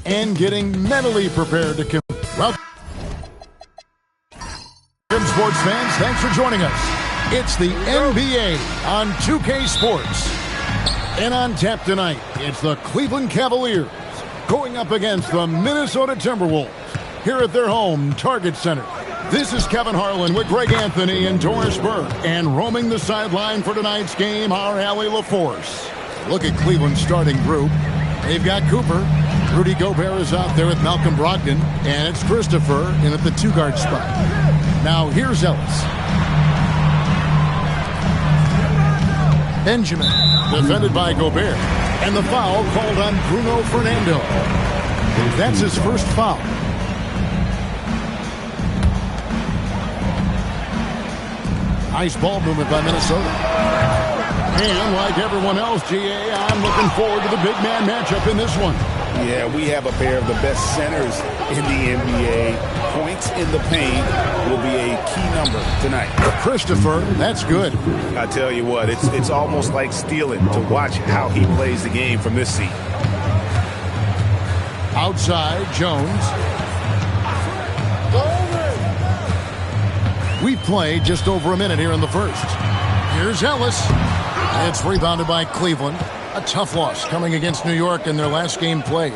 and getting mentally prepared to compete. Welcome, sports fans. Thanks for joining us. It's the NBA on 2K Sports. And on tap tonight, it's the Cleveland Cavaliers going up against the Minnesota Timberwolves here at their home Target Center. This is Kevin Harlan with Greg Anthony and Doris Burke. And roaming the sideline for tonight's game, our Allie LaForce. Look at Cleveland's starting group. They've got Cooper. Rudy Gobert is out there with Malcolm Brogdon. And it's Christopher in at the two-guard spot. Now here's Ellis. Benjamin, defended by Gobert. And the foul called on Bruno Fernando. That's his first foul. Nice ball movement by Minnesota. And like everyone else, GA, I'm looking forward to the big man matchup in this one. Yeah, we have a pair of the best centers in the NBA. Points in the paint will be a key number tonight. Christopher, that's good. I tell you what, it's almost like stealing to watch how he plays the game from this seat. Outside, Jones. We played just over a minute here in the first. Here's Ellis. It's rebounded by Cleveland. A tough loss coming against New York in their last game played.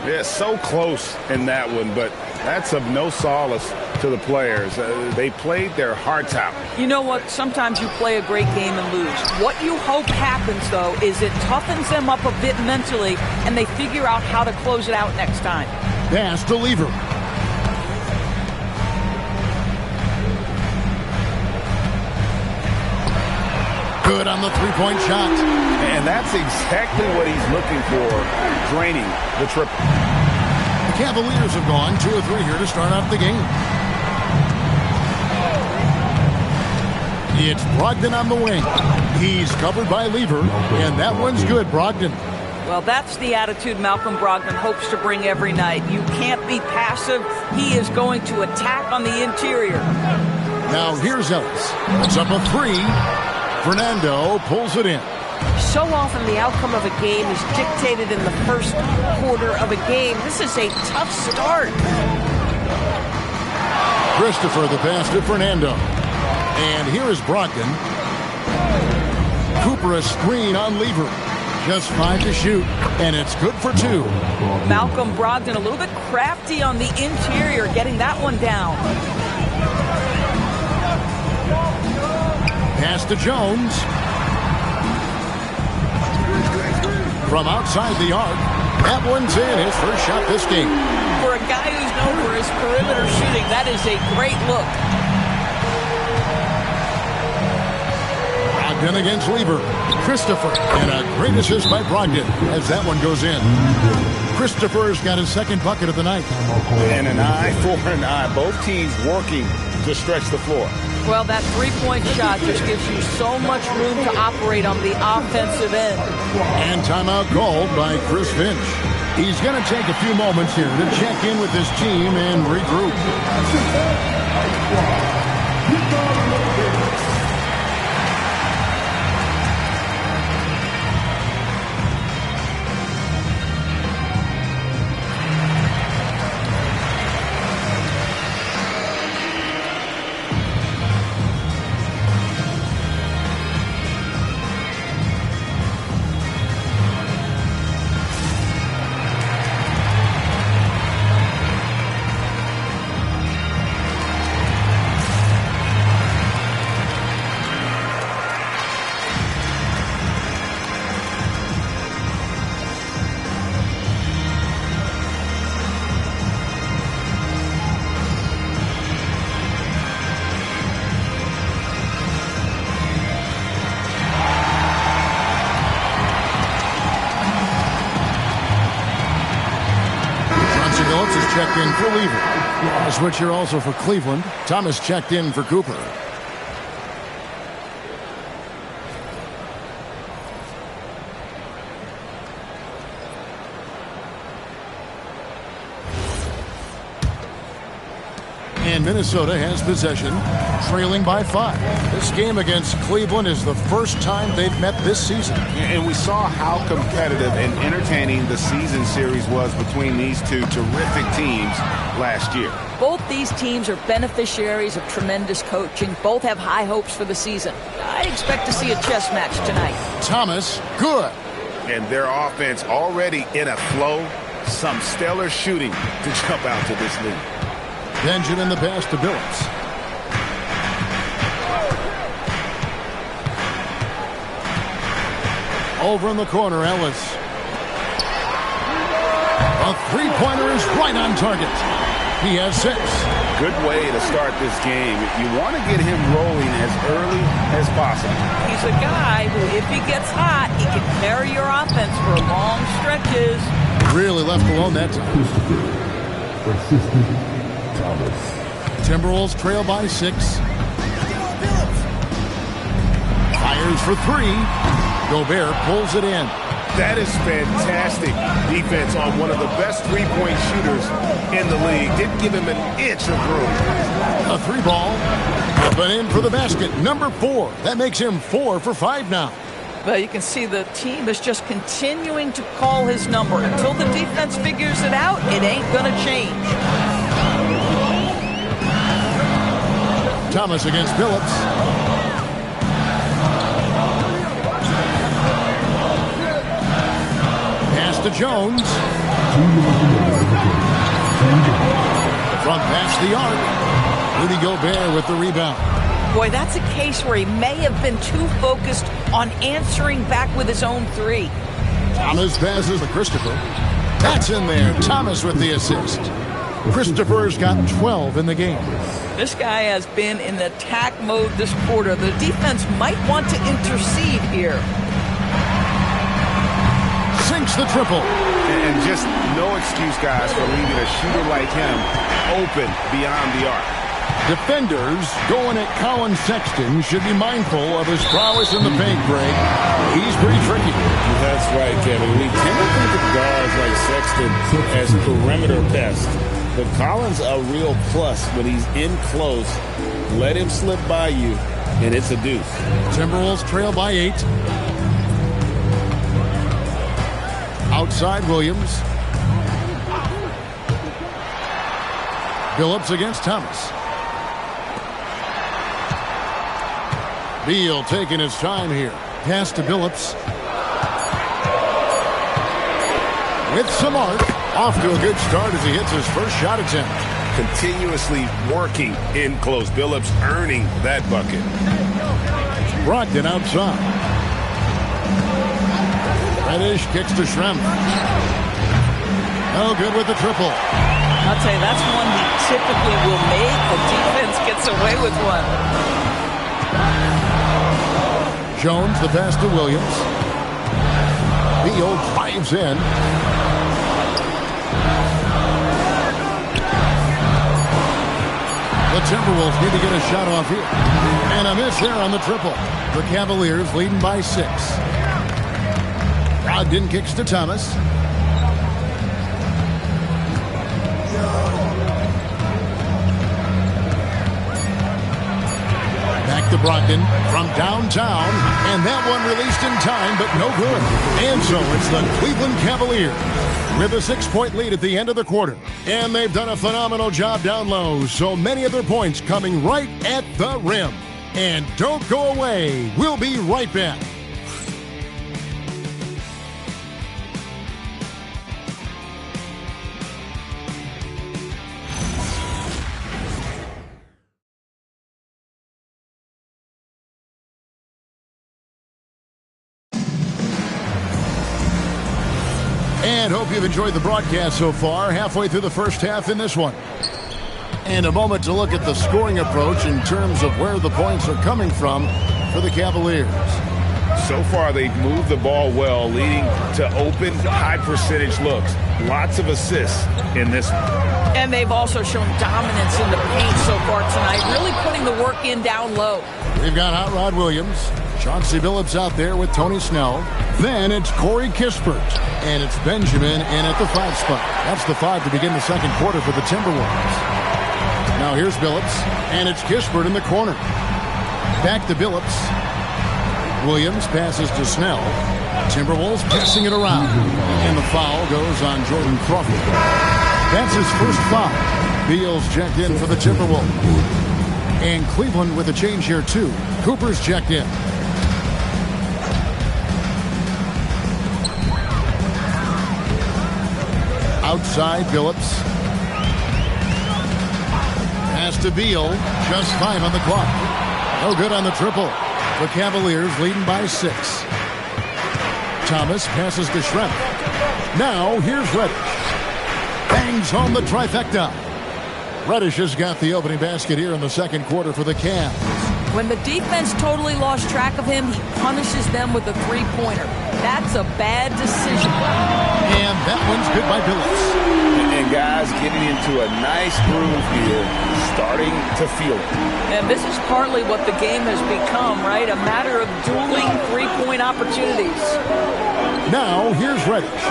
Yeah, so close in that one, but that's of no solace to the players. They played their hearts out. You know what? Sometimes you play a great game and lose. What you hope happens, though, is it toughens them up a bit mentally, and they figure out how to close it out next time. Pass to Lever. Good on the three-point shot. And that's exactly what he's looking for, draining the triple. The Cavaliers have gone 2 or 3 here to start out the game. It's Brogdon on the wing. He's covered by Lever, and that one's good, Brogdon. Well, that's the attitude Malcolm Brogdon hopes to bring every night. You can't be passive. He is going to attack on the interior. Now here's Ellis. It's up a 3. Fernando pulls it in. So often the outcome of a game is dictated in the first quarter of a game. This is a tough start. Christopher the pass to Fernando. And here is Brogdon. Cooper a screen on Lever. Just 5 to shoot, and it's good for 2. Malcolm Brogdon a little bit crafty on the interior, getting that one down. Pass to Jones. From outside the arc. That one's in. His first shot this game. For a guy who's known for his perimeter shooting, that is a great look. Brogdon against Lever. Christopher. And a great assist by Brogdon as that one goes in. Christopher's got his second bucket of the night. And an eye for an eye. Both teams working to stretch the floor. Well, that three-point shot just gives you so much room to operate on the offensive end. And timeout called by Chris Finch. He's going to take a few moments here to check in with his team and regroup. Checked in for Lever. A switch here also for Cleveland. Thomas checked in for Cooper. And Minnesota has possession, trailing by 5. This game against Cleveland is the first time they've met this season. And we saw how competitive and entertaining the season series was between these two terrific teams last year. Both these teams are beneficiaries of tremendous coaching. Both have high hopes for the season. I expect to see a chess match tonight. Thomas, good. And their offense already in a flow. Some stellar shooting to jump out to this lead. Benjamin the pass to Billups. Over in the corner, Ellis. A three-pointer is right on target. He has 6. Good way to start this game. You want to get him rolling as early as possible. He's a guy who, if he gets hot, he can carry your offense for long stretches. Really left alone that time. Timberwolves trail by 6. Fires for 3. Gobert pulls it in. That is fantastic defense on one of the best three-point shooters in the league. Didn't give him an inch of room. A 3-ball. Up and in for the basket. Number 4. That makes him 4 for 5 now. But you can see the team is just continuing to call his number. Until the defense figures it out, it ain't going to change. Thomas against Billups. Pass to Jones. Front past the arc. Rudy Gobert with the rebound. Boy, that's a case where he may have been too focused on answering back with his own 3. Thomas passes to Christopher. That's in there. Thomas with the assist. Christopher's got 12 in the game. This guy has been in attack mode this quarter. The defense might want to intercede here. Sinks the triple. And just no excuse, guys, for leaving a shooter like him open beyond the arc. Defenders going at Colin Sexton should be mindful of his prowess in the paint, Greg. He's pretty tricky. That's right, Kevin. We tend to think of guards like Sexton as perimeter pests. But Collins a real plus when he's in close. Let him slip by you, and it's a deuce. Timberwolves trail by 8. Outside Williams. Billups against Thomas. Beal taking his time here. Pass to Billups. With some arc. Off to a good start as he hits his first shot attempt. Continuously working in close. Billups earning that bucket. Brogdon outside. Reddish kicks to Schrempf. No good with the triple. I'll tell you, that's one he typically will make. The defense gets away with one. Jones, the pass to Williams. Beal drives in. The Timberwolves need to get a shot off here. And a miss here on the triple. The Cavaliers leading by 6. Brogdon kicks to Thomas. Back to Brogdon from downtown. And that one released in time, but no good. And so it's the Cleveland Cavaliers with a 6-point lead at the end of the quarter. And they've done a phenomenal job down low. So many of their points coming right at the rim. And don't go away. We'll be right back. And hope you've enjoyed the broadcast so far. Halfway through the first half in this one. And a moment to look at the scoring approach in terms of where the points are coming from for the Cavaliers. So far, they've moved the ball well, leading to open, high-percentage looks. Lots of assists in this one. And they've also shown dominance in the paint so far tonight, really putting the work in down low. We've got Hot Rod Williams. Chauncey Billups out there with Tony Snell. Then it's Corey Kispert. And it's Benjamin in at the 5 spot. That's the 5 to begin the second quarter for the Timberwolves. Now here's Billups, and it's Kispert in the corner. Back to Billups. Williams passes to Snell. Timberwolves passing it around. And the foul goes on Jordan Crawford. That's his first foul. Beal's checked in for the Timberwolves. And Cleveland with a change here, too. Cooper's checked in. Outside, Billups. Pass to Beal. Just 5 on the clock. No good on the triple. The Cavaliers leading by 6. Thomas passes to Schrempf. Now, here's Reddish. Bangs home the trifecta. Reddish has got the opening basket here in the second quarter for the Cavs. When the defense totally lost track of him, he punishes them with a three-pointer. That's a bad decision. And that one's good by Billups. And guys getting into a nice groove here, starting to feel it. And this is partly what the game has become, right? A matter of dueling three-point opportunities. Now, here's Reddish.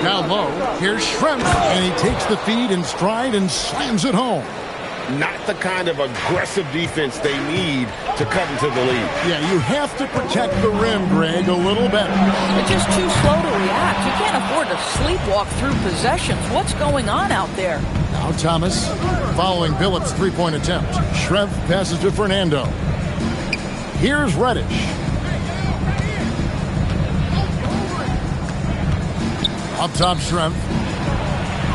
Down low, here's Schrempf, and he takes the feed in stride and slams it home. Not the kind of aggressive defense they need to cut into the lead. Yeah, you have to protect the rim, Greg, a little better. They're just too slow to react. You can't afford to sleepwalk through possessions. What's going on out there? Now Thomas, following Billups' three-point attempt. Schrempf passes to Fernando. Here's Reddish. Up top, Schrempf.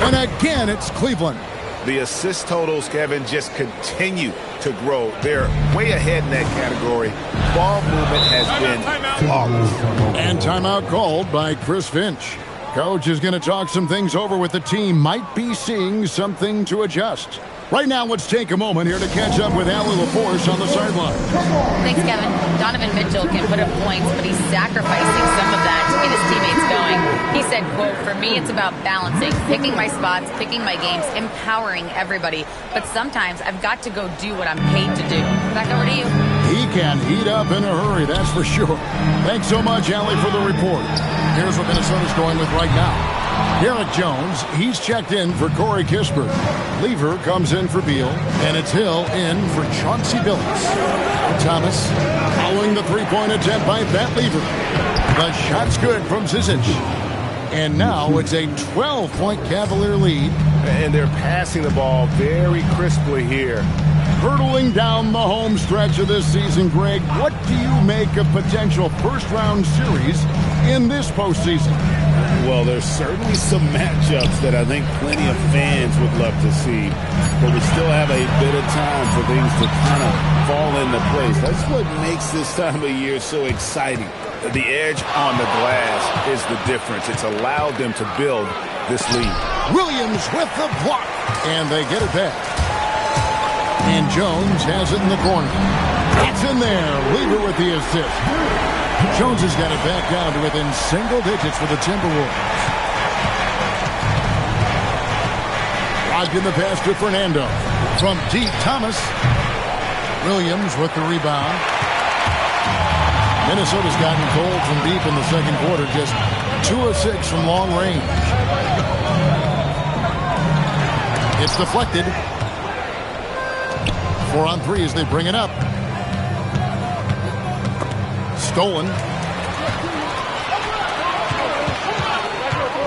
And again, it's Cleveland. The assist totals, Kevin, just continue to grow. They're way ahead in that category. Ball movement has been flawless. And timeout called by Chris Finch. Coach is going to talk some things over with the team. Might be seeing something to adjust. Right now, let's take a moment here to catch up with Allie LaForce on the sideline. Thanks, Kevin. Donovan Mitchell can put up points, but he's sacrificing some of that to get his teammates going. He said, quote, "For me, it's about balancing, picking my spots, picking my games, empowering everybody. But sometimes I've got to go do what I'm paid to do." Back over to you. He can heat up in a hurry, that's for sure. Thanks so much, Allie, for the report. Here's what Minnesota's going with right now. Derek Jones, he's checked in for Corey Kispert. Lever comes in for Beal, and it's Hill in for Chauncey Billups. Thomas following the three-point attempt by Matt Lever. The shot's good from Zizic. And now it's a 12-point Cavalier lead. And they're passing the ball very crisply here. Hurtling down the home stretch of this season, Greg, what do you make of potential first-round series in this postseason? Well, there's certainly some matchups that I think plenty of fans would love to see, but we still have a bit of time for things to kind of fall into place. That's what makes this time of year so exciting. The edge on the glass is the difference. It's allowed them to build this lead. Williams with the block, and they get it back. And Jones has it in the corner. It's in there. Lever with the assist. Jones has got it back down to within single digits for the Timberwolves. Locked in the pass to Fernando. From deep, Thomas. Williams with the rebound. Minnesota's gotten cold from deep in the second quarter. Just 2 of 6 from long range. It's deflected. 4 on 3 as they bring it up. Stolen.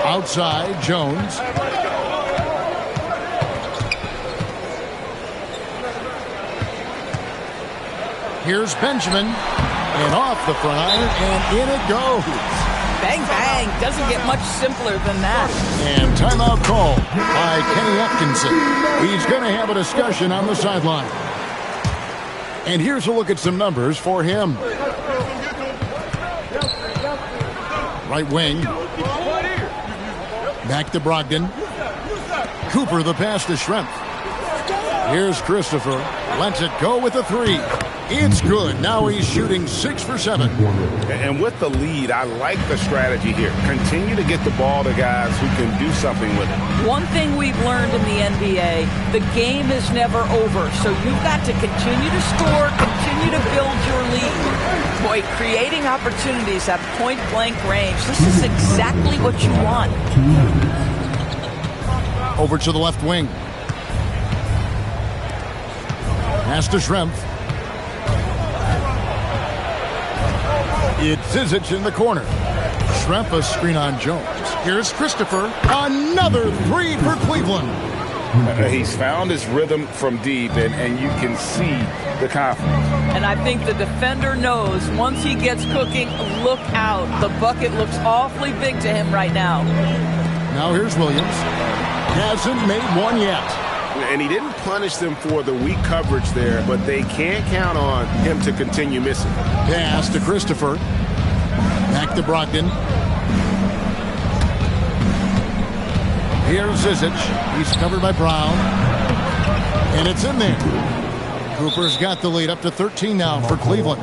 Outside, Jones. Here's Benjamin. And off the front iron, and in it goes. Bang, bang. Doesn't get much simpler than that. And timeout called by Kenny Atkinson. He's going to have a discussion on the sideline. And here's a look at some numbers for him. Right wing. Back to Brogdon. Cooper, the pass to Schrempf. Here's Christopher. Lets it go with a 3. It's good. Now he's shooting 6 for 7. And with the lead, I like the strategy here. Continue to get the ball to guys who can do something with it. One thing we've learned in the NBA, the game is never over. So you've got to continue to score, continue to build your lead. Boy, creating opportunities at point-blank range, this is exactly what you want. Over to the left wing. Pass to Schrempf. It's Zizic in the corner. Schrempf a screen on Jones. Here's Christopher. Another three for Cleveland. He's found his rhythm from deep, and you can see the confidence. And I think the defender knows once he gets cooking, look out. The bucket looks awfully big to him right now. Now here's Williams. Hasn't made one yet. And he didn't punish them for the weak coverage there, but they can't count on him to continue missing. Pass to Christopher. Back to Brogdon. Here's Zizic. He's covered by Brown. And it's in there. Cooper's got the lead up to 13 now for Cleveland.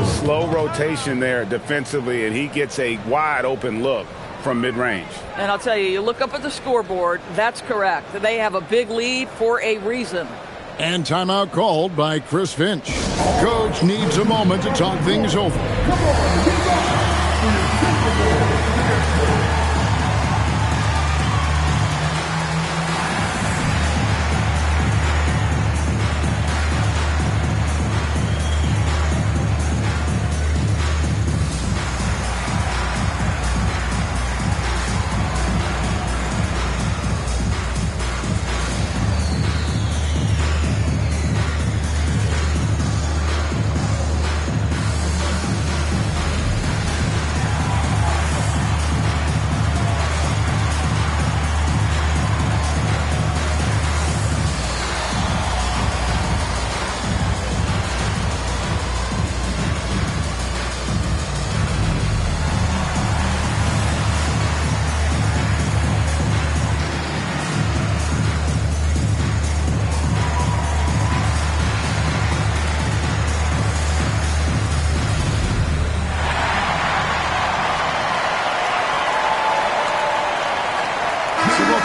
Slow rotation there defensively, and he gets a wide open look from mid-range. And I'll tell you, you look up at the scoreboard, that's correct. They have a big lead for a reason. And timeout called by Chris Finch. Coach needs a moment to talk things over.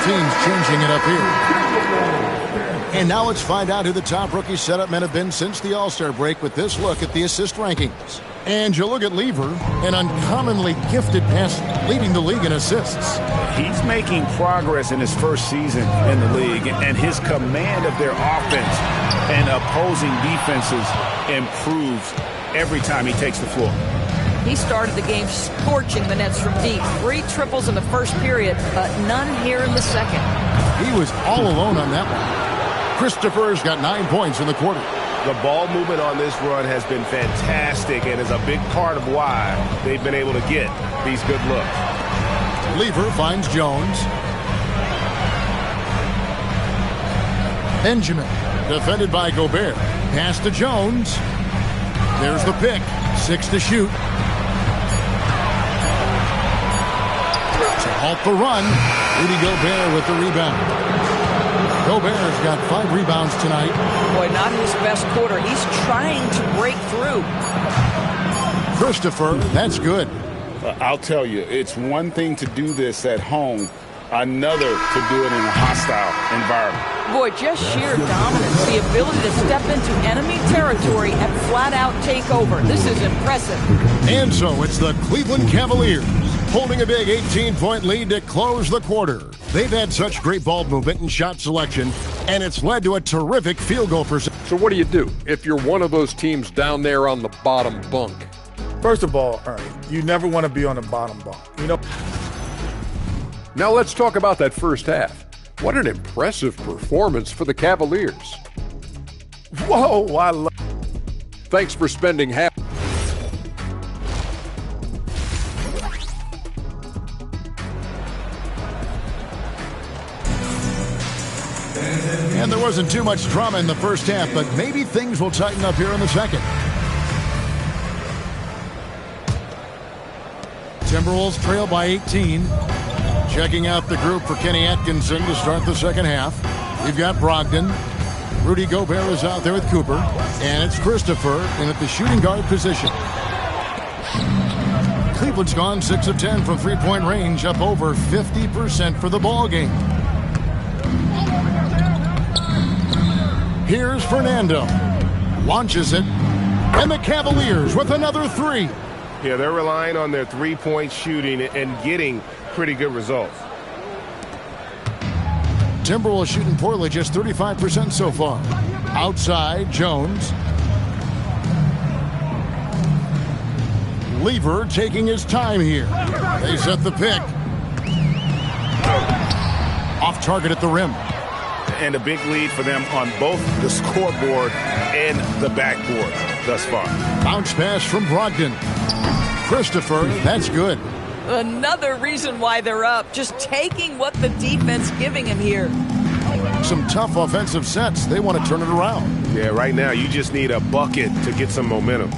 Teams changing it up here. And now let's find out who the top rookie setup men have been since the All-Star break with this look at the assist rankings. And you look at Lever, an uncommonly gifted passer, leading the league in assists. He's making progress in his first season in the league, and his command of their offense and opposing defenses improves every time he takes the floor. He started the game scorching the Nets from deep. 3 triples in the first period, but none here in the second. He was all alone on that one. Christopher's got 9 points in the quarter. The ball movement on this run has been fantastic and is a big part of why they've been able to get these good looks. Lever finds Jones. Benjamin, defended by Gobert. Pass to Jones. There's the pick. 6 to shoot. To halt the run, Rudy Gobert with the rebound. Gobert's got 5 rebounds tonight. Boy, not his best quarter. He's trying to break through. Christopher, that's good. I'll tell you, it's one thing to do this at home, another to do it in a hostile environment. Boy, just sheer dominance, the ability to step into enemy territory and flat out take over. This is impressive. And so it's the Cleveland Cavaliers holding a big 18-point lead to close the quarter. They've had such great ball movement and shot selection, and it's led to a terrific field goal percentage. So what do you do if you're one of those teams down there on the bottom bunk? First of all, Ernie, you never want to be on the bottom bunk. You know. Now let's talk about that first half. What an impressive performance for the Cavaliers. Whoa, I love. Thanks for spending half. And there wasn't too much drama in the first half, but maybe things will tighten up here in the second. Timberwolves trail by 18. Checking out the group for Kenny Atkinson to start the second half. We've got Brogdon. Rudy Gobert is out there with Cooper. And it's Christopher in at the shooting guard position. Cleveland's gone 6 of 10 from three-point range, up over 50% for the ball game. Here's Fernando. Launches it. And the Cavaliers with another 3. Yeah, they're relying on their three-point shooting and getting pretty good results. Timberwolves shooting poorly, just 35% so far. Outside, Jones. Lever taking his time here. They set the pick. Off target at the rim. And a big lead for them on both the scoreboard and the backboard thus far. Bounce pass from Brogdon. Christopher, that's good. Another reason why they're up. Just taking what the defense giving him here. Some tough offensive sets. They want to turn it around. Yeah, right now you just need a bucket to get some momentum.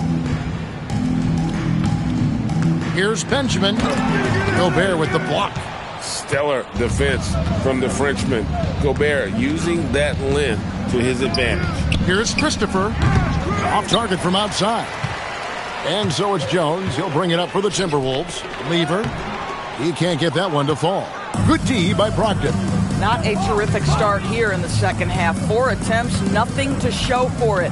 Here's Benjamin. Gobert with the block. Stellar defense from the Frenchman. Gobert using that length to his advantage. Here's Christopher. Off target from outside. And so it's Jones. He'll bring it up for the Timberwolves. Lever. He can't get that one to fall. Good D by Brogdon. Not a terrific start here in the second half. 4 attempts, nothing to show for it.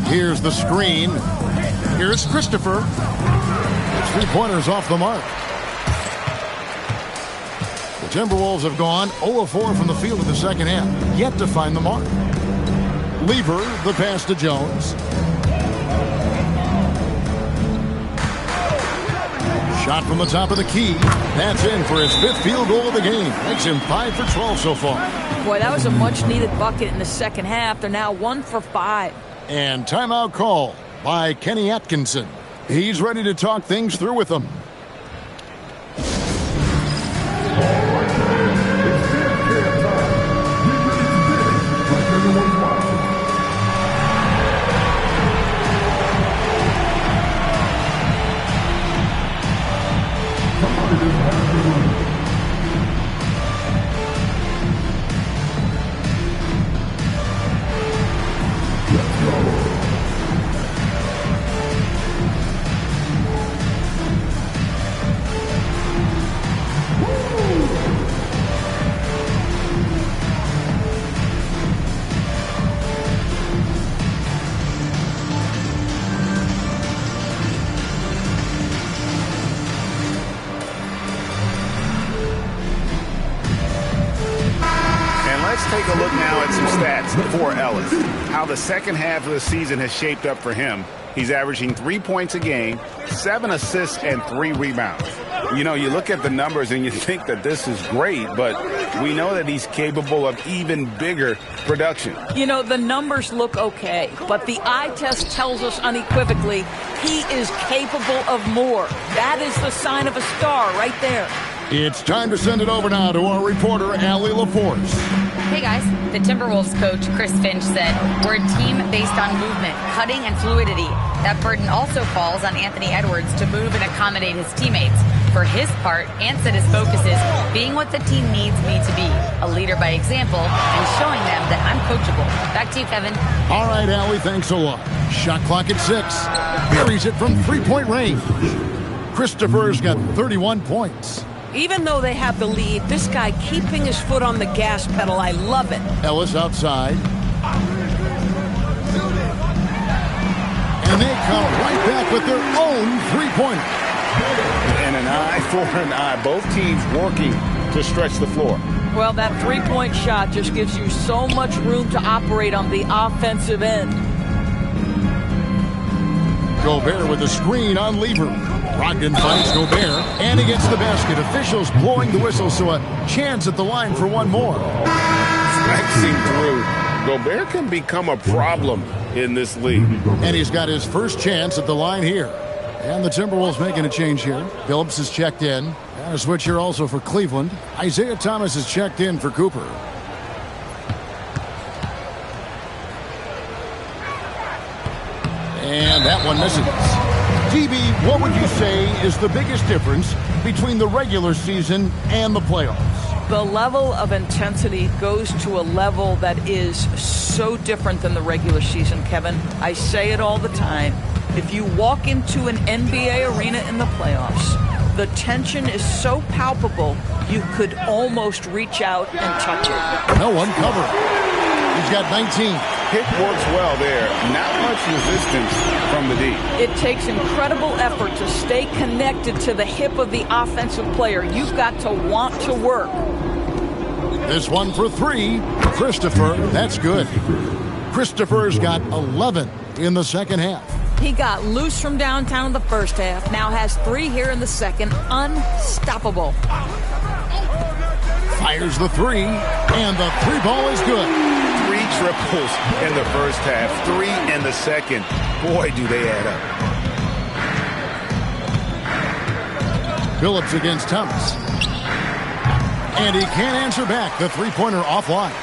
Here's the screen. Here's Christopher. 3-pointers off the mark. The Timberwolves have gone 0 of 4 from the field in the second half. Yet to find the mark. Lever, the pass to Jones. Shot from the top of the key. That's in for his 5th field goal of the game. Makes him 5 for 12 so far. Boy, that was a much-needed bucket in the second half. They're now 1 for 5. And timeout call by Kenny Atkinson. He's ready to talk things through with them. Take a look now at some stats for Ellis. How the second half of the season has shaped up for him. He's averaging 3 points a game, 7 assists, and 3 rebounds. You know, you look at the numbers and you think that this is great, but we know that he's capable of even bigger production. You know, the numbers look okay, but the eye test tells us unequivocally he is capable of more. That is the sign of a star right there. It's time to send it over now to our reporter, Allie LaForce. Hey guys, the Timberwolves coach Chris Finch said, we're a team based on movement, cutting, and fluidity. That burden also falls on Anthony Edwards to move and accommodate his teammates. For his part, Ant said his focus is being what the team needs me to be, a leader by example, and showing them that I'm coachable. Back to you, Kevin. All right, Allie, thanks a lot. Shot clock at 6. Buries it from 3-point range. Christopher's got 31 points. Even though they have the lead, this guy keeping his foot on the gas pedal, I love it. Ellis outside. And they come right back with their own 3-pointer. And an eye for an eye. Both teams working to stretch the floor. Well, that 3-point shot just gives you so much room to operate on the offensive end. Gobert with a screen on Lever. Brogdon finds Gobert, and he gets the basket. Officials blowing the whistle, so a chance at the line for one more. Flexing through. Gobert can become a problem in this league. And he's got his first chance at the line here. And the Timberwolves making a change here. Phillips is checked in. And a switch here also for Cleveland. Isaiah Thomas is checked in for Cooper. And that one misses. DB, what would you say is the biggest difference between the regular season and the playoffs? The level of intensity goes to a level that is so different than the regular season, Kevin. I say it all the time. If you walk into an NBA arena in the playoffs, the tension is so palpable, you could almost reach out and touch it. No one covering. He's got 19. Hit works well there. Not much resistance from the D. It takes incredible effort to stay connected to the hip of the offensive player. You've got to want to work. This one for 3. Christopher, that's good. Christopher's got 11 in the second half. He got loose from downtown in the first half. Now has 3 here in the second. Unstoppable. Fires the 3, and the 3 ball is good. 3 triples in the first half, 3 in the second. Boy, do they add up. Phillips against Thomas. And he can't answer back. The three-pointer offline.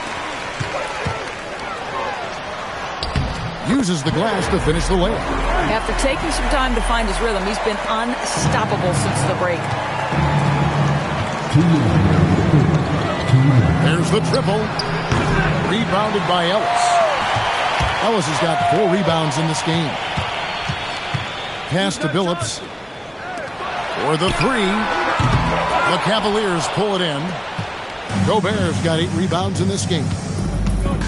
Uses the glass to finish the layup. After taking some time to find his rhythm, he's been unstoppable since the break. There's the triple. Rebounded by Ellis. Ellis has got 4 rebounds in this game. Pass to Phillips. For the 3. The Cavaliers pull it in. Gobert's got 8 rebounds in this game.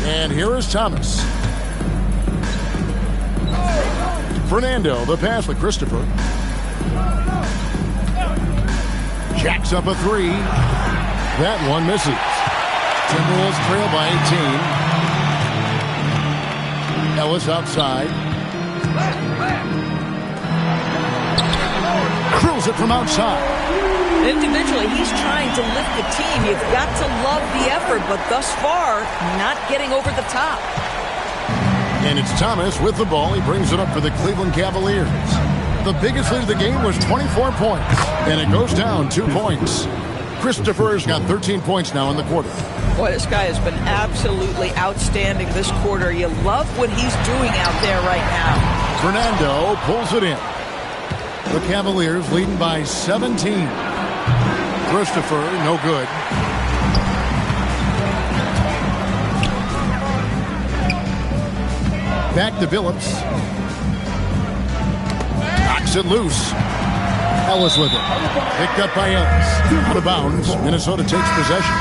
And here is Thomas. Fernando, the pass to Christopher. Jacks up a 3. That one misses. Timberwolves trail by 18. Ellis outside. Curls it from outside. Individually, he's trying to lift the team. You've got to love the effort, but thus far, not getting over the top. And it's Thomas with the ball. He brings it up for the Cleveland Cavaliers. The biggest lead of the game was 24 points, and it goes down 2 points. Christopher's got 13 points now in the quarter. Boy, this guy has been absolutely outstanding this quarter. You love what he's doing out there right now. Fernando pulls it in. The Cavaliers leading by 17. Christopher, no good. Back to Phillips. Knocks it loose. Ellis with it. Picked up by Ellis. Out of bounds. Minnesota takes possession.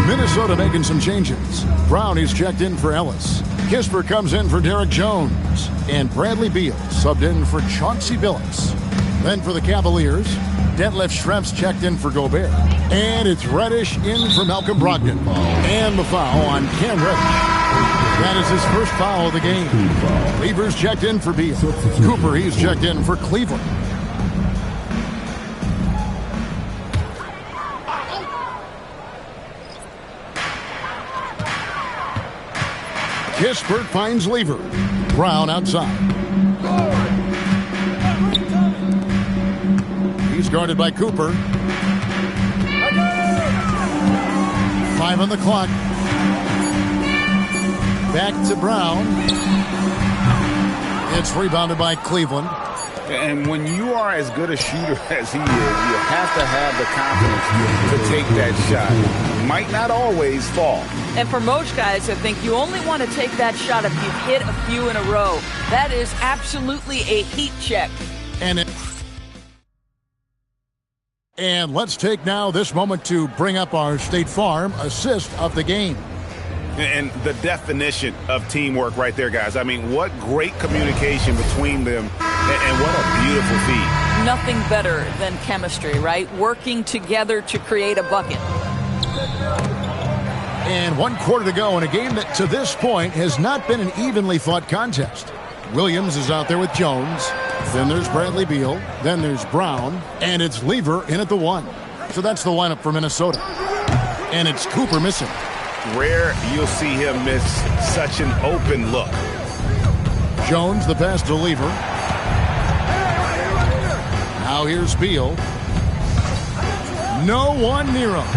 Minnesota making some changes. Brown is checked in for Ellis. Kispert comes in for Derek Jones. And Bradley Beal subbed in for Chauncey Billups. Then for the Cavaliers, Detlef Schrempf's checked in for Gobert. And it's Reddish in for Malcolm Brogdon. And the foul on Cam Reddish. That is his first foul of the game. Lever's checked in for Beal. Cooper, he's checked in for Cleveland. Kispert finds Lever. Brown outside. He's guarded by Cooper. 5 on the clock. Back to Brown. It's rebounded by Cleveland. And when you are as good a shooter as he is, you have to have the confidence to take that shot. Might not always fall. And for most guys, I think you only want to take that shot if you've hit a few in a row. That is absolutely a heat check. And let's take now this moment to bring up our State Farm assist of the game. And the definition of teamwork right there, guys. I mean, what great communication between them, and what a beautiful feat. Nothing better than chemistry, right? Working together to create a bucket. And 1 quarter to go in a game that to this point has not been an evenly fought contest. Williams is out there with Jones. Then there's Bradley Beal. Then there's Brown. And it's Lever in at the 1. So that's the lineup for Minnesota. And it's Cooper missing. Rare you'll see him miss such an open look. Jones, the pass to Lever. Now here's Beal. No one near him.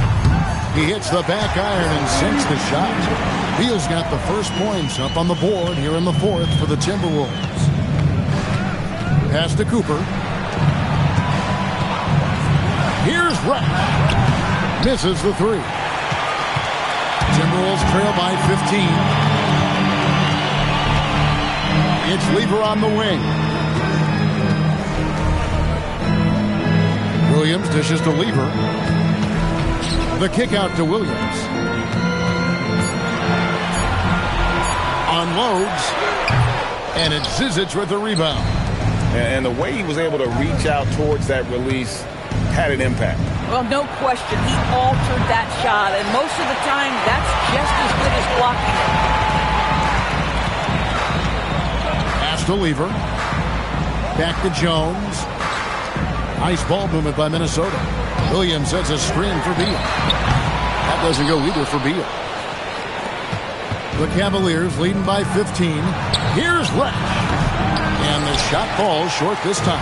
He hits the back iron and sinks the shot. Beal's got the first points up on the board here in the 4th for the Timberwolves. Pass to Cooper. Here's Rush. Misses the 3. Timberwolves trail by 15. It's Lever on the wing. Williams dishes to Lever. The kick out to Williams. unloads, and it's Zizic with the rebound. And the way he was able to reach out towards that release had an impact. Well, no question. He altered that shot, and most of the time, that's just as good as blocking it. Pass to Lever. Back to Jones. Nice ball movement by Minnesota. Williams sets a screen for Beal. That doesn't go either for Beal. The Cavaliers leading by 15. Here's Resch. And the shot falls short this time.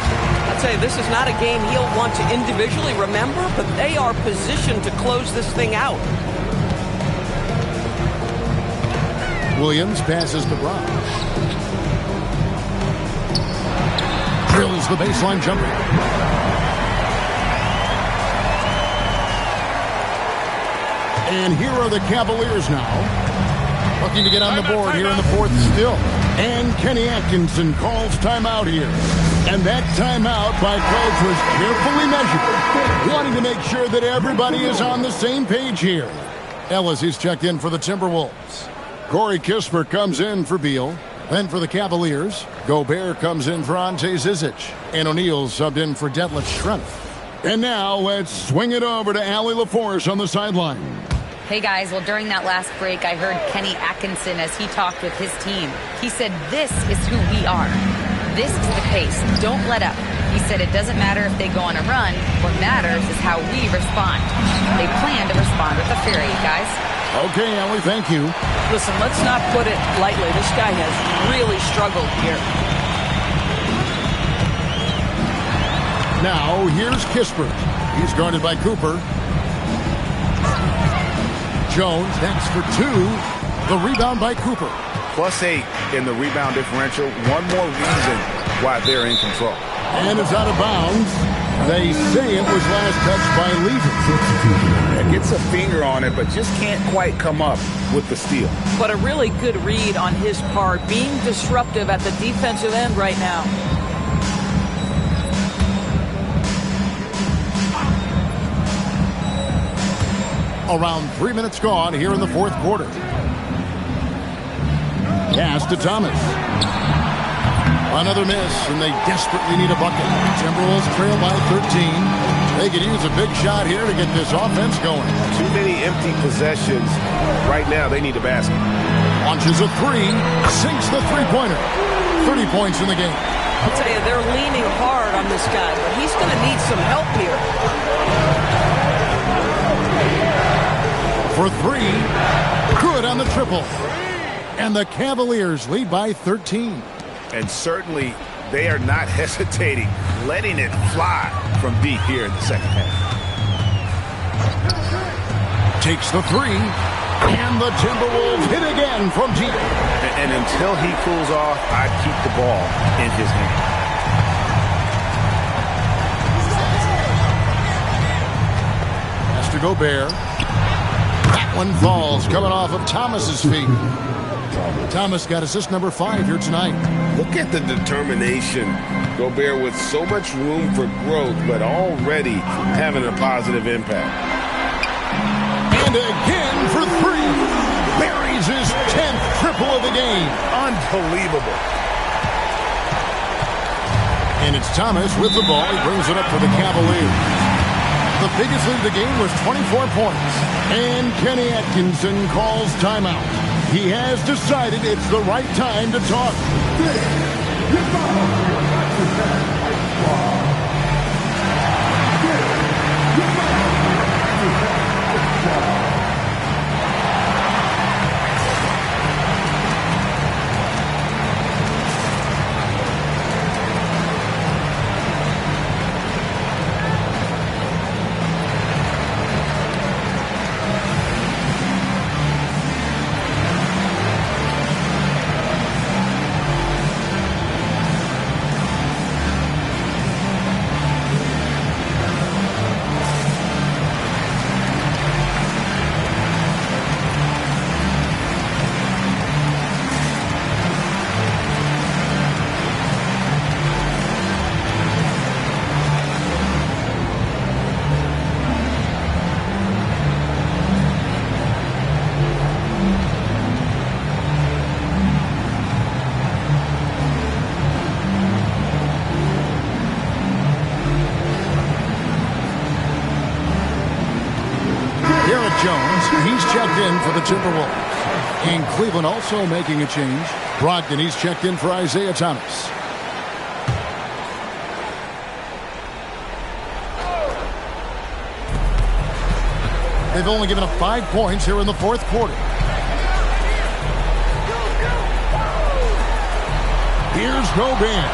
I'd say this is not a game he'll want to individually remember, but they are positioned to close this thing out. Williams passes to Brown. Drills the baseline jumper. And here are the Cavaliers now, looking to get on the board here in the fourth still. And Kenny Atkinson calls timeout here. And that timeout by coach was carefully measured, wanting to make sure that everybody is on the same page here. Ellis is checked in for the Timberwolves. Corey Kispert comes in for Beal. Then for the Cavaliers, Gobert comes in for Ante Zizic. And O'Neal subbed in for Detlef Schrempf. And now let's swing it over to Allie LaForce on the sideline. Hey guys, well during that last break I heard Kenny Atkinson as he talked with his team. He said this is who we are. This is the pace. Don't let up. He said it doesn't matter if they go on a run. What matters is how we respond. They plan to respond with a fury, guys. Okay, Allie, thank you. Listen, let's not put it lightly. This guy has really struggled here. Now, here's Kispert. He's guarded by Cooper. Jones next for two. The rebound by Cooper. +8 in the rebound differential. One more reason why they're in control. And it's out of bounds. They say it was last touched by Lever. And gets a finger on it, but just can't quite come up with the steal. But a really good read on his part, being disruptive at the defensive end right now. Around 3 minutes gone here in the fourth quarter. Pass to Thomas. Another miss, and they desperately need a bucket. Timberwolves trail by 13. They could use a big shot here to get this offense going. Too many empty possessions. Right now, they need a basket. Launches a three, sinks the three-pointer. 30 points in the game. I'll tell you, they're leaning hard on this guy, but he's going to need some help here. For three, good on the triple. And the Cavaliers lead by 13. And certainly they are not hesitating, letting it fly from deep here in the second half. Takes the three, and the Timberwolves hit again from deep. And until he cools off, I'd keep the ball in his hand. Has to Gobert. That one falls, coming off of Thomas's feet. Thomas got assist number 5 here tonight. Look at the determination. Gobert with so much room for growth, but already having a positive impact. And again for three. Buries his 10th triple of the game. Unbelievable. And it's Thomas with the ball. He brings it up for the Cavaliers. The biggest lead of the game was 24 points. And Kenny Atkinson calls timeout. He has decided it's the right time to talk. He's checked in for the Timberwolves. And Cleveland also making a change. Brogdon, he's checked in for Isaiah Thomas. They've only given up 5 points here in the fourth quarter. Here's Gobert.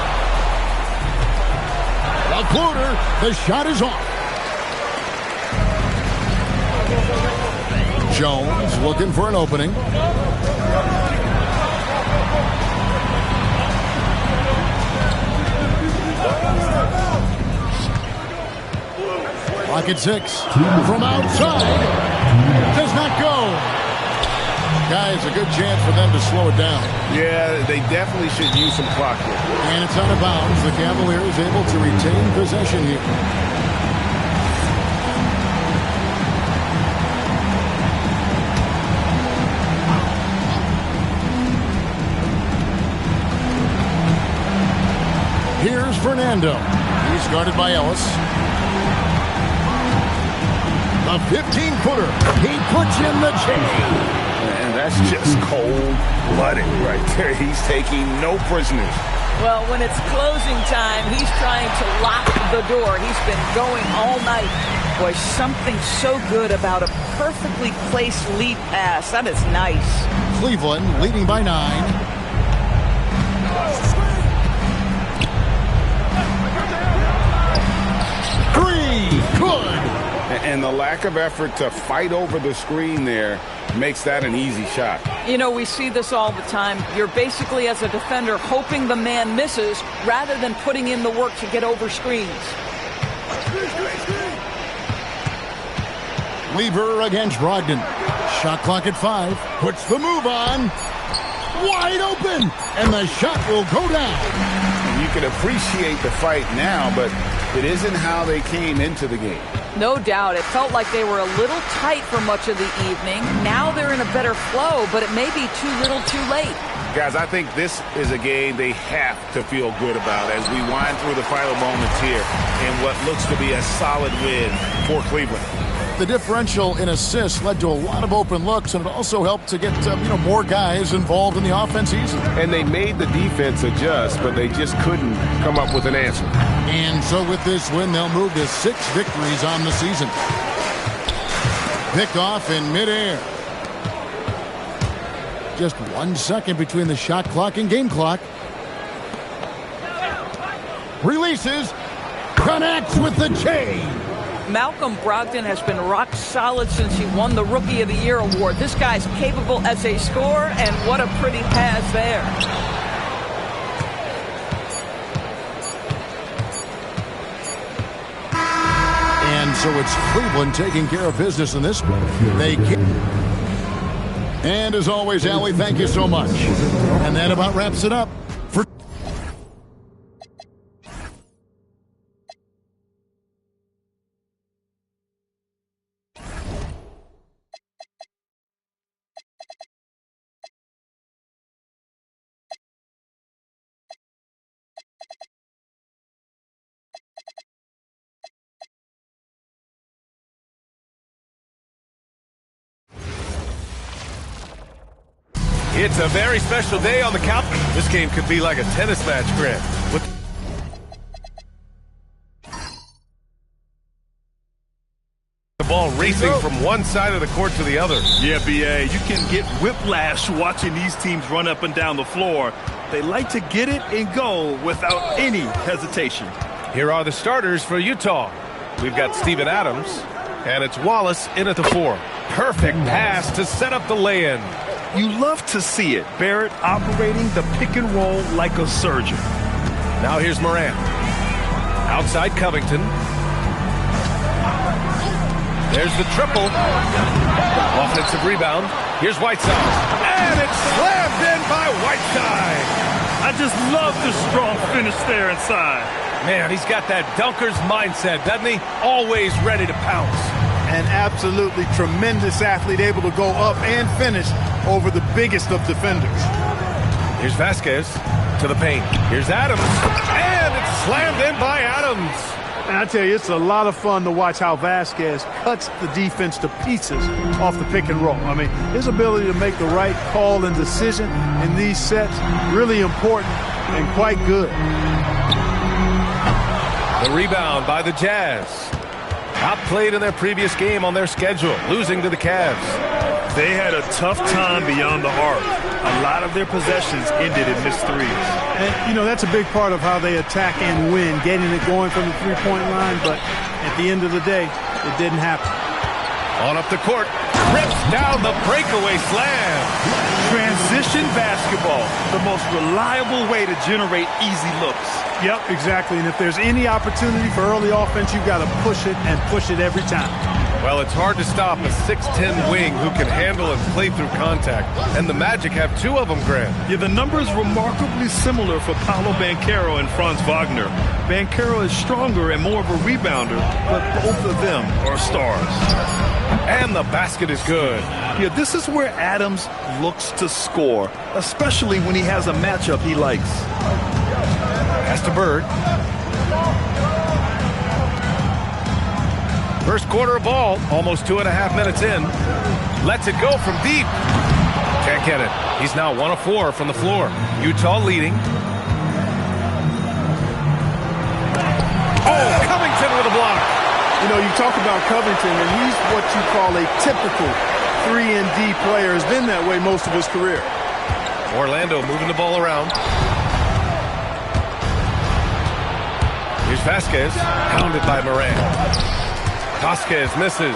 A floater. The shot is off. Jones looking for an opening. Clock at 6. From outside. Does not go. Guys, a good chance for them to slow it down. Yeah, they definitely should use some clock here. And it's out of bounds. The Cavaliers able to retain possession here. Here's Fernando. He's guarded by Ellis. A 15-footer. He puts in the chain. And that's just cold-blooded right there. He's taking no prisoners. Well, when it's closing time, he's trying to lock the door. He's been going all night. Boy, something so good about a perfectly placed lead pass. That is nice. Cleveland leading by 9. Good. And the lack of effort to fight over the screen there makes that an easy shot. You know, we see this all the time. You're basically, as a defender, hoping the man misses rather than putting in the work to get over screens. Lever against Brogdon. Shot clock at 5. Puts the move on. Wide open. And the shot will go down. And you can appreciate the fight now, but it isn't how they came into the game. No doubt. It felt like they were a little tight for much of the evening. Now they're in a better flow, but it may be too little too late. Guys, I think this is a game they have to feel good about as we wind through the final moments here in what looks to be a solid win for Cleveland. The differential in assists led to a lot of open looks, and it also helped to get more guys involved in the offense easily. And they made the defense adjust, but they just couldn't come up with an answer. And so with this win, they'll move to 6 victories on the season. Picked off in midair. Just 1 second between the shot clock and game clock. Releases. Connects with the chain. Malcolm Brogdon has been rock solid since he won the Rookie of the Year award. This guy's capable as a scorer, and what a pretty pass there. And so it's Cleveland taking care of business in this one. And as always, Allie, thank you so much. And that about wraps it up. It's a very special day on the couch. This game could be like a tennis match, Grant. The ball racing from one side of the court to the other. Yeah, B.A., you can get whiplash watching these teams run up and down the floor. They like to get it and go without any hesitation. Here are the starters for Utah. We've got Steven Adams, and it's Wallace in at the 4. Perfect pass to set up the lay-in. You love to see it. Barrett operating the pick and roll like a surgeon. Now here's Morant. Outside Covington. There's the triple. Offensive rebound. Here's Whiteside. And it's slammed in by Whiteside. I just love the strong finish there inside. Man, he's got that dunker's mindset, doesn't he? Always ready to pounce. An absolutely tremendous athlete, able to go up and finish over the biggest of defenders. Here's Vasquez to the paint. Here's Adams. And it's slammed in by Adams. And I tell you, it's a lot of fun to watch how Vasquez cuts the defense to pieces off the pick and roll. I mean, his ability to make the right call and decision in these sets, really important and quite good. The rebound by the Jazz. Outplayed in their previous game on their schedule, losing to the Cavs. They had a tough time beyond the arc. A lot of their possessions ended in missed threes. And, you know, that's a big part of how they attack and win, getting it going from the three-point line. But at the end of the day, it didn't happen. On up the court. Rips down the breakaway slam. Transition basketball, the most reliable way to generate easy looks. Yep, exactly. And if there's any opportunity for early offense, you've got to push it and push it every time. Well, it's hard to stop a 6'10 wing who can handle and play through contact. And the Magic have two of them, Grant. Yeah, the numbers remarkably similar for Paolo Banchero and Franz Wagner. Banchero is stronger and more of a rebounder, but both of them are stars. And the basket is good. Yeah, this is where Adams looks to score, especially when he has a matchup he likes. Pass to Bird. First quarter of ball, almost 2.5 minutes in. Lets it go from deep. Can't get it. He's now 1 of 4 from the floor. Utah leading. Oh, Covington with a block. You know, you talk about Covington, and he's what you call a typical 3-and-D player. Has been that way most of his career. Orlando moving the ball around. Here's Vasquez, pounded by Moran. Vasquez misses.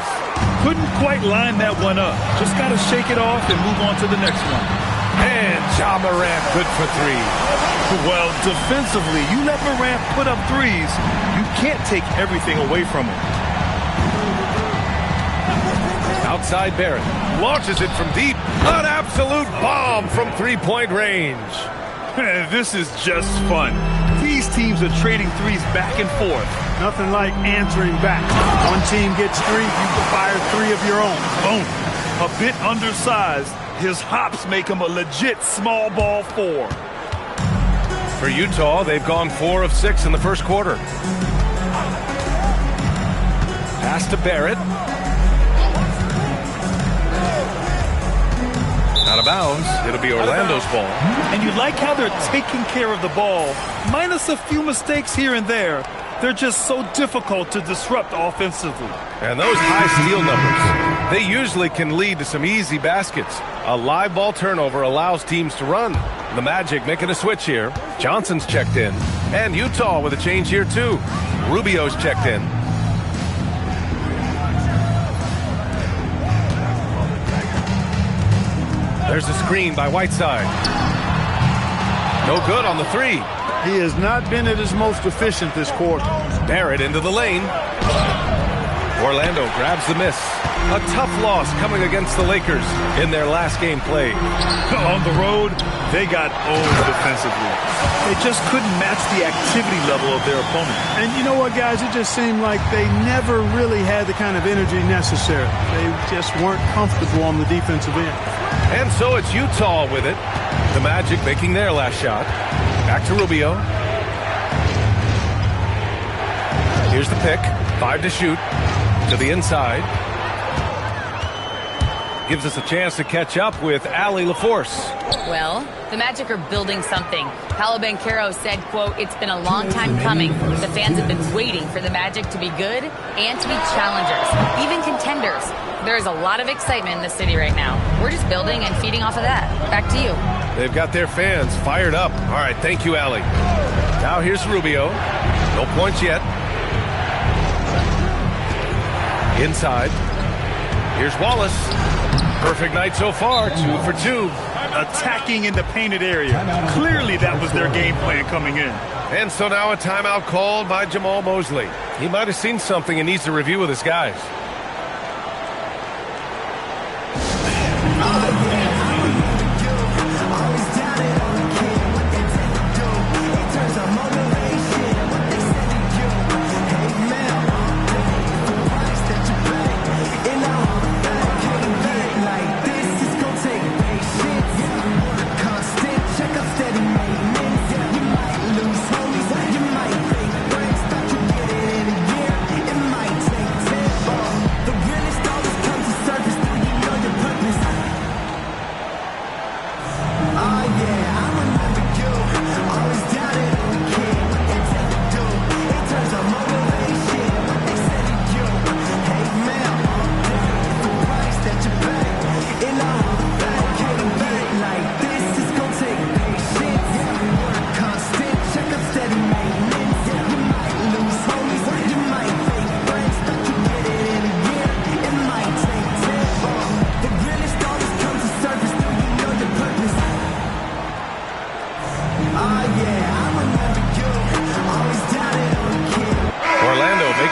Couldn't quite line that one up. Just got to shake it off and move on to the next one. And Ja Morant good for 3. Well, defensively, you let Morant put up threes, you can't take everything away from him. Outside Barrett. Launches it from deep. An absolute bomb from three-point range. This is just fun. These teams are trading threes back and forth. Nothing like answering back. One team gets 3, you fire 3 of your own. Boom. A bit undersized. His hops make him a legit small ball 4. For Utah, they've gone 4 of 6 in the first quarter. Pass to Barrett. Out of bounds. It'll be Orlando's ball. And you like how they're taking care of the ball. Minus a few mistakes here and there. They're just so difficult to disrupt offensively. And those high steal numbers, they usually can lead to some easy baskets. A live ball turnover allows teams to run. The Magic making a switch here. Johnson's checked in. And Utah with a change here too. Rubio's checked in. There's a screen by Whiteside. No good on the 3. He has not been at his most efficient this quarter. Barrett into the lane. Orlando grabs the miss. A tough loss coming against the Lakers in their last game played. On the road, they got owned defensively. They just couldn't match the activity level of their opponent. And you know what, guys? It just seemed like they never really had the kind of energy necessary. They just weren't comfortable on the defensive end. And so it's Utah with it. The Magic making their last shot. Back to Rubio. Here's the pick. 5 to shoot. To the inside. Gives us a chance to catch up with Allie LaForce. Well, the Magic are building something. Paolo Banchero said, quote, "It's been a long time coming. The fans have been waiting for the Magic to be good and to be challengers, even contenders. There is a lot of excitement in the city right now. We're just building and feeding off of that. Back to you." They've got their fans fired up. All right, thank you, Allie. Now here's Rubio. No points yet. Inside. Here's Wallace. Perfect night so far, 2 for 2. Attacking in the painted area. Clearly that was their game plan coming in. And so now a timeout called by Jamal Mosley. He might have seen something and needs to review with his guys.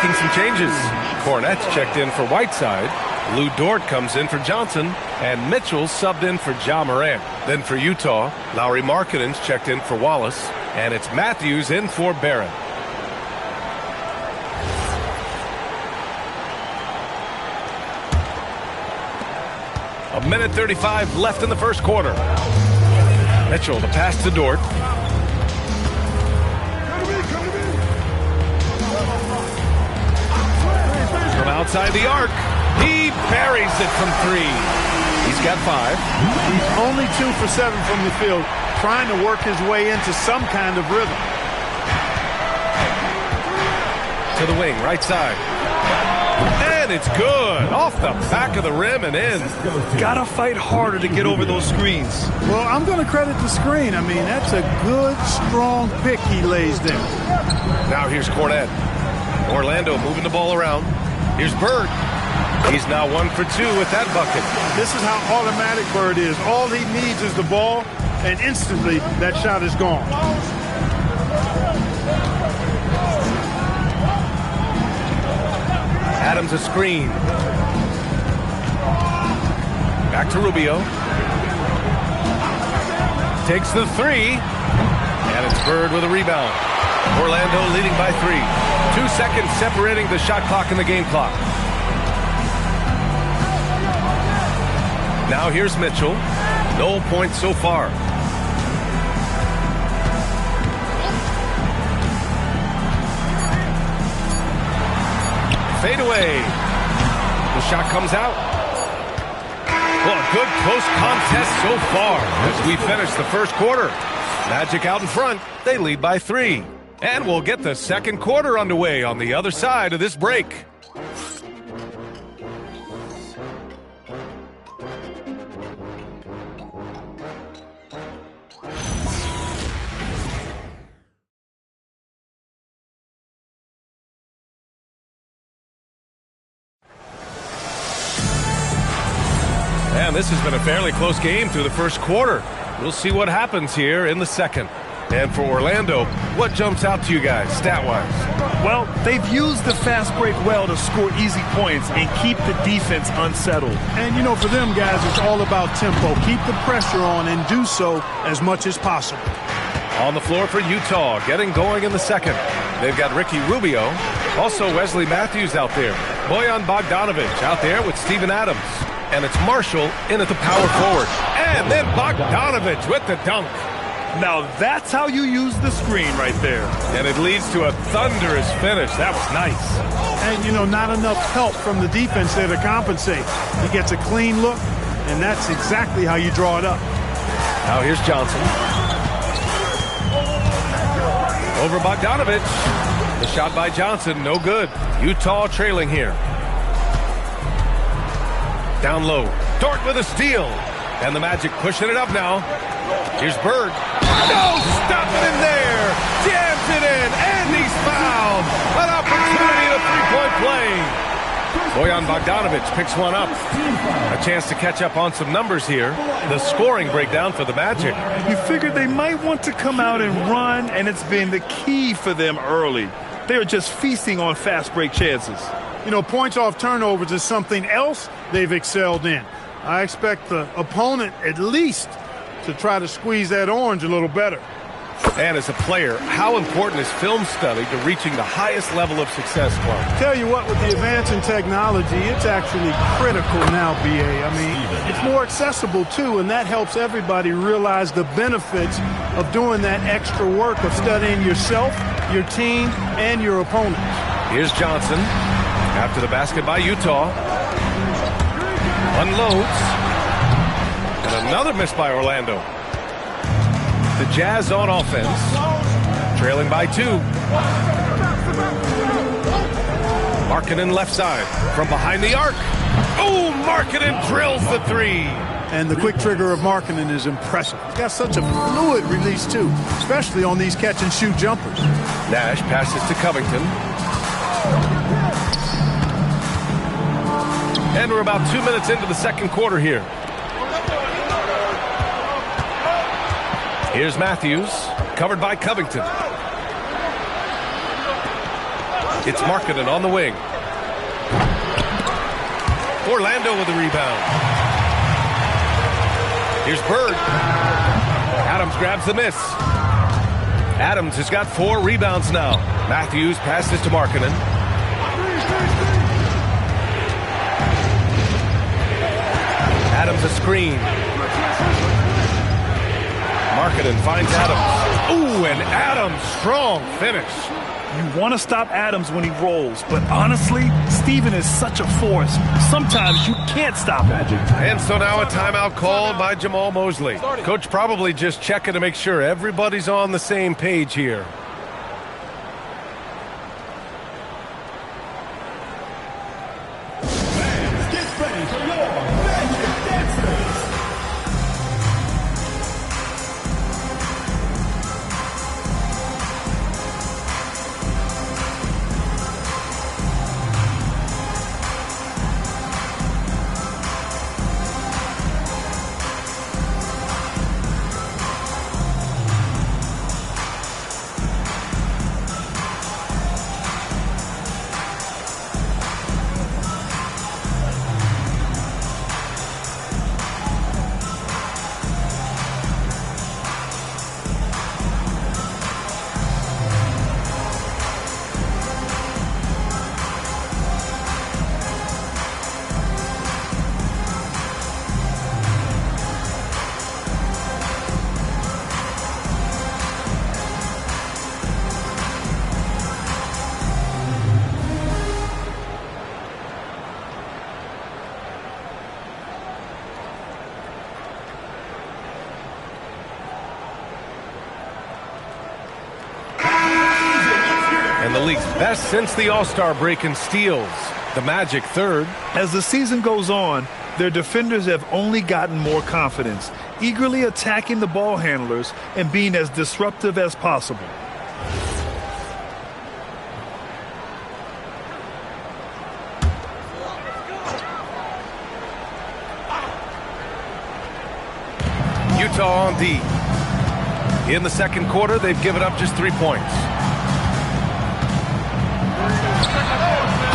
making some changes. Cornett's checked in for Whiteside. Lou Dort comes in for Johnson, and Mitchell subbed in for Ja Morant. Then for Utah, Lauri Markkanen's checked in for Wallace, and it's Matthews in for Barrett. A minute 35 left in the first quarter. Mitchell, the pass to Dort. From outside the arc, he buries it from 3. He's got 5. He's only 2 for 7 from the field, trying to work his way into some kind of rhythm. To the wing, right side. And it's good. Off the back of the rim and in. Gotta fight harder to get over those screens. Well, I'm going to credit the screen. I mean, that's a good, strong pick he lays there. Now here's Cornette. Orlando moving the ball around. Here's Bird. He's now 1 for 2 with that bucket. This is how automatic Bird is. All he needs is the ball, and instantly that shot is gone. Adams a screen. Back to Rubio. Takes the 3. And it's Bird with a rebound. Orlando leading by 3. 2 seconds separating the shot clock and the game clock. Now here's Mitchell. No points so far. Fade away. The shot comes out. Well, a good close contest so far as we finish the first quarter. Magic out in front. They lead by 3. And we'll get the second quarter underway on the other side of this break. And this has been a fairly close game through the first quarter. We'll see what happens here in the second. And for Orlando, what jumps out to you guys, stat-wise? Well, they've used the fast break well to score easy points and keep the defense unsettled. And, you know, for them guys, it's all about tempo. Keep the pressure on and do so as much as possible. On the floor for Utah, getting going in the second. They've got Ricky Rubio, also Wesley Matthews out there. Bojan Bogdanovic out there with Steven Adams. And it's Marshall in at the power forward. And then Bogdanovic with the dunk. Now that's how you use the screen right there. And it leads to a thunderous finish. That was nice. And, you know, not enough help from the defense there to compensate. He gets a clean look, and that's exactly how you draw it up. Now here's Johnson. Over Bogdanovic. The shot by Johnson, no good. Utah trailing here. Down low. Dort with a steal. And the Magic pushing it up now. Here's Bird. No, stop it in there. Jams it in, and he's fouled. An opportunity at a three-point play. Bojan Bogdanovic picks one up. A chance to catch up on some numbers here. The scoring breakdown for the Magic. You figured they might want to come out and run, and it's been the key for them early. They are just feasting on fast break chances. You know, points off turnovers is something else they've excelled in. I expect the opponent at least to try to squeeze that orange a little better. And as a player, how important is film study to reaching the highest level of success, Clark? Tell you what, with the advance in technology, it's actually critical now, B.A. I mean, it's more accessible, too, and that helps everybody realize the benefits of doing that extra work of studying yourself, your team, and your opponent. Here's Johnson. After the basket by Utah. Unloads. And another miss by Orlando. The Jazz on offense. Trailing by 2. Markkanen left side. From behind the arc. Oh, Markkanen drills the 3. And the quick trigger of Markkanen is impressive. He's got such a fluid release, too, especially on these catch-and-shoot jumpers. Nash passes to Covington. And we're about 2 minutes into the second quarter here. Here's Matthews, covered by Covington. It's Markkanen on the wing. Orlando with the rebound. Here's Bird. Adams grabs the miss. Adams has got 4 rebounds now. Matthews passes to Markkanen. Adams a screen. Markkanen finds Adams. Ooh, and Adams, strong finish. You want to stop Adams when he rolls, but honestly, Steven is such a force. Sometimes you can't stop him. And so now a timeout called by Jamal Mosley. Coach probably just checking to make sure everybody's on the same page here. And the league's best since the All-Star break in steals. The Magic third. As the season goes on, their defenders have only gotten more confidence, eagerly attacking the ball handlers and being as disruptive as possible. Utah on D. In the second quarter, they've given up just 3 points.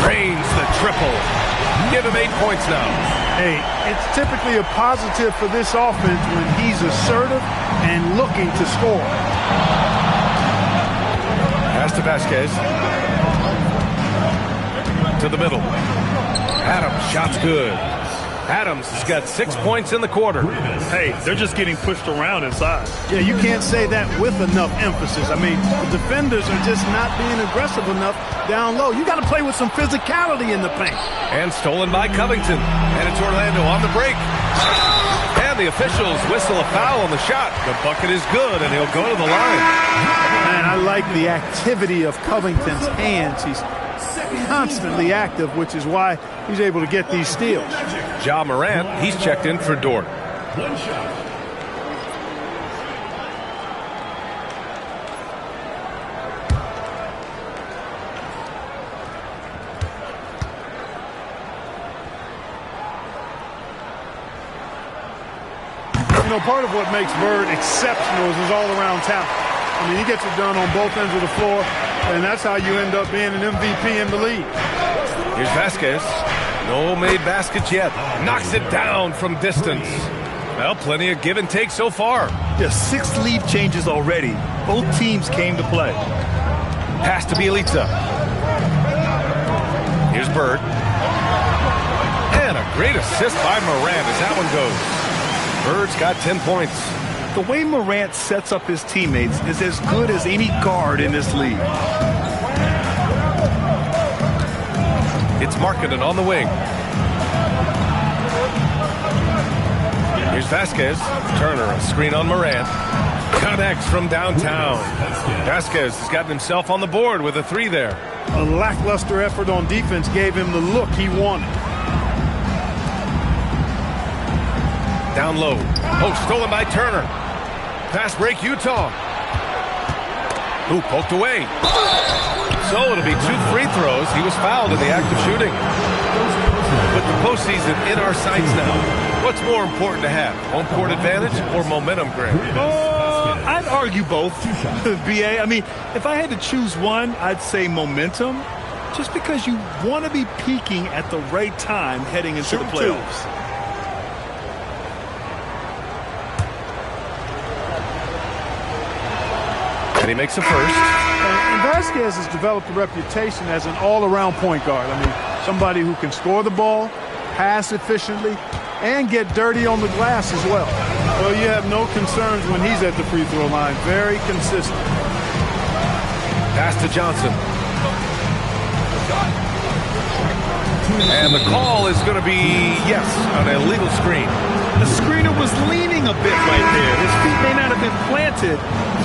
Drains the triple. Give him 8 points now. Hey, it's typically a positive for this offense when he's assertive and looking to score. Pass to Vasquez. To the middle. Adams, shot's good. Adams has got 6 points in the quarter. Hey, they're just getting pushed around inside. Yeah, you can't say that with enough emphasis. I mean, the defenders are just not being aggressive enough down low. You got to play with some physicality in the paint. And stolen by Covington. And it's Orlando on the break. And the officials whistle a foul on the shot. The bucket is good, and he'll go to the line. Man, I like the activity of Covington's hands. He's constantly active, which is why he's able to get these steals. Ja Morant, he's checked in for Dort. One shot. You know, part of what makes Bird exceptional is his all-around talent. I mean, he gets it done on both ends of the floor, and that's how you end up being an MVP in the league. Here's Vasquez. No made baskets yet. Knocks it down from distance. Well, plenty of give and take so far. Yeah, 6 lead changes already. Both teams came to play. Pass to Bielitsa. Here's Bird. And a great assist by Morant as that one goes. Bird's got 10 points. The way Morant sets up his teammates is as good as any guard in this league. It's Markkanen on the wing. Here's Vasquez. Turner, a screen on Morant. Connects from downtown. Vasquez has gotten himself on the board with a 3 there. A lackluster effort on defense gave him the look he wanted. Down low. Oh, stolen by Turner. Pass break, Utah. Who poked away. So it'll be 2 free throws. He was fouled in the act of shooting. With the postseason in our sights now, what's more important to have? Home court advantage or momentum, Greg? I'd argue both, BA. I mean, if I had to choose one, I'd say momentum. just because you want to be peaking at the right time heading into the playoffs. And he makes a first. And Vasquez has developed a reputation as an all-around point guard. I mean, somebody who can score the ball, pass efficiently, and get dirty on the glass as well. Well, you have no concerns when he's at the free throw line. Very consistent. Pass to Johnson. And the call is going to be, yes, an illegal screen. The screener was leaning a bit right there. His feet may not have been planted.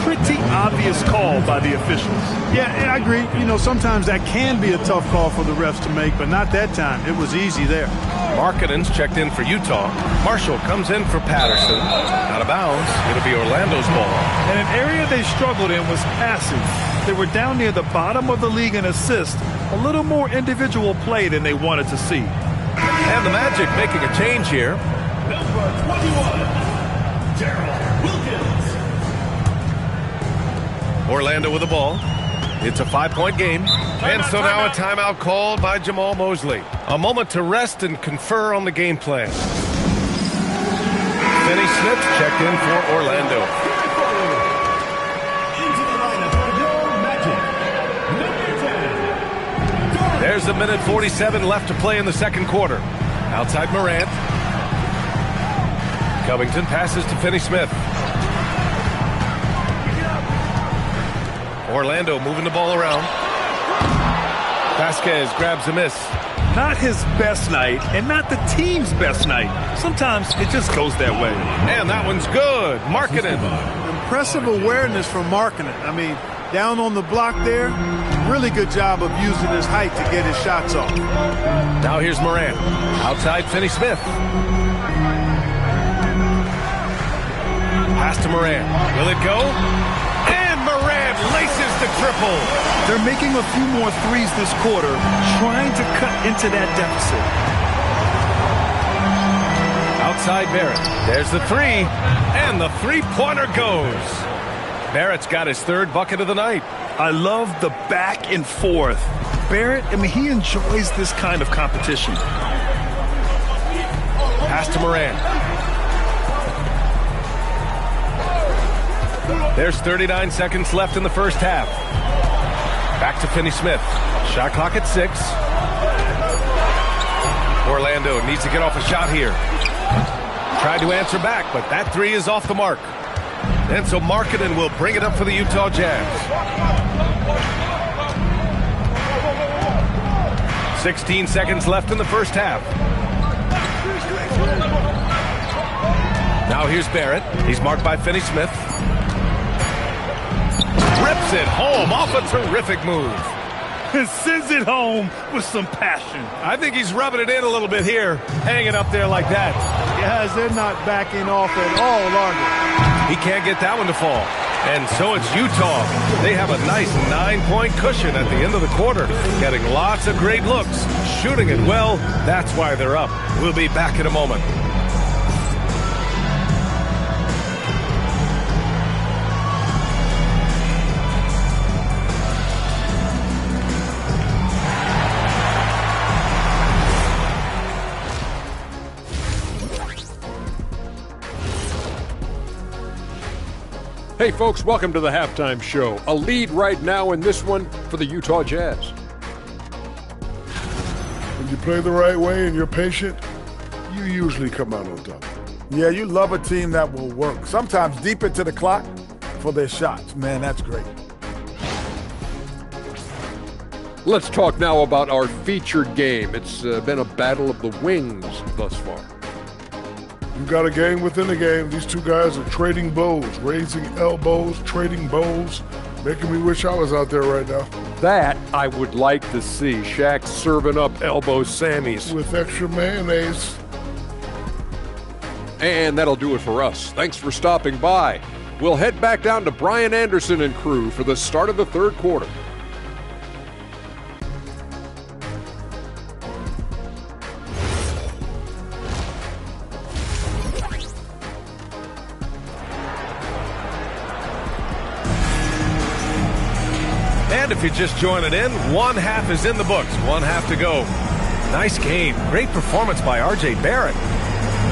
Pretty obvious call by the officials. Yeah, I agree. You know, sometimes that can be a tough call for the refs to make, but not that time. It was easy there. Markkanen's checked in for Utah. Marshall comes in for Patterson. Out of bounds. It'll be Orlando's ball. And an area they struggled in was passing. They were down near the bottom of the league in assists. A little more individual play than they wanted to see. And the Magic making a change here. Number 21, Darryl Wilkins. Orlando with the ball. It's a 5-point game. And so now a timeout called by Jamal Mosley. A moment to rest and confer on the game plan. Finney Smith checked in for Orlando. Into the lineup, your Magic. Number 10. There's a minute 47 left to play in the second quarter. Outside Morant. Covington passes to Finney Smith. Orlando moving the ball around. Vasquez grabs a miss. Not his best night and not the team's best night. Sometimes it just goes that way. And that one's good. Markkanen. Impressive awareness from Markkanen. I mean, down on the block there, really good job of using his height to get his shots off. Now here's Morant. Outside Finney Smith. Pass to Morant. Will it go? And Morant laces the triple. They're making a few more threes this quarter, trying to cut into that deficit. Outside Barrett. There's the three. And the three-pointer goes. Barrett's got his third bucket of the night. I love the back and forth. Barrett, I mean, he enjoys this kind of competition. Pass to Morant. There's 39 seconds left in the first half. Back to Finney Smith. Shot clock at 6. Orlando needs to get off a shot here. Tried to answer back, but that three is off the mark. And so Markkanen will bring it up for the Utah Jazz. 16 seconds left in the first half. Now here's Barrett. He's marked by Finney Smith. Rips it home off a terrific move. Sends it home with some passion. I think he's rubbing it in a little bit here, hanging up there like that. Guys, they're not backing off at all, are they? He can't get that one to fall. And so it's Utah. They have a nice 9-point cushion at the end of the quarter, getting lots of great looks, shooting it well. That's why they're up. We'll be back in a moment. Hey folks, welcome to the halftime show. A lead right now in this one for the Utah Jazz. When you play the right way and you're patient, you usually come out on top. Yeah, you love a team that will work, sometimes deep into the clock for their shots. Man, that's great. Let's talk now about our featured game. It's been a battle of the wings thus far. You got a game within a game. These two guys are trading blows, raising elbows, trading bows, making me wish I was out there right now. That I would like to see. Shaq serving up elbow Sammys. With extra mayonnaise. And that'll do it for us. Thanks for stopping by. We'll head back down to Brian Anderson and crew for the start of the third quarter. And if you're just joining in, one half is in the books. One half to go. Nice game. Great performance by R.J. Barrett.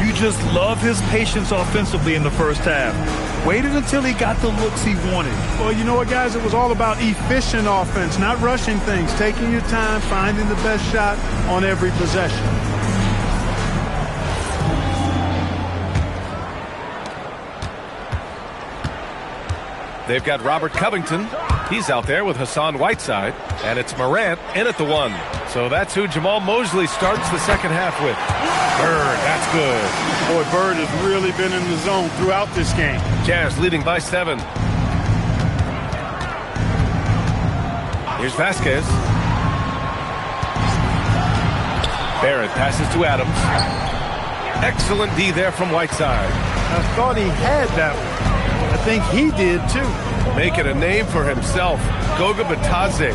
You just love his patience offensively in the first half. Waited until he got the looks he wanted. Well, you know what, guys? It was all about efficient offense, not rushing things, taking your time, finding the best shot on every possession. They've got Robert Covington. He's out there with Hassan Whiteside. And it's Morant in at the 1. So that's who Jamal Mosley starts the second half with. Bird, that's good. Boy, Bird has really been in the zone throughout this game. Jazz leading by 7. Here's Vasquez. Barrett passes to Adams. Excellent D there from Whiteside. I thought he had that one. I think he did, too. Making a name for himself. Goga Batadze.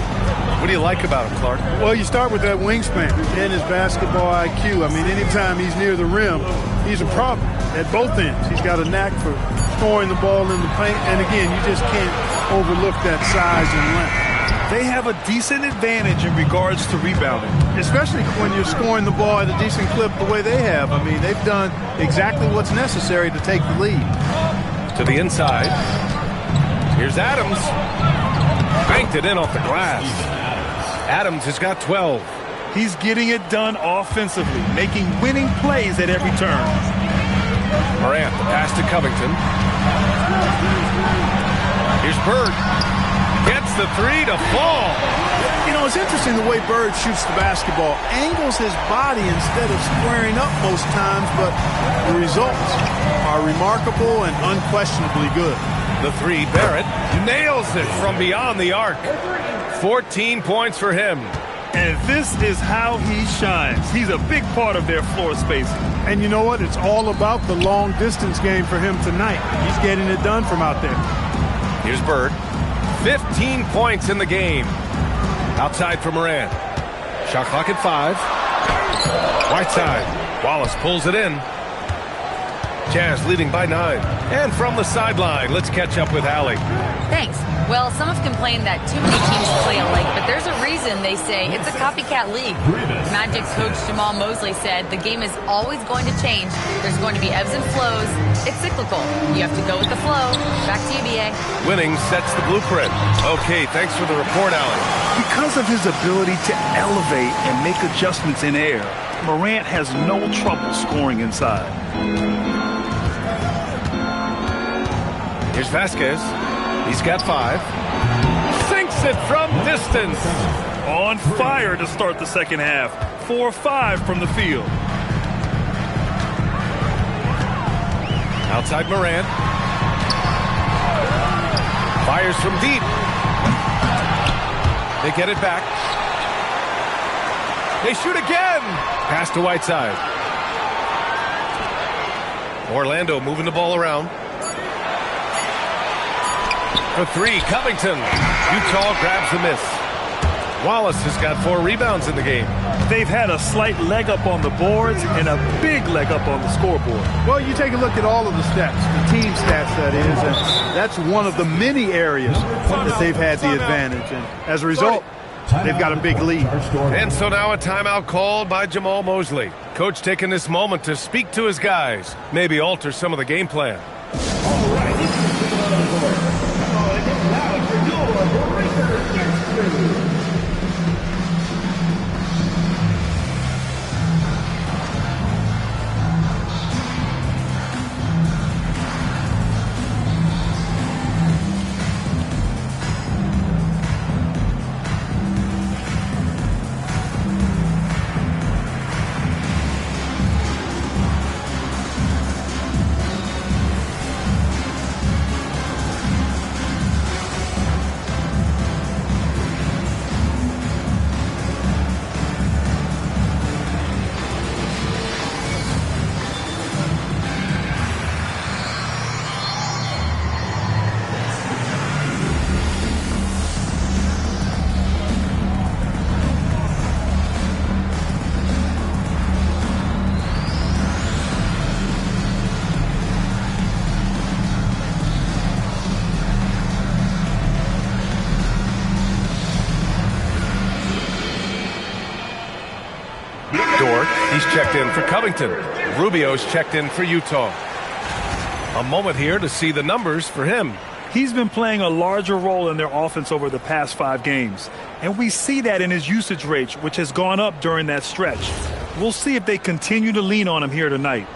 What do you like about him, Clark? Well, you start with that wingspan and his basketball IQ. I mean, anytime he's near the rim, he's a problem at both ends. He's got a knack for scoring the ball in the paint. And, again, you just can't overlook that size and length. They have a decent advantage in regards to rebounding. Especially when you're scoring the ball at a decent clip the way they have. I mean, they've done exactly what's necessary to take the lead. To the inside. Here's Adams. Banked it in off the glass. Adams has got 12. He's getting it done offensively, making winning plays at every turn. Morant, the pass to Covington. Here's Bird. Gets the 3 to fall. You know, it's interesting the way Bird shoots the basketball. Angles his body instead of squaring up most times, but the results are remarkable and unquestionably good. The 3, Barrett nails it from beyond the arc. 14 points for him. And this is how he shines. He's a big part of their floor spacing. And you know what? It's all about the long distance game for him tonight. He's getting it done from out there. Here's Bird. 15 points in the game. Outside for Morant. Shot clock at 5. Whiteside. Wallace pulls it in. Jazz leading by 9. And from the sideline, let's catch up with Allie. Thanks. Well, some have complained that too many teams play alike, but there's a reason they say it's a copycat league. Magic coach Jamal Mosley said the game is always going to change. There's going to be ebbs and flows. It's cyclical. You have to go with the flow. Back to you, BA. Winning sets the blueprint. Okay, thanks for the report, Allie. Because of his ability to elevate and make adjustments in air, Morant has no trouble scoring inside. Here's Vasquez. He's got 5. Sinks it from distance. On fire to start the second half. 4-5 from the field. Outside Morant. Fires from deep. They get it back. They shoot again. Pass to Whiteside. Orlando moving the ball around. For 3, Covington. Utah grabs the miss. Wallace has got 4 rebounds in the game. They've had a slight leg up on the boards and a big leg up on the scoreboard. Well, you take a look at all of the stats, the team stats that is, and that's one of the many areas that they've had the advantage. And as a result, they've got a big lead. And so now a timeout called by Jamal Mosley. Coach taking this moment to speak to his guys, maybe alter some of the game plan. All right, this is the court. Now for your breaker. He's checked in for Covington. Rubio's checked in for Utah. A moment here to see the numbers for him. He's been playing a larger role in their offense over the past 5 games. And we see that in his usage rate, which has gone up during that stretch. We'll see if they continue to lean on him here tonight.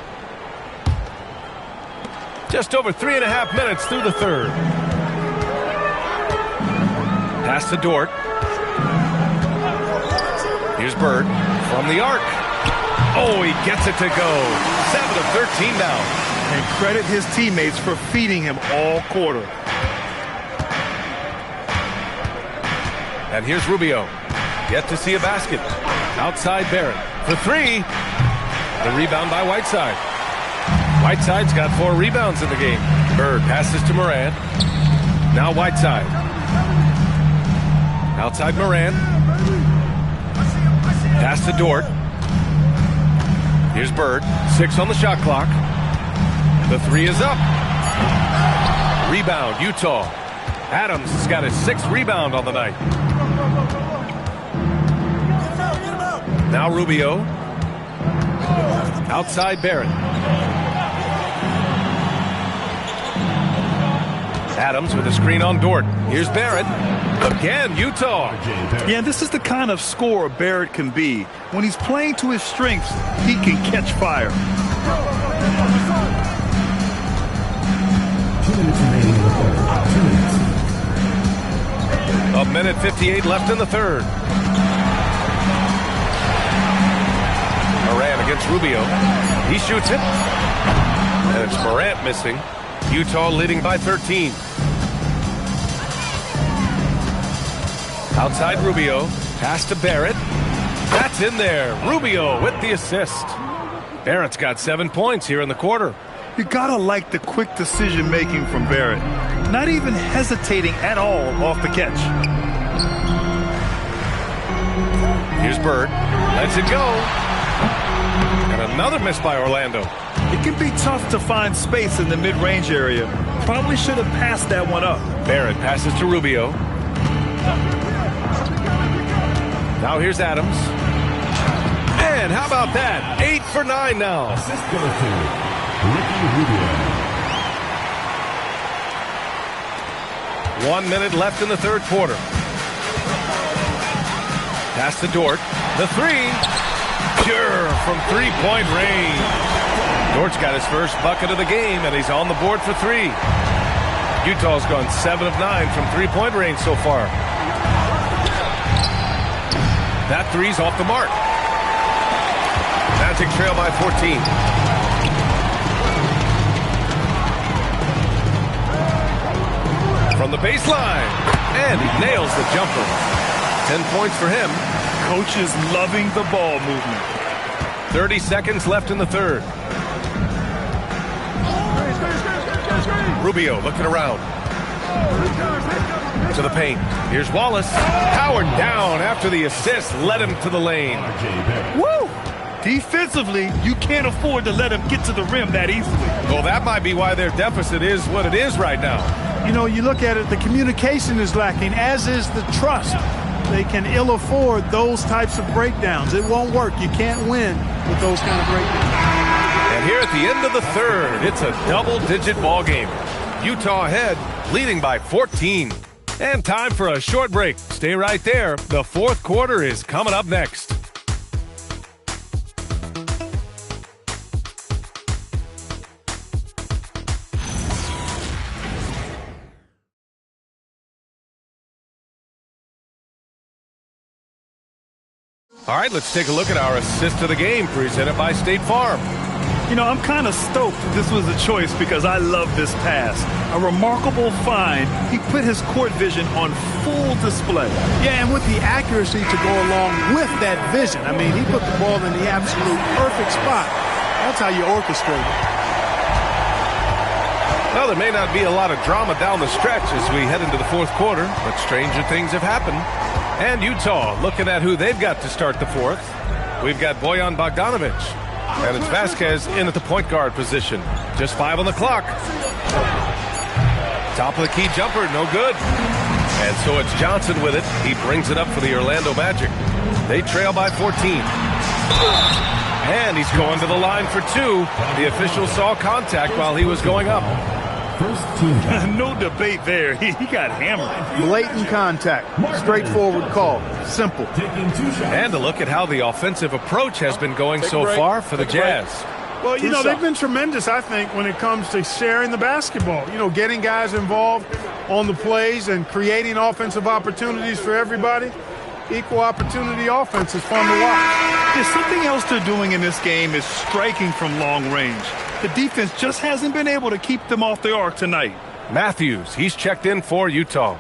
Just over 3.5 minutes through the third. Pass to Dort. Here's Bird from the arc. Oh, he gets it to go. 7 of 13 now. And credit his teammates for feeding him all quarter. And here's Rubio. Yet to see a basket. Outside Barrett for 3. The rebound by Whiteside. Whiteside's got 4 rebounds in the game. Bird passes to Morant. Now Whiteside. Outside Morant. Pass to Dort. Here's Bird. 6 on the shot clock. The 3 is up. Rebound, Utah. Adams has got his 6th rebound on the night. Now Rubio. Outside Barrett. Adams with a screen on Dort. Here's Barrett. Again, Utah. Yeah, this is the kind of scorer Barrett can be. When he's playing to his strengths, he can catch fire. 2 minutes remaining in the third. 2 minutes. A minute 58 left in the third. Morant against Rubio. He shoots it. And it's Morant missing. Utah leading by 13. Outside Rubio. Pass to Barrett. That's in there. Rubio with the assist. Barrett's got 7 points here in the quarter. You gotta like the quick decision making from Barrett. Not even hesitating at all off the catch. Here's Bird. Lets it go. And another miss by Orlando. It can be tough to find space in the mid-range area. Probably should have passed that one up. Barrett passes to Rubio. Now here's Adams. And how about that? 8 for 9 now. Assist goes to Ricky Rubio. 1 minute left in the third quarter. Pass to Dort. The 3. Pure from three-point range. Dort's got his first bucket of the game, and he's on the board for 3. Utah's gone 7 of 9 from three-point range so far. That 3's off the mark. Magic trail by 14. From the baseline. And he nails the jumper. 10 points for him. Coach is loving the ball movement. 30 seconds left in the third. Rubio looking around. To the paint. Here's Wallace. Powered down after the assist. Led him to the lane. Woo! Defensively, you can't afford to let him get to the rim that easily. Well, that might be why their deficit is what it is right now. You know, you look at it, the communication is lacking, as is the trust. They can ill afford those types of breakdowns. It won't work. You can't win with those kind of breakdowns. And here at the end of the third, it's a double-digit ball game. Utah ahead, leading by 14. And time for a short break. Stay right there. The fourth quarter is coming up next. All right, let's take a look at our assist of the game presented by State Farm. You know, I'm kind of stoked this was a choice because I love this pass. A remarkable find. He put his court vision on full display. Yeah, and with the accuracy to go along with that vision. I mean, he put the ball in the absolute perfect spot. That's how you orchestrate it. Well, there may not be a lot of drama down the stretch as we head into the fourth quarter, but stranger things have happened. And Utah looking at who they've got to start the fourth. We've got Bojan Bogdanovic. And it's Vasquez in at the point guard position. Just 5 on the clock. Top of the key jumper, no good. And so it's Johnson with it. He brings it up for the Orlando Magic. They trail by 14. And he's going to the line for two. The official saw contact while he was going up. No debate there. He got hammered. Blatant contact. Straightforward call. Simple. And a look at how the offensive approach has been going so far for the Jazz. Well, you know, they've been tremendous, I think, when it comes to sharing the basketball. You know, getting guys involved on the plays and creating offensive opportunities for everybody. Equal opportunity offense is fun to watch. There's something else they're doing in this game is striking from long range. The defense just hasn't been able to keep them off the arc tonight. Matthews, he's checked in for Utah.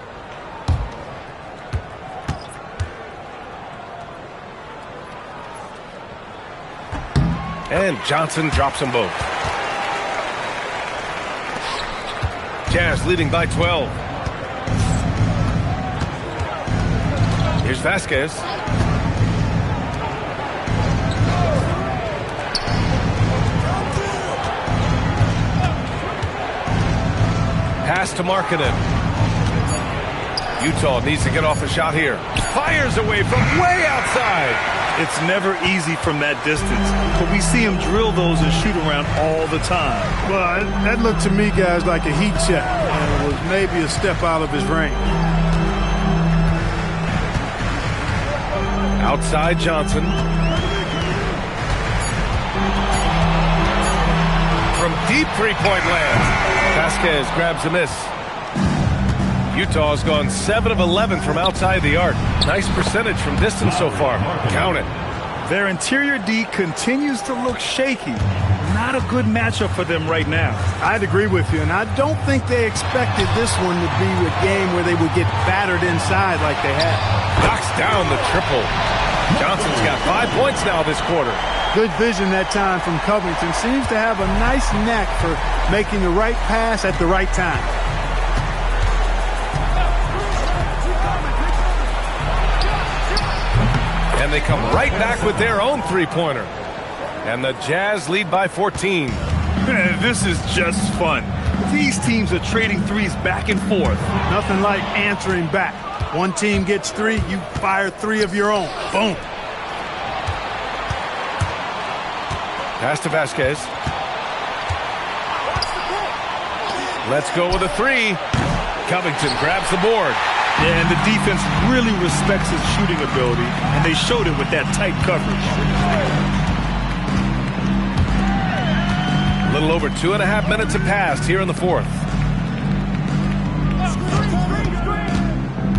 And Johnson drops them both. Jazz leading by 12. Here's Vasquez. Pass to Markkanen. Utah needs to get off a shot here. Fires away from way outside. It's never easy from that distance, but we see him drill those and shoot around all the time. Well, that looked to me, guys, like a heat check, and it was maybe a step out of his range. Outside Johnson. From deep three-point land. Vasquez grabs a miss. Utah's gone 7 of 11 from outside the arc. Nice percentage from distance so far. Count it. Their interior D continues to look shaky. Not a good matchup for them right now. I'd agree with you, and I don't think they expected this one to be a game where they would get battered inside like they had. Knocks down the triple. Johnson's got 5 points now this quarter. Good vision that time from Covington. Seems to have a nice knack for making the right pass at the right time. And they come right back with their own three-pointer. And the Jazz lead by 14. This is just fun. These teams are trading threes back and forth. Nothing like answering back. One team gets three, you fire three of your own. Boom. Pass to Vasquez. Let's go with a three. Covington grabs the board. Yeah, and the defense really respects his shooting ability, and they showed it with that tight coverage. A little over 2.5 minutes have passed here in the fourth.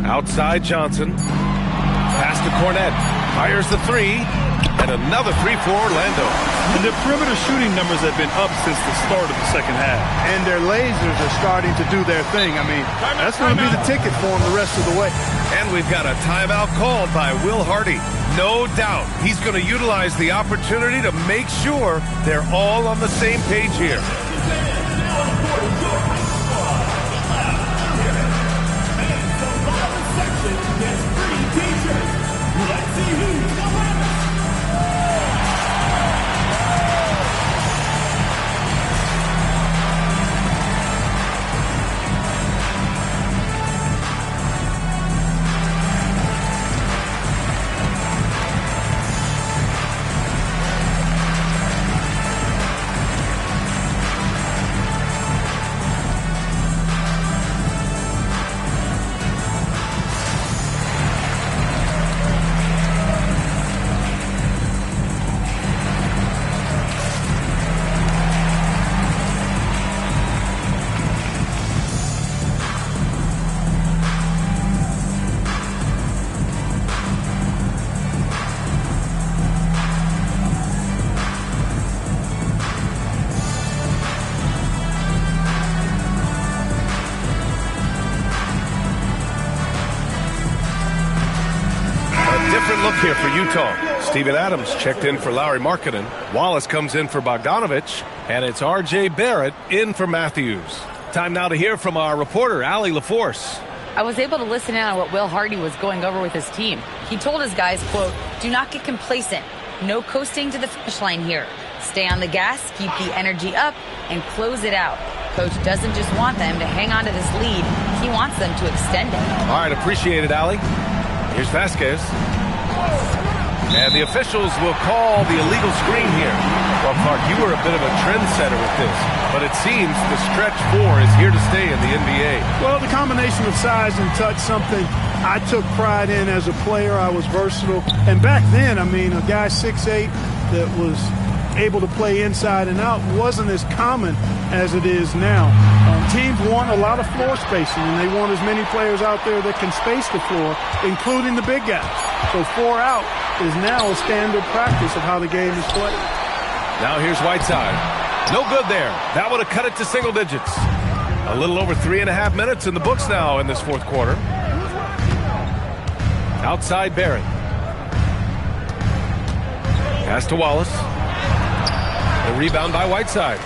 Outside Johnson. Pass to Cornette. Fires the three. And another three for Orlando. And their perimeter shooting numbers have been up since the start of the second half. And their lasers are starting to do their thing. I mean, that's going to be the ticket for them the rest of the way. And we've got a timeout called by Will Hardy. No doubt he's going to utilize the opportunity to make sure they're all on the same page here. Let's see who's the winner. Look here for Utah. Steven Adams checked in for Lauri Markkanen. Wallace comes in for Bogdanovich. And it's R.J. Barrett in for Matthews. Time now to hear from our reporter, Allie LaForce. I was able to listen in on what Will Hardy was going over with his team. He told his guys, quote, "Do not get complacent. No coasting to the finish line here. Stay on the gas, keep the energy up, and close it out. Coach doesn't just want them to hang on to this lead. He wants them to extend it." All right, appreciate it, Allie. Here's Vasquez. And the officials will call the illegal screen here. Well, Clark, you were a bit of a trendsetter with this, but it seems the stretch 4 is here to stay in the NBA. Well, the combination of size and touch, something I took pride in as a player. I was versatile. And back then, I mean, a guy 6'8" that was able to play inside and out wasn't as common as it is now. Teams want a lot of floor spacing, and they want as many players out there that can space the floor, including the big guys. So 4 out is now a standard practice of how the game is played. Now here's Whiteside. No good there. That would have cut it to single digits. A little over 3.5 minutes in the books now in this fourth quarter. Outside Barrett. Pass to Wallace. A rebound by Whiteside.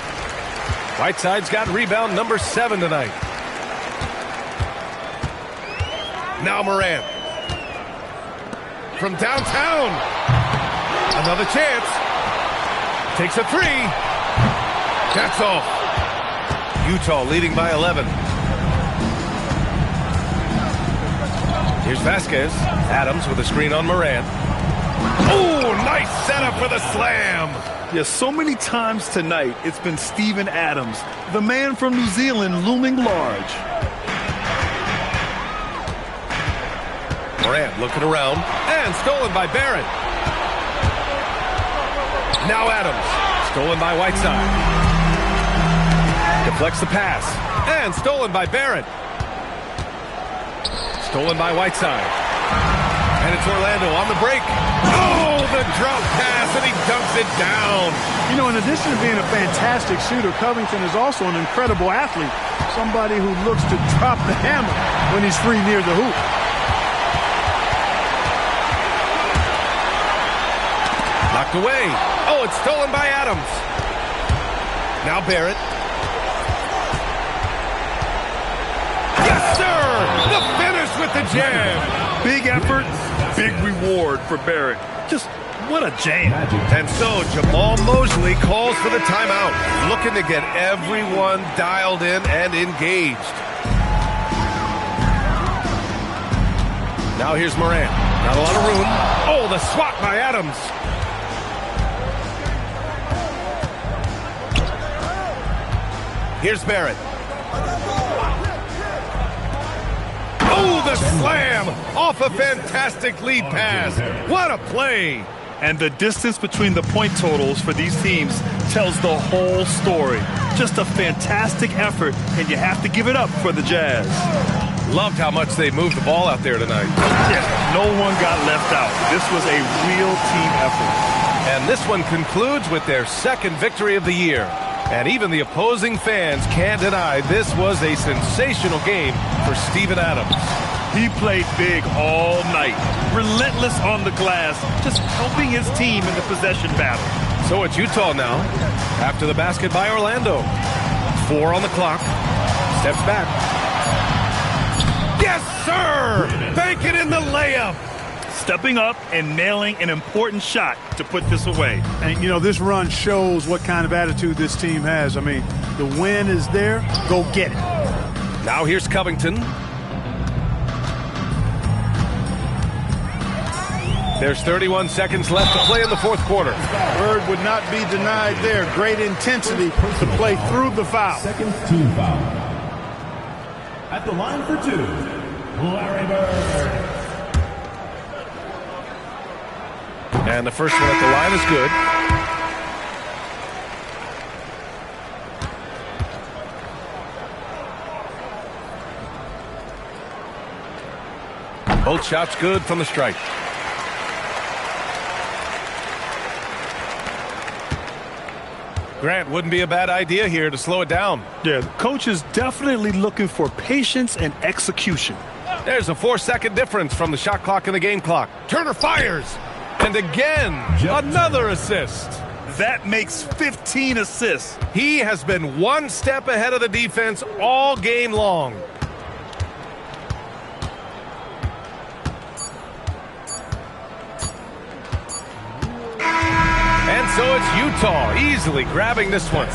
Whiteside's got rebound number 7 tonight. Now Morant. From downtown. Another chance. Takes a 3. That's off. Utah leading by 11. Here's Vasquez. Adams with a screen on Morant. Oh, nice setup for the slam. Yeah, so many times tonight, it's been Steven Adams, the man from New Zealand, looming large. Morant looking around, and stolen by Barrett. Now Adams, stolen by Whiteside. Deflects the pass, and stolen by Barrett. Stolen by Whiteside. And it's Orlando on the break. Oh, the drop pass, and he dunks it down. You know, in addition to being a fantastic shooter, Covington is also an incredible athlete. Somebody who looks to drop the hammer when he's free near the hoop. Knocked away. Oh, it's stolen by Adams. Now Barrett. Yes, sir! The finish with the jam. Big effort, big reward for Barrett. Just what a jam. And so Jamal Mosley calls for the timeout, looking to get everyone dialed in and engaged. Now here's Morant. Not a lot of room. Oh, the swat by Adams. Here's Barrett. Oh, the slam off a fantastic lead pass. What a play. And the distance between the point totals for these teams tells the whole story. Just a fantastic effort, and you have to give it up for the Jazz. Loved how much they moved the ball out there tonight. Yeah, no one got left out. This was a real team effort. And this one concludes with their second victory of the year. And even the opposing fans can't deny this was a sensational game for Steven Adams. He played big all night, relentless on the glass, just helping his team in the possession battle. So it's Utah now, after the basket by Orlando. 4 on the clock, steps back. Yes, sir! Banking in the layup. Stepping up and nailing an important shot to put this away. And, you know, this run shows what kind of attitude this team has. I mean, the win is there. Go get it. Now here's Covington. There's 31 seconds left to play in the fourth quarter. Bird would not be denied there. Great intensity to play through the foul. Second team foul. At the line for 2, Larry Bird. And the first one at the line is good. Both shots good from the strike. Grant, wouldn't be a bad idea here to slow it down. Yeah, the coach is definitely looking for patience and execution. There's a 4-second difference from the shot clock and the game clock. Turner fires. And again, another assist. That makes 15 assists. He has been one step ahead of the defense all game long. And so it's Utah easily grabbing this one.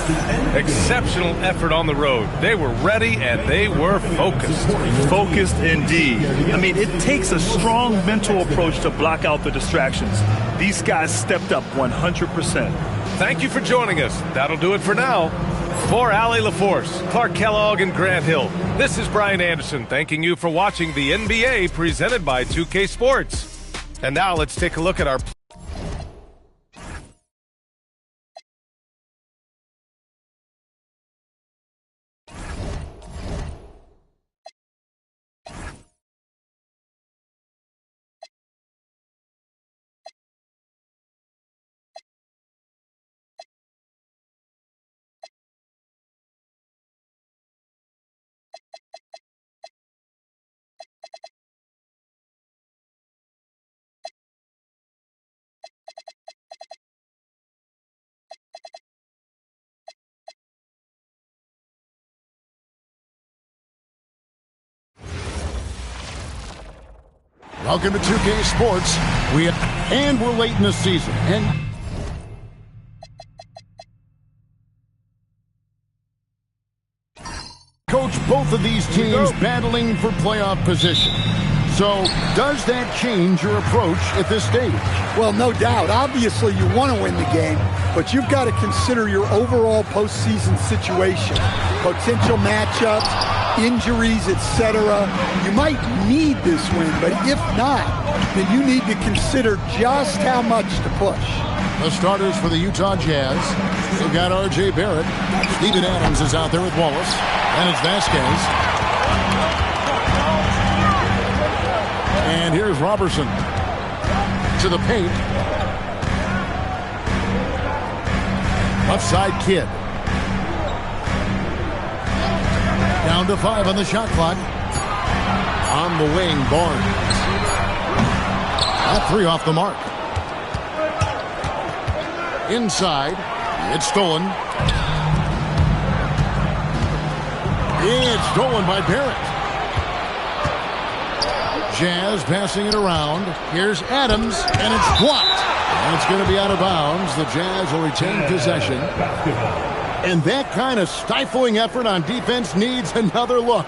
Exceptional effort on the road. They were ready and they were focused. Focused indeed. I mean, it takes a strong mental approach to block out the distractions. These guys stepped up 100%. Thank you for joining us. That'll do it for now. For Allie LaForce, Clark Kellogg, and Grant Hill, this is Brian Anderson thanking you for watching the NBA presented by 2K Sports. And now let's take a look at our... Welcome to 2K Sports. We're late in the season. And coach, both of these teams battling for playoff position. So, does that change your approach at this stage? Well, no doubt. Obviously, you want to win the game, but you've got to consider your overall postseason situation, potential matchups, injuries, etc. You might need this win, but if not, then you need to consider just how much to push. The starters for the Utah Jazz. They've got R.J. Barrett. Steven Adams is out there with Wallace. And it's Vasquez. And here's Robertson to the paint. Left side Kidd. Down to 5 on the shot clock. On the wing, Barnes. That 3 off the mark. Inside. It's stolen. It's stolen by Barrett. Jazz passing it around. Here's Adams, and it's blocked. And it's going to be out of bounds. The Jazz will retain possession. And that kind of stifling effort on defense needs another look.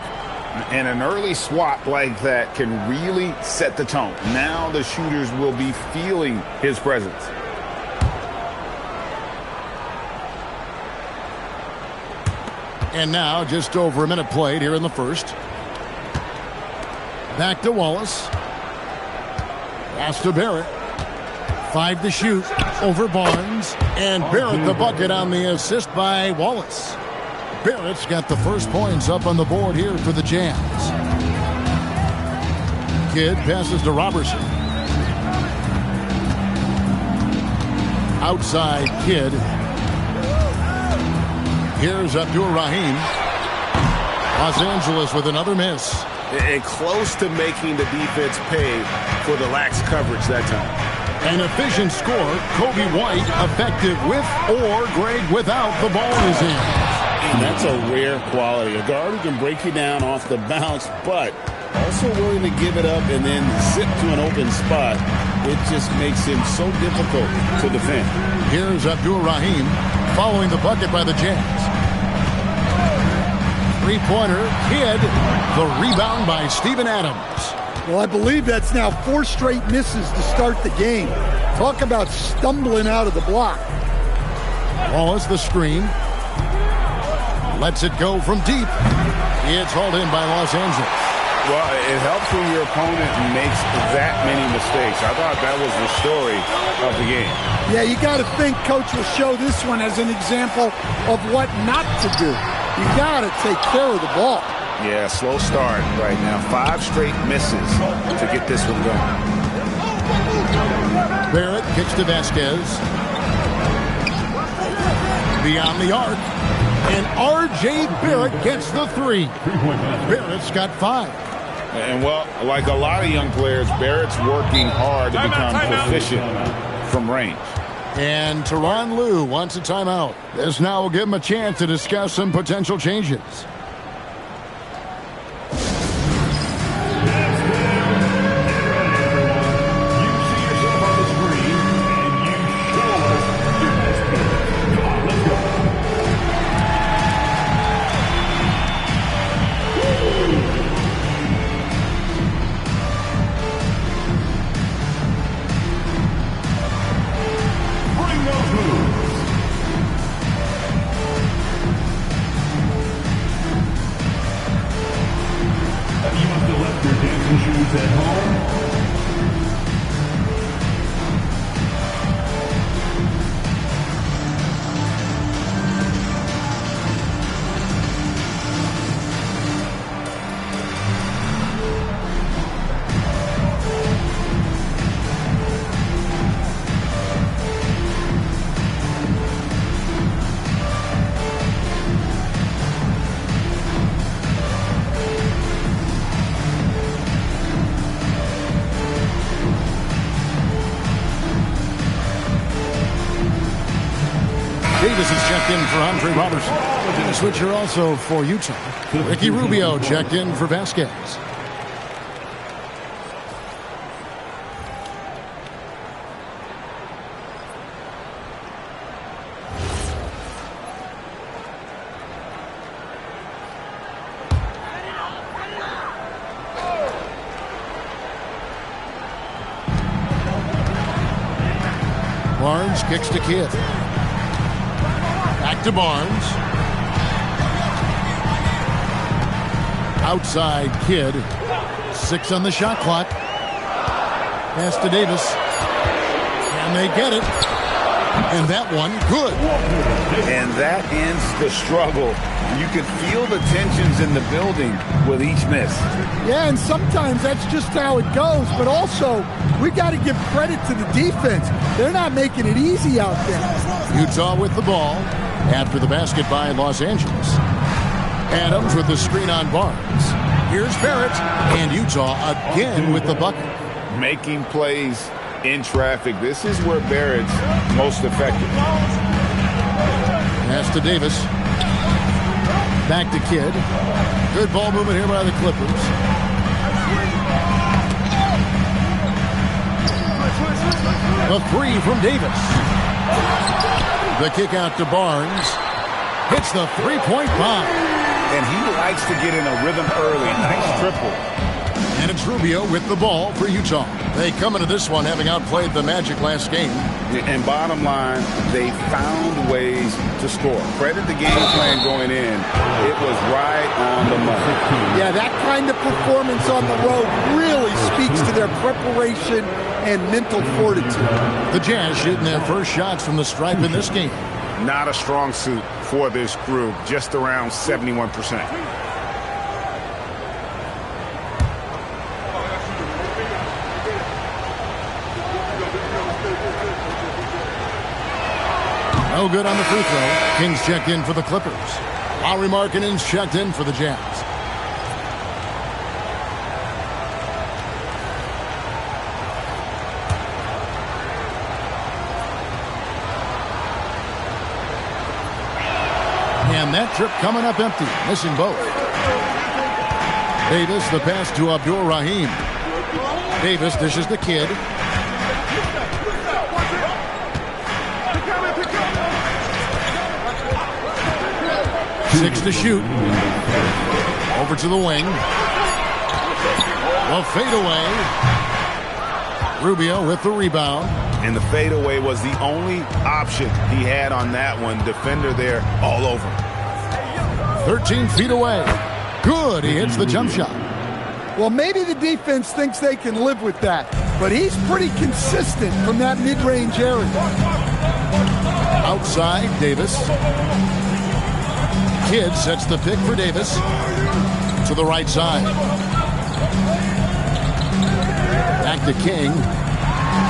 And an early swat like that can really set the tone. Now the shooters will be feeling his presence. And now just over a minute played here in the first. Back to Wallace. Pass to Barrett. 5 to shoot over Barnes. And Barrett the bucket on the assist by Wallace. Barrett's got the first points up on the board here for the Jazz. Kidd passes to Robertson. Outside Kidd. Here's Abdur-Rahim. Los Angeles with another miss. And close to making the defense pay for the lax coverage that time. An efficient score. Kobe White effective with or Greg without the ball in his hands. And that's a rare quality. A guard who can break you down off the bounce, but also willing to give it up and then zip to an open spot. It just makes him so difficult to defend. Here's Abdur-Rahim following the bucket by the Jazz. Three-pointer, Kidd. The rebound by Steven Adams. Well, I believe that's now 4 straight misses to start the game. Talk about stumbling out of the block. Wallace the screen. Lets it go from deep. It's hauled in by Los Angeles. Well, it helps when your opponent makes that many mistakes. I thought that was the story of the game. Yeah, you got to think Coach will show this one as an example of what not to do. You got to take care of the ball. Yeah, slow start right now. 5 straight misses to get this one going. Barrett kicks to Vasquez. Beyond the arc. And R.J. Barrett gets the 3. Barrett's got 5. And, well, like a lot of young players, Barrett's working hard to become proficient from range. And Tyronn Lue wants a timeout. This now will give him a chance to discuss some potential changes. fans at home. Davis is checked in for Andre Robertson. The switcher also for Utah. Ricky Rubio checked in for Vasquez. Barnes kicks to Kidd. Back to Barnes. Outside Kidd. 6 on the shot clock. Pass to Davis. And they get it. And that one, good. And that ends the struggle. You can feel the tensions in the building with each miss. Yeah, and sometimes that's just how it goes. But also, we got to give credit to the defense. They're not making it easy out there. Utah with the ball after the basket by Los Angeles. Adams with the screen on Barnes. Here's Barrett, and Utah again with the bucket. Making plays in traffic. This is where Barrett's most effective. Pass to Davis. Back to Kidd. Good ball movement here by the Clippers. The three from Davis. The kick out to Barnes. Hits the three-point bomb. And he likes to get in a rhythm early. Nice triple. And it's Rubio with the ball for Utah. They come into this one having outplayed the Magic last game. And bottom line, they found ways to score. Credit the game plan going in. It was right on the money. Yeah, that kind of performance on the road really speaks to their preparation and mental fortitude. The Jazz shooting their first shots from the stripe in this game. Not a strong suit for this group, just around 71%. No good on the free throw. Kings checked in for the Clippers. Lauri Markkanen's checked in for the Jazz. And that trip coming up empty, missing both. Davis, the pass to Abdul Rahim. Davis dishes the Kidd. Six to shoot. Over to the wing. A fadeaway. Rubio with the rebound. And the fadeaway was the only option he had on that one. Defender there all over. 13 feet away. Good. He hits the jump shot. Well, maybe the defense thinks they can live with that, but he's pretty consistent from that mid-range area. Outside, Davis. Kidd sets the pick for Davis. To the right side. Back to King.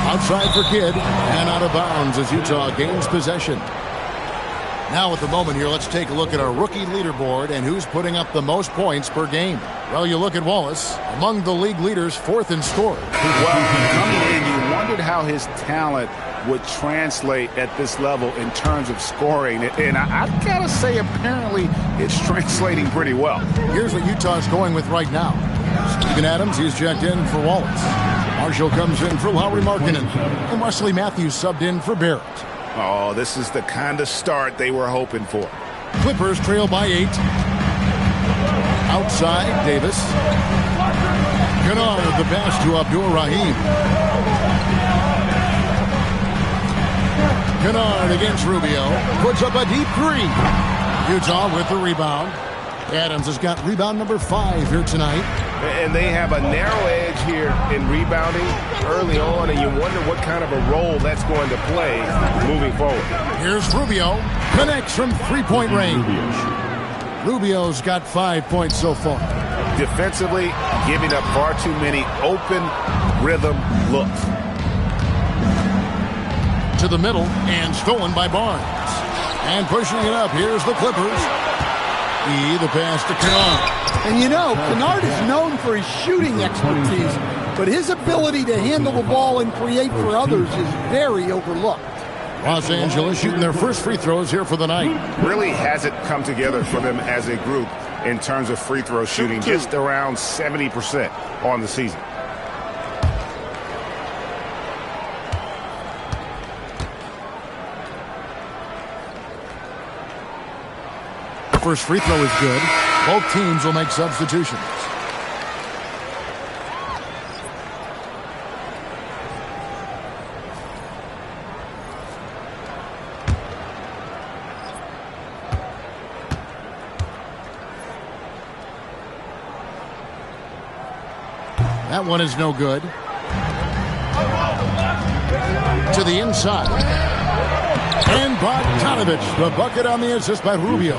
Outside for Kidd. And out of bounds as Utah gains possession. Now at the moment here, let's take a look at our rookie leaderboard and who's putting up the most points per game. Well, you look at Wallace, among the league leaders, fourth in score. Well, coming in, you wondered how his talent would translate at this level in terms of scoring. And I've got to say, apparently, it's translating pretty well. Here's what Utah's going with right now. Steven Adams, he's checked in for Wallace. Marshall comes in for Lauri Markkanen. And Wesley Matthews subbed in for Barrett. Oh, this is the kind of start they were hoping for. Clippers trail by 8. Outside, Davis. Kennard, the pass to Abdul Rahim. Kennard against Rubio. Puts up a deep three. Utah with the rebound. Adams has got rebound number 5 here tonight. And they have a narrow edge here in rebounding early on, and you wonder what kind of a role that's going to play moving forward. Here's Rubio. Connects from three-point range. Rubio's got 5 points so far. Defensively, giving up far too many open rhythm looks. To the middle and stolen by Barnes. And pushing it up, here's the Clippers. The pass to Kennard. And you know, Kennard is known for his shooting expertise, but his ability to handle the ball and create for others is very overlooked. Los Angeles shooting their first free throws here for the night. Really hasn't come together for them as a group in terms of free throw shooting, just around 70% on the season. First free throw is good. Both teams will make substitutions. That one is no good. To the inside. And Bogdanovich, the bucket on the assist by Rubio.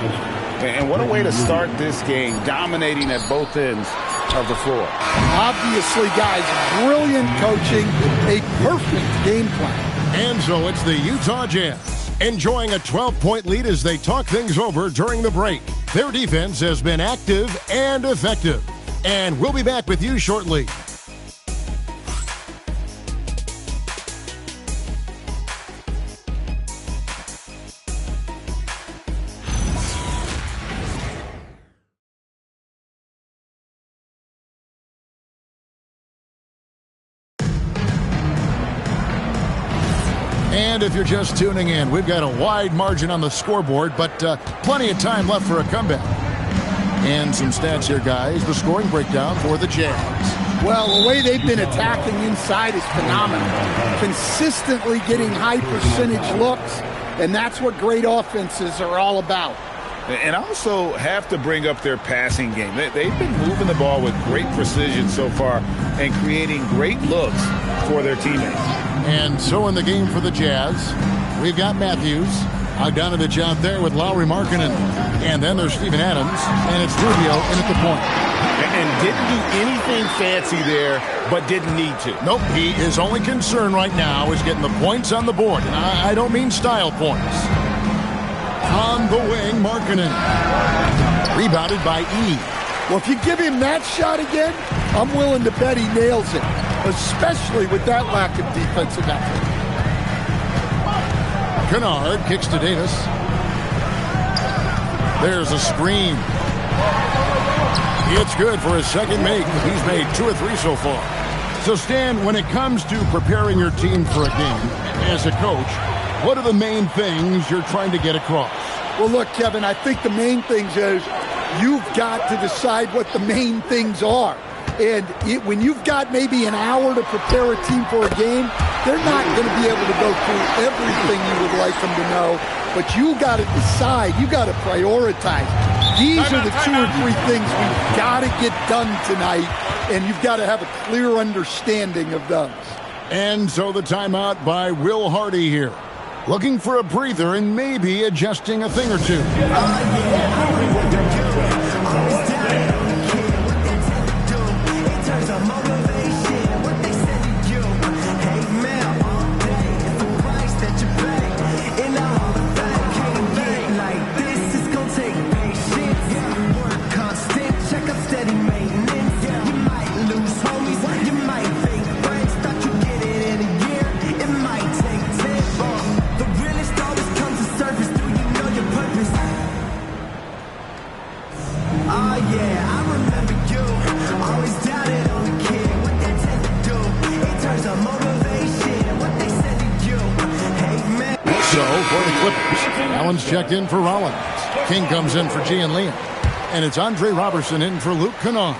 And what a way to start this game, dominating at both ends of the floor. Obviously, guys, brilliant coaching, a perfect game plan. And so it's the Utah Jazz enjoying a 12-point lead as they talk things over during the break. Their defense has been active and effective. And we'll be back with you shortly. And if you're just tuning in, we've got a wide margin on the scoreboard, but plenty of time left for a comeback. And some stats here, guys. The scoring breakdown for the Jazz. Well, the way they've been attacking inside is phenomenal. Consistently getting high percentage looks, and that's what great offenses are all about. And also have to bring up their passing game. They've been moving the ball with great precision so far and creating great looks for their teammates. And so in the game for the Jazz, we've got Matthews. Bogdanovich out there with Lowry Markkanen. And then there's Steven Adams. And it's Rubio in at the point. And didn't do anything fancy there, but didn't need to. Nope. His only concern right now is getting the points on the board. And I don't mean style points. On the wing, Markkanen. Rebounded by E. Well, if you give him that shot again, I'm willing to bet he nails it, especially with that lack of defensive effort. Kennard kicks to Davis. There's a screen. It's good for his second make. He's made 2 or 3 so far. So, Stan, when it comes to preparing your team for a game, as a coach, what are the main things you're trying to get across? Well, look, Kevin, I think the main things is you've got to decide what the main things are. And when you've got maybe an hour to prepare a team for a game, they're not going to be able to go through everything you would like them to know. But you got to decide. You got to prioritize. These are the 2 or 3 things we've got to get done tonight, and you've got to have a clear understanding of those. And so the timeout by Will Hardy here. Looking for a breather and maybe adjusting a thing or two. Allen's checked in for Rollins. King comes in for Gian Liam. And it's Andre Robertson in for Luke Kennard.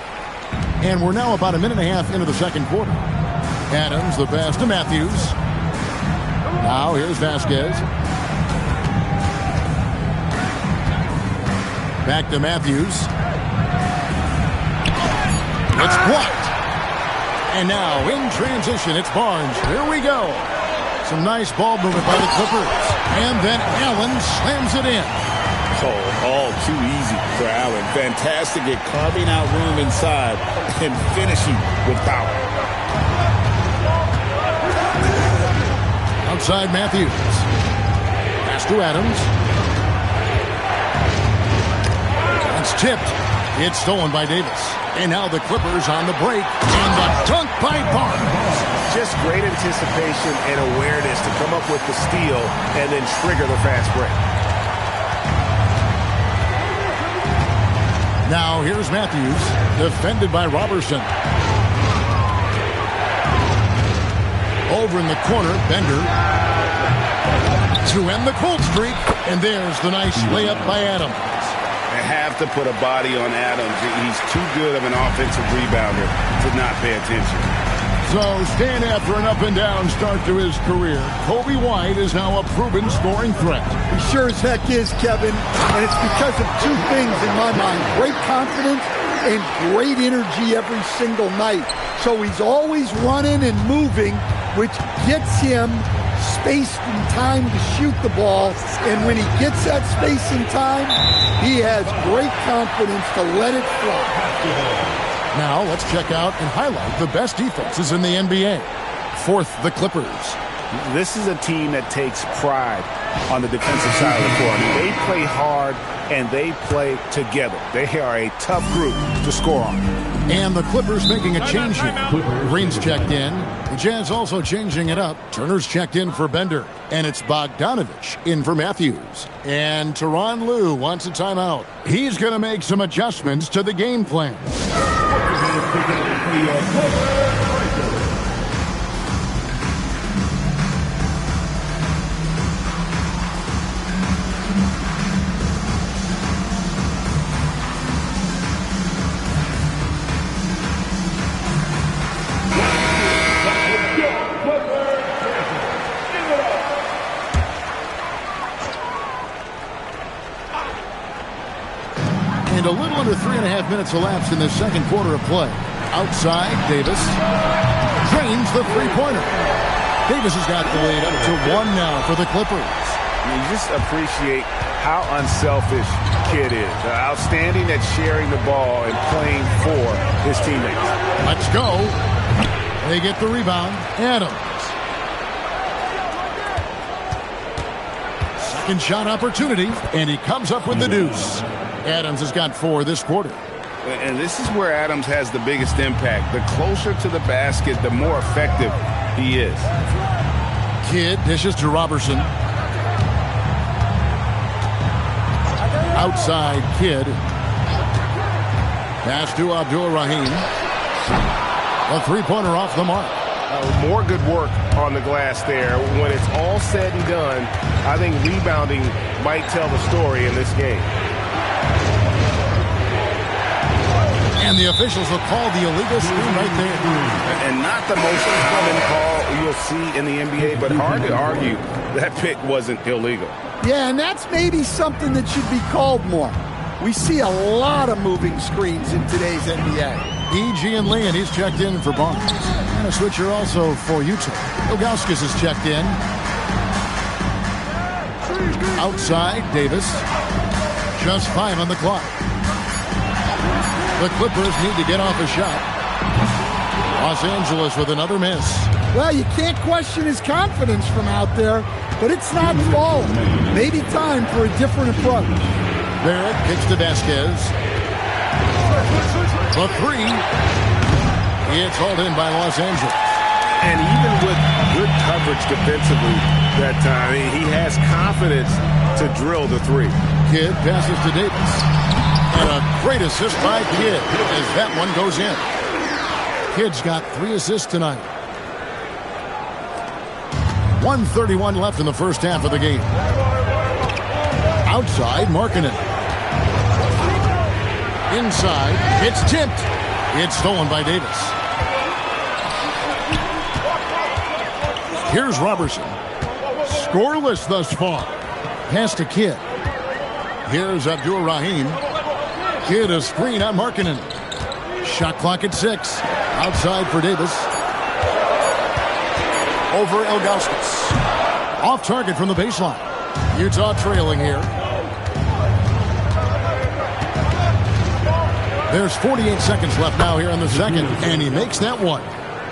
And we're now about a minute and a half into the second quarter. Adams, the pass to Matthews. Now here's Vasquez. Back to Matthews. It's blocked. And now in transition, it's Barnes. Here we go. Some nice ball movement by the Clippers. And then Allen slams it in. Oh, all too easy for Allen. Fantastic at carving out room inside and finishing with power. Outside Matthews. Pass to Adams. It's tipped. It's stolen by Davis. And now the Clippers on the break. And the dunk by Barnes. Just great anticipation and awareness to come up with the steal and then trigger the fast break. Now here's Matthews, defended by Robertson. Over in the corner, Bender. To end the cold streak. And there's the nice layup by Adams. They have to put a body on Adams. He's too good of an offensive rebounder to not pay attention. So, staying after an up-and-down start to his career, Kobe White is now a proven scoring threat. He sure as heck is, Kevin, and it's because of two things in my mind. Great confidence and great energy every single night. So he's always running and moving, which gets him space and time to shoot the ball. And when he gets that space and time, he has great confidence to let it fly. Now let's check out and highlight the best defenses in the NBA. Fourth, the Clippers. This is a team that takes pride on the defensive side of the floor. I mean, they play hard and they play together. They are a tough group to score on. And the Clippers making a change here. Green's checked in. The Jazz also changing it up. Turner's checked in for Bender. And it's Bogdanovich in for Matthews. And Tyronn Lue wants a timeout. He's going to make some adjustments to the game plan. And a little under 3.5 minutes elapsed in the second quarter of play. Outside, Davis drains the three-pointer. Davis has got the lead up to 1 now for the Clippers. You just appreciate how unselfish Kid is. Outstanding at sharing the ball and playing for his teammates. Let's go. They get the rebound. Adams. Second shot opportunity, and he comes up with the deuce. Adams has got 4 this quarter. And this is where Adams has the biggest impact. The closer to the basket, the more effective he is. Kidd dishes to Robertson. Outside, Kidd. Pass to Abdul-Rahim. A three-pointer off the mark. More good work on the glass there. When it's all said and done, I think rebounding might tell the story in this game. And the officials will call the illegal screen right there. And not the most common call you'll see in the NBA, but hard to argue that pick wasn't illegal. Yeah, and that's maybe something that should be called more. We see a lot of moving screens in today's NBA. E.G. and Lee, and he's checked in for Barnes. And a switcher also for Utah. Ilgauskas is checked in. Outside, Davis. Just 5 on the clock. The Clippers need to get off a shot. Los Angeles with another miss. Well, you can't question his confidence from out there, but it's not falling. Maybe time for a different approach. Barrett kicks to Vasquez. The 3. It's hauled in by Los Angeles. And even with good coverage defensively that time, he has confidence to drill the 3. Kidd passes to Davis. And a great assist by Kidd as that one goes in. Kidd's got 3 assists tonight. 1:31 left in the first half of the game. Outside, Markkanen. Inside, it's tipped. It's stolen by Davis. Here's Robertson. Scoreless thus far. Pass to Kidd. Here's Abdul-Rahim. Kidd a screen on Markkanen. Shot clock at 6. Outside for Davis. Over Ilgauskas. Off target from the baseline. Utah trailing here. There's 48 seconds left now here in the second, and he makes that one.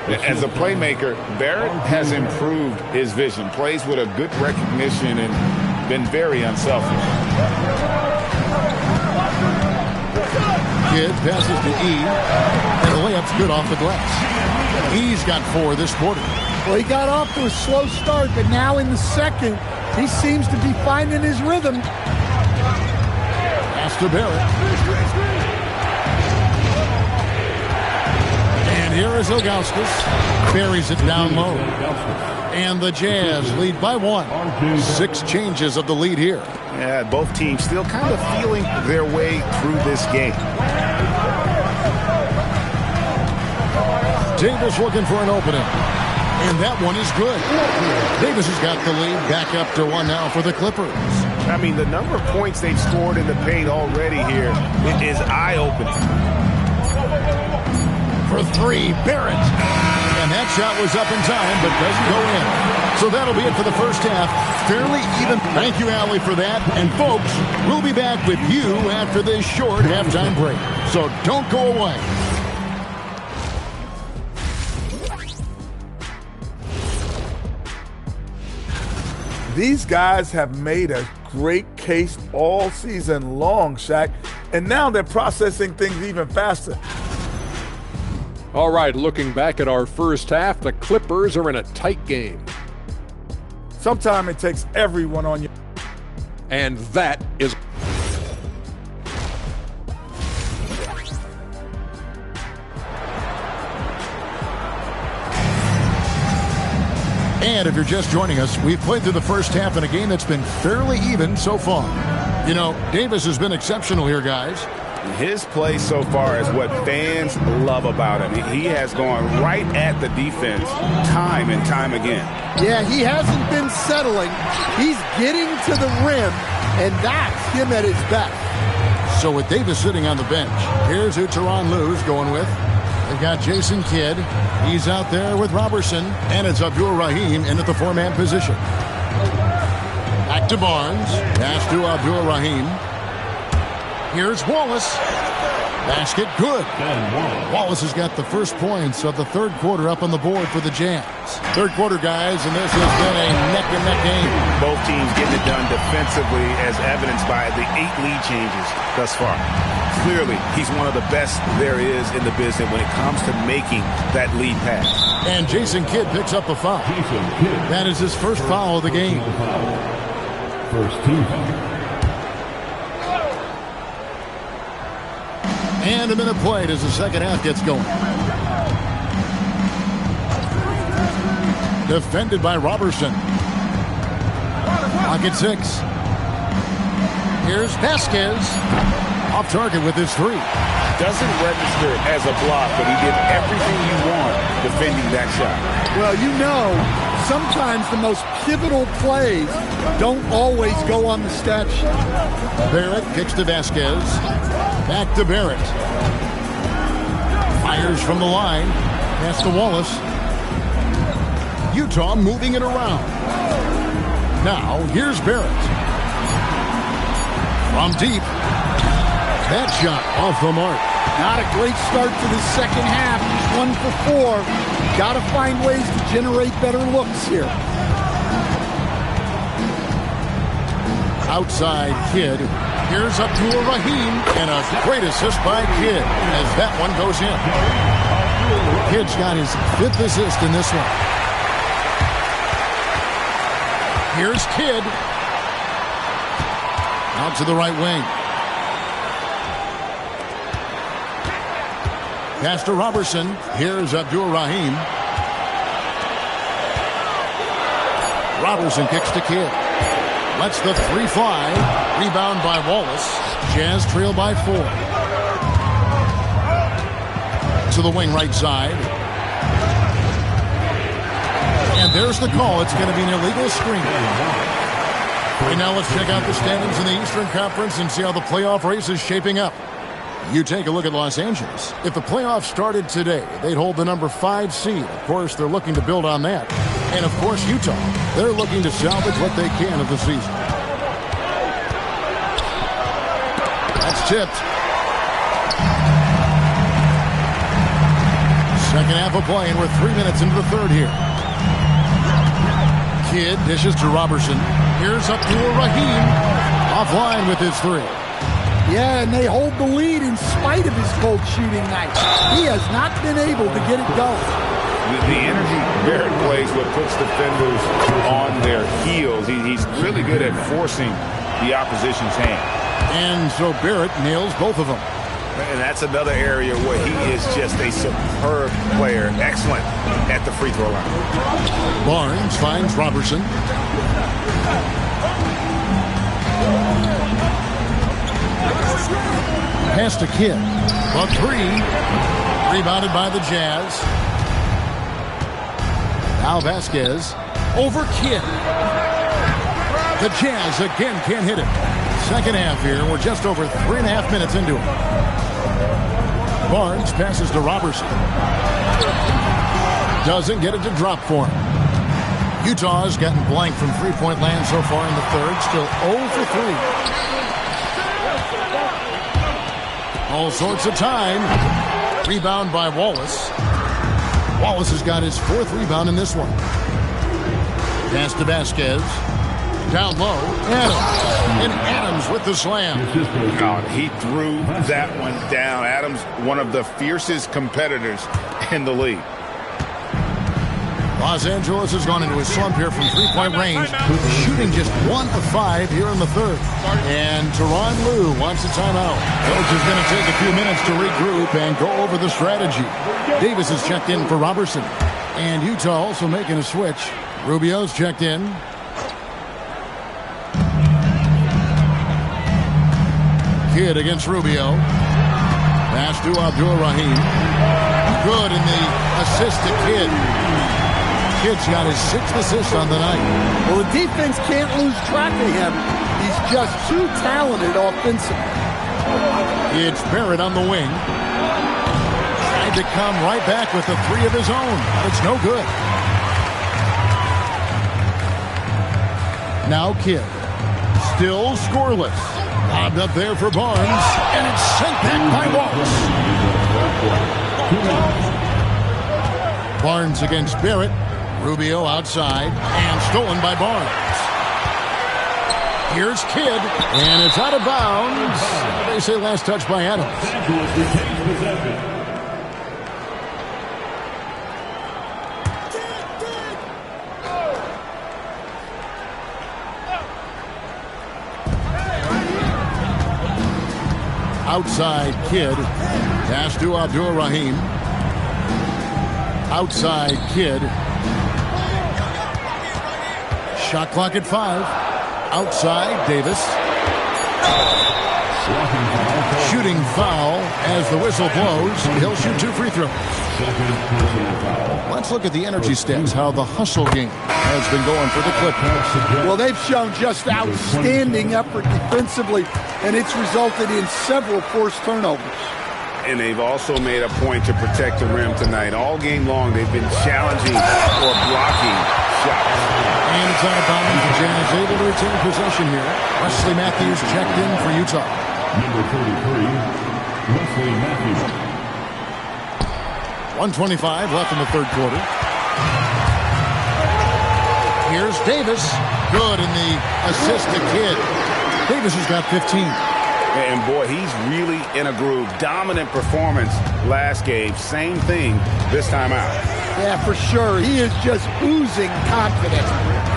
As a playmaker, Barrett has improved his vision, plays with a good recognition and been very unselfish. Kidd passes to E, and the layup's good off the glass. E's got 4 this quarter. Well, he got off to a slow start, but now in the second, he seems to be finding his rhythm. Pass to Barrett. And here is Ilgauskas. Buries it down low. And the Jazz lead by 1. 6 changes of the lead here. Yeah, both teams still kind of feeling their way through this game. Davis looking for an opening. And that one is good. Davis has got the lead back up to 1 now for the Clippers. I mean, the number of points they've scored in the paint already here is eye-opening. For 3, Barrett. And that shot was up in time, but doesn't go in. So that'll be it for the first half. Fairly even. Thank you, Allie, for that. And, folks, we'll be back with you after this short halftime break. So don't go away. These guys have made a great case all season long, Shaq, and now they're processing things even faster. All right, looking back at our first half, the Clippers are in a tight game. Sometimes it takes everyone on you. And that is... And if you're just joining us, we've played through the first half in a game that's been fairly even so far. You know, Davis has been exceptional here, guys. His play so far is what fans love about him. He has gone right at the defense time and time again. Yeah, he hasn't been settling. He's getting to the rim, and that's him at his best. So with Davis sitting on the bench, here's who Tyronn Lue's going with. They've got Jason Kidd. He's out there with Robertson, and it's Abdul Rahim in at the 4-man position. Back to Barnes. Pass to Abdul Rahim. Here's Wallace. Basket good. Wallace has got the first points of the third quarter up on the board for the Jazz. Third quarter, guys, and this has been a neck-and-neck game. Both teams getting it done defensively, as evidenced by the 8 lead changes thus far. Clearly, he's one of the best there is in the business when it comes to making that lead pass. And Jason Kidd picks up a foul. That is his first foul of the game. First team foul. And a minute played as the second half gets going. Defended by Robertson. Clock at 6. Here's Vasquez. Off target with his 3. Doesn't register as a block, but he did everything you want defending that shot. Well, you know, sometimes the most pivotal plays don't always go on the stat sheet. Barrett kicks to Vasquez. Back to Barrett. Fires from the line. Pass to Wallace. Utah moving it around. Now, here's Barrett. From deep. That shot off the mark. Not a great start to the second half. He's 1 for 4. Got to find ways to generate better looks here. Outside Kidd. Here's Abdul Rahim, and a great assist by Kidd as that one goes in. Kidd's got his 5th assist in this one. Here's Kidd. Out to the right wing. Pass to Robertson. Here's Abdul Rahim. Robertson kicks to Kidd. Lets the 3 fly. Rebound by Wallace. Jazz trail by 4. To the wing right side. And there's the call. It's going to be an illegal screen. Right now, let's check out the standings in the Eastern Conference and see how the playoff race is shaping up. You take a look at Los Angeles. If the playoffs started today, they'd hold the number 5 seed. Of course, they're looking to build on that. And, of course, Utah. They're looking to salvage what they can of the season. That's tipped. Second half of play, and we're 3 minutes into the third here. Kidd dishes to Robertson. Here's Abdul Rahim. Offline with his 3. Yeah, and they hold the lead in spite of his cold shooting night. He has not been able to get it going. The energy Barrett plays what puts defenders on their heels. He's really good at forcing the opposition's hand. And so Barrett nails both of them. And that's another area where he is just a superb player. Excellent at the free throw line. Barnes finds Robertson. Pass to Kidd. A 3. Rebounded by the Jazz. Now Vasquez over Kidd. The Jazz again can't hit it. Second half here. We're just over 3.5 minutes into it. Barnes passes to Robertson. Doesn't get it to drop for him. Utah's gotten blank from three-point land so far in the third. Still 0 for 3. All sorts of time. Rebound by Wallace. Wallace has got his 4th rebound in this one. Pass to Vasquez. Down low. Adams. And Adams with the slam. God, he threw that one down. Adams, one of the fiercest competitors in the league. Los Angeles has gone into a slump here from three-point range, shooting just 1 of 5 here in the third. And Tyronn Lue wants a timeout. Coach is going to take a few minutes to regroup and go over the strategy. Davis is checked in for Robertson. And Utah also making a switch. Rubio's checked in. Kidd against Rubio. Pass to Abdul Rahim. Good in the assist to Kidd. Kidd's got his 6th assist on the night. Well, the defense can't lose track of him. He's just too talented offensively. It's Barrett on the wing. Tried to come right back with a 3 of his own. It's no good. Now Kidd. Still scoreless. Lobbed up there for Barnes. And it's sent back by Wallace. Barnes against Barrett. Rubio outside and stolen by Barnes. Here's Kidd, and it's out of bounds. They say last touch by Adams. Outside Kidd. Pass to Abdul Rahim. Outside Kidd. Shot clock at 5. Outside, Davis. Shooting foul as the whistle blows. He'll shoot 2 free throws. Let's look at the energy stats, how the hustle game has been going for the Clippers. Well, they've shown just outstanding effort defensively, and it's resulted in several forced turnovers. And they've also made a point to protect the rim tonight. All game long, they've been challenging or blocking shots. And it's out of bounds. The Jazz able to retain possession here. Wesley Matthews checked in for Utah. Number 33, Wesley Matthews. 1:25 left in the third quarter. Here's Davis. Good in the assist to Kidd. Davis has got 15. And boy, he's really in a groove. Dominant performance last game. Same thing this time out. Yeah, for sure. He is just oozing confidence.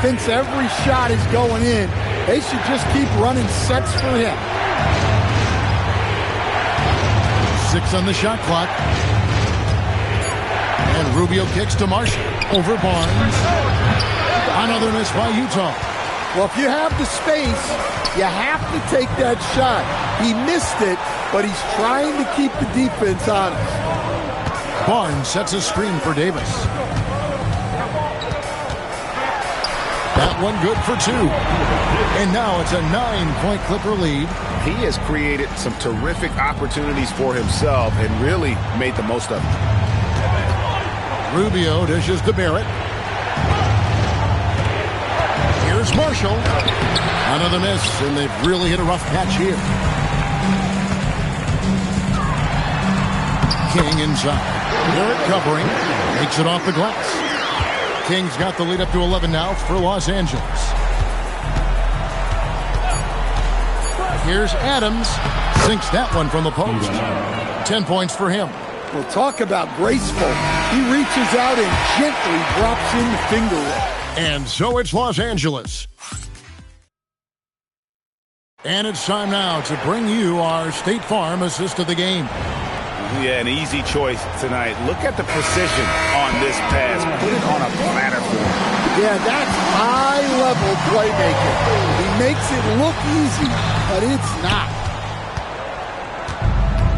Thinks every shot is going in. They should just keep running sets for him. 6 on the shot clock. And Rubio kicks to Marshall. Over Barnes. Another miss by Utah. Well, if you have the space, you have to take that shot. He missed it, but he's trying to keep the defense honest. Barnes sets a screen for Davis. That one good for 2. And now it's a 9-point Clipper lead. he has created some terrific opportunities for himself and really made the most of it. Rubio dishes to Barrett. Here's Marshall. Another miss, and they've really hit a rough patch here. King inside. Barrett covering. Makes it off the glass. King's got the lead up to 11 now for Los Angeles. Here's Adams. Sinks that one from the post. 10 points for him. Well, talk about graceful. He reaches out and gently drops in the finger roll. And so it's Los Angeles. And it's time now to bring you our State Farm assist of the game. Yeah, an easy choice tonight. Look at the precision on this pass. Put it on a platter for him. Yeah, that's high-level playmaking. He makes it look easy, but it's not.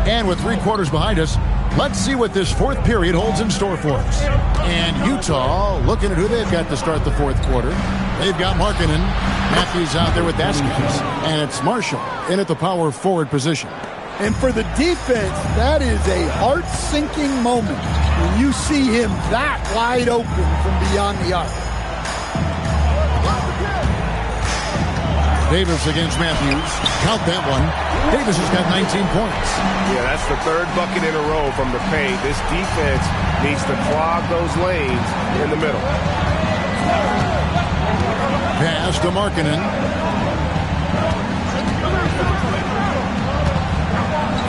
And with 3 quarters behind us, let's see what this fourth period holds in store for us. And Utah, looking at who they've got to start the fourth quarter. They've got Markkanen. Matthews out there with Vasquez. And it's Marshall in at the power forward position. And for the defense, that is a heart-sinking moment when you see him that wide open from beyond the arc. Davis against Matthews. Count that one. Davis has got 19 points. Yeah, that's the third bucket in a row from the paint. This defense needs to clog those lanes in the middle. Pass to Markkanen.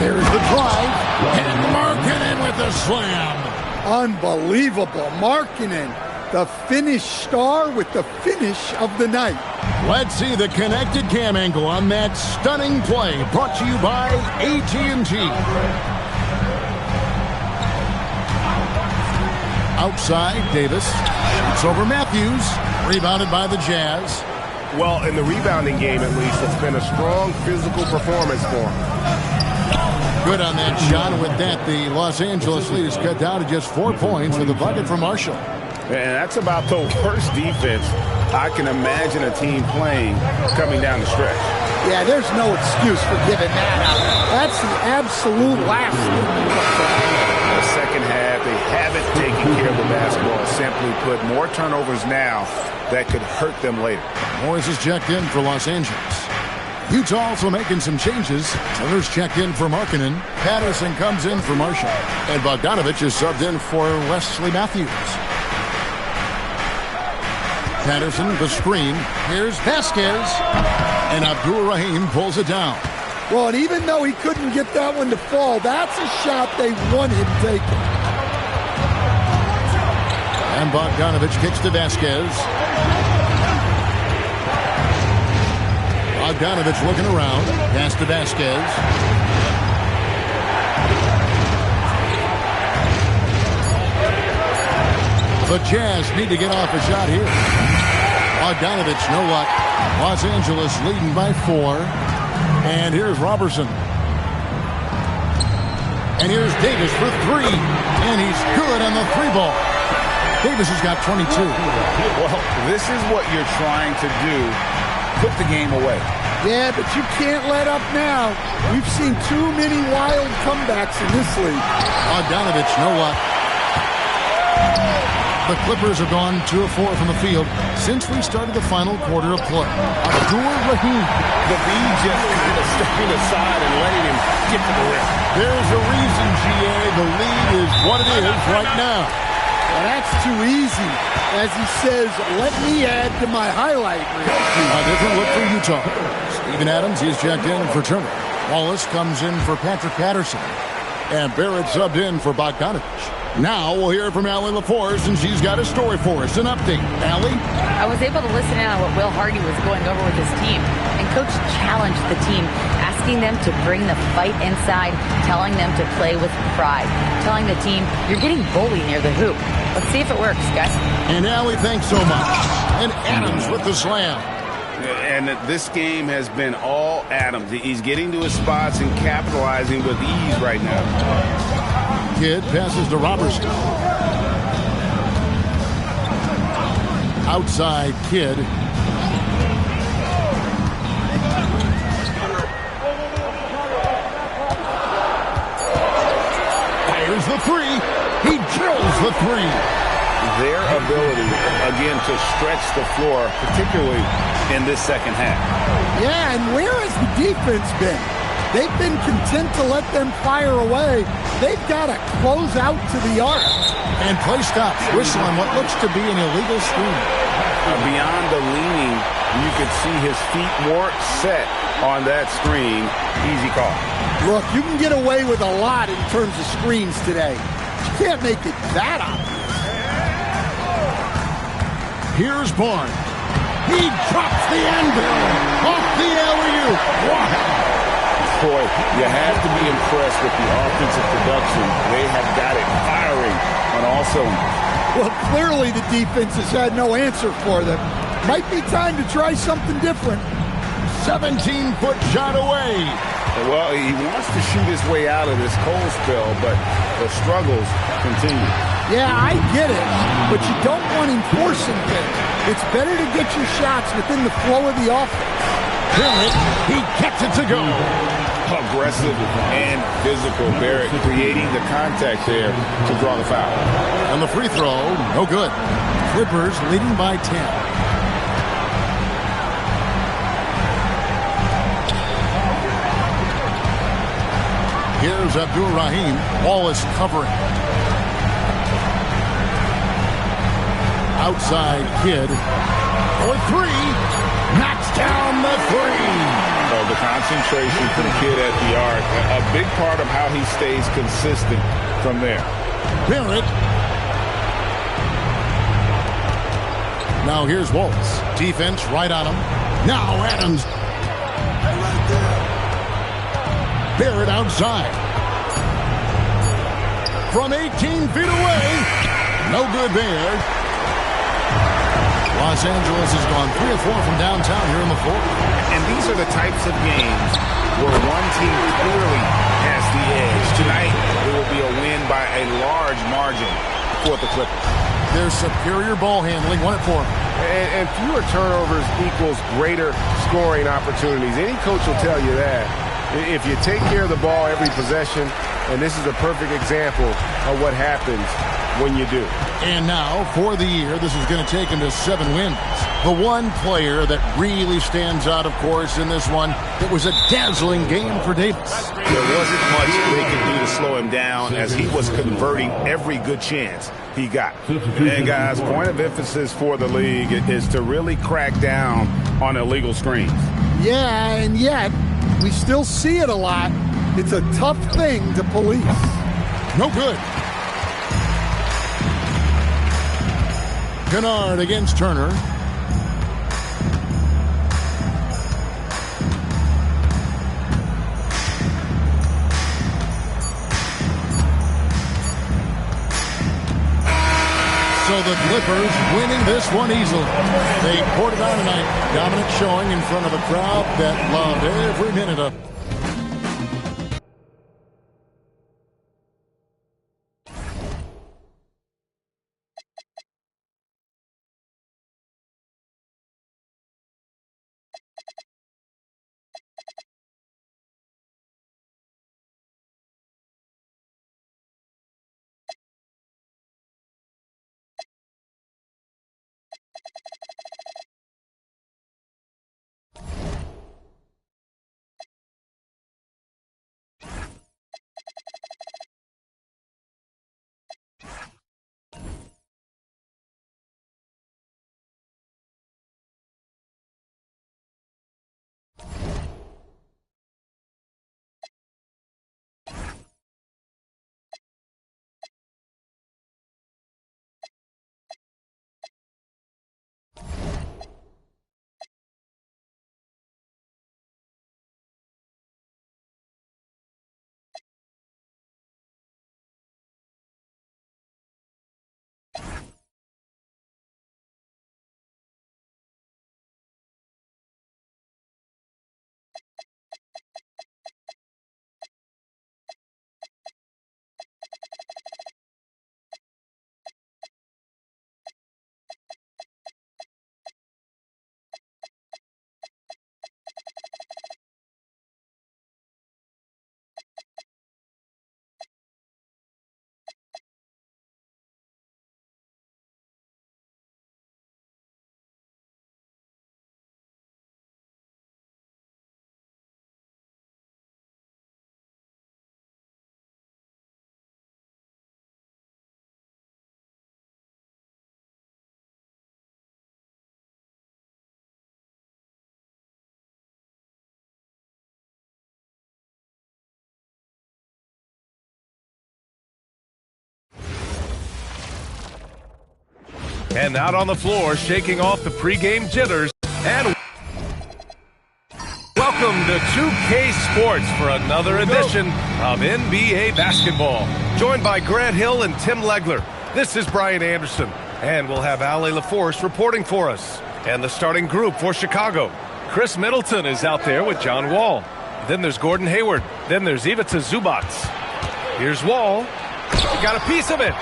There's the drive. And Markkanen with the slam. Unbelievable. Markkanen, the finish star with the finish of the night. Let's see the connected cam angle on that stunning play. Brought to you by AT&T. Outside, Davis. It's over Matthews. Rebounded by the Jazz. Well, in the rebounding game, at least, it's been a strong physical performance for him. Good on that shot. And with that, the Los Angeles lead is cut down to just 4 points with a bucket for Marshall. And that's about the worst defense I can imagine a team playing coming down the stretch. Yeah, there's no excuse for giving that up. That's the absolute last thing. The second half, they haven't taken care of the basketball. Simply put, more turnovers now that could hurt them later. Morris is checked in for Los Angeles. Utah also making some changes. Tiller's checked in for Markkanen. Patterson comes in for Marshall. And Bogdanovich is subbed in for Wesley Matthews. Patterson, the screen. Here's Vasquez. And Abdur-Rahim pulls it down. Well, and even though he couldn't get that one to fall, that's a shot they want him taking. And Bogdanovich kicks to Vasquez. Bogdanovich looking around. Pass to Vasquez. The Jazz need to get off a shot here. Bogdanovich, no luck. Los Angeles leading by 4. And here's Robertson. And here's Davis for 3. And he's good on the 3-ball. Davis has got 22. Well, this is what you're trying to do. Put the game away. Yeah, but you can't let up now. We've seen too many wild comebacks in this league. Bogdanovich, no luck. The Clippers have gone 2 of 4 from the field since we started the final quarter of play. Abdur-Rahim. The B just kind of stepping aside and letting him get to the rim. There's a reason, GA. The lead is what it is right now. Well, that's too easy. As he says, let me add to my highlight reel. A different look for Utah. Steven Adams, he's checked in for Turner. Wallace comes in for Patrick Patterson. And Barrett subbed in for Bogdanovich. Now we'll hear from Allie LaForce, and she's got a story for us. An update. Allie? I was able to listen in on what Will Hardy was going over with his team. And Coach challenged the team, asking them to bring the fight inside, telling them to play with pride, telling the team, you're getting bullied near the hoop. Let's see if it works, guys. And Allie, thanks so much. And Adams with the slam. And this game has been all Adams. He's getting to his spots and capitalizing with ease right now. Kidd passes to Robertson. Outside Kidd. the three. Their ability, again, to stretch the floor, particularly in this second half. Yeah, and where has the defense been? They've been content to let them fire away. They've got to close out to the arc. And play stops. Whistle on what looks to be an illegal screen. Beyond the leaning, you could see his feet more set on that screen. Easy call. Look, you can get away with a lot in terms of screens today. You can't make it that obvious. Here's Bourne. He drops the anvil off the alley-oop. Wow. Boy, you have to be impressed with the offensive production. They have got it firing on all cylinders. Well, clearly the defense has had no answer for them. Might be time to try something different. 17-foot shot away. Well, he wants to shoot his way out of this cold spell, but the struggles continue. Yeah, I get it, but you don't want him forcing things. It's better to get your shots within the flow of the offense. Barrett, he gets it to go. Aggressive and physical. Barrett creating the contact there to draw the foul. And the free throw, no good. Clippers leading by 10. Here's Abdul Rahim. Wallace covering. Outside Kid. For three. Knocks down the three. The concentration for the kid at the arc. A big part of how he stays consistent from there. Barrett. Now here's Wallace. Defense right on him. Now Adams. Barrett outside. From 18 feet away. No good there. Los Angeles has gone 3 of 4 from downtown here in the fourth. And these are the types of games where one team clearly has the edge. Tonight, it will be a win by a large margin for the Clippers. Their superior ball handling, 1 at 4. And fewer turnovers equals greater scoring opportunities. Any coach will tell you that. If you take care of the ball every possession, and this is a perfect example of what happens when you do. And now, for the year, this is going to take him to 7 wins. The one player that really stands out, of course, in this one, it was a dazzling game for Davis. There wasn't much they could do to slow him down as he was converting every good chance he got. And guys, point of emphasis for the league is to really crack down on illegal screens. Yeah, and yet, we still see it a lot. It's a tough thing to police. No good. Kennard against Turner. So the Clippers winning this one easily. They poured it on tonight. Dominant showing in front of a crowd that loved every minute of it. And out on the floor, shaking off the pregame jitters. And welcome to 2K Sports for another edition of NBA basketball. Joined by Grant Hill and Tim Legler. This is Brian Anderson. And we'll have Ale LaForce reporting for us. And the starting group for Chicago. Chris Middleton is out there with John Wall. Then there's Gordon Hayward. Then there's Ivica Zubac. Here's Wall. He got a piece of it.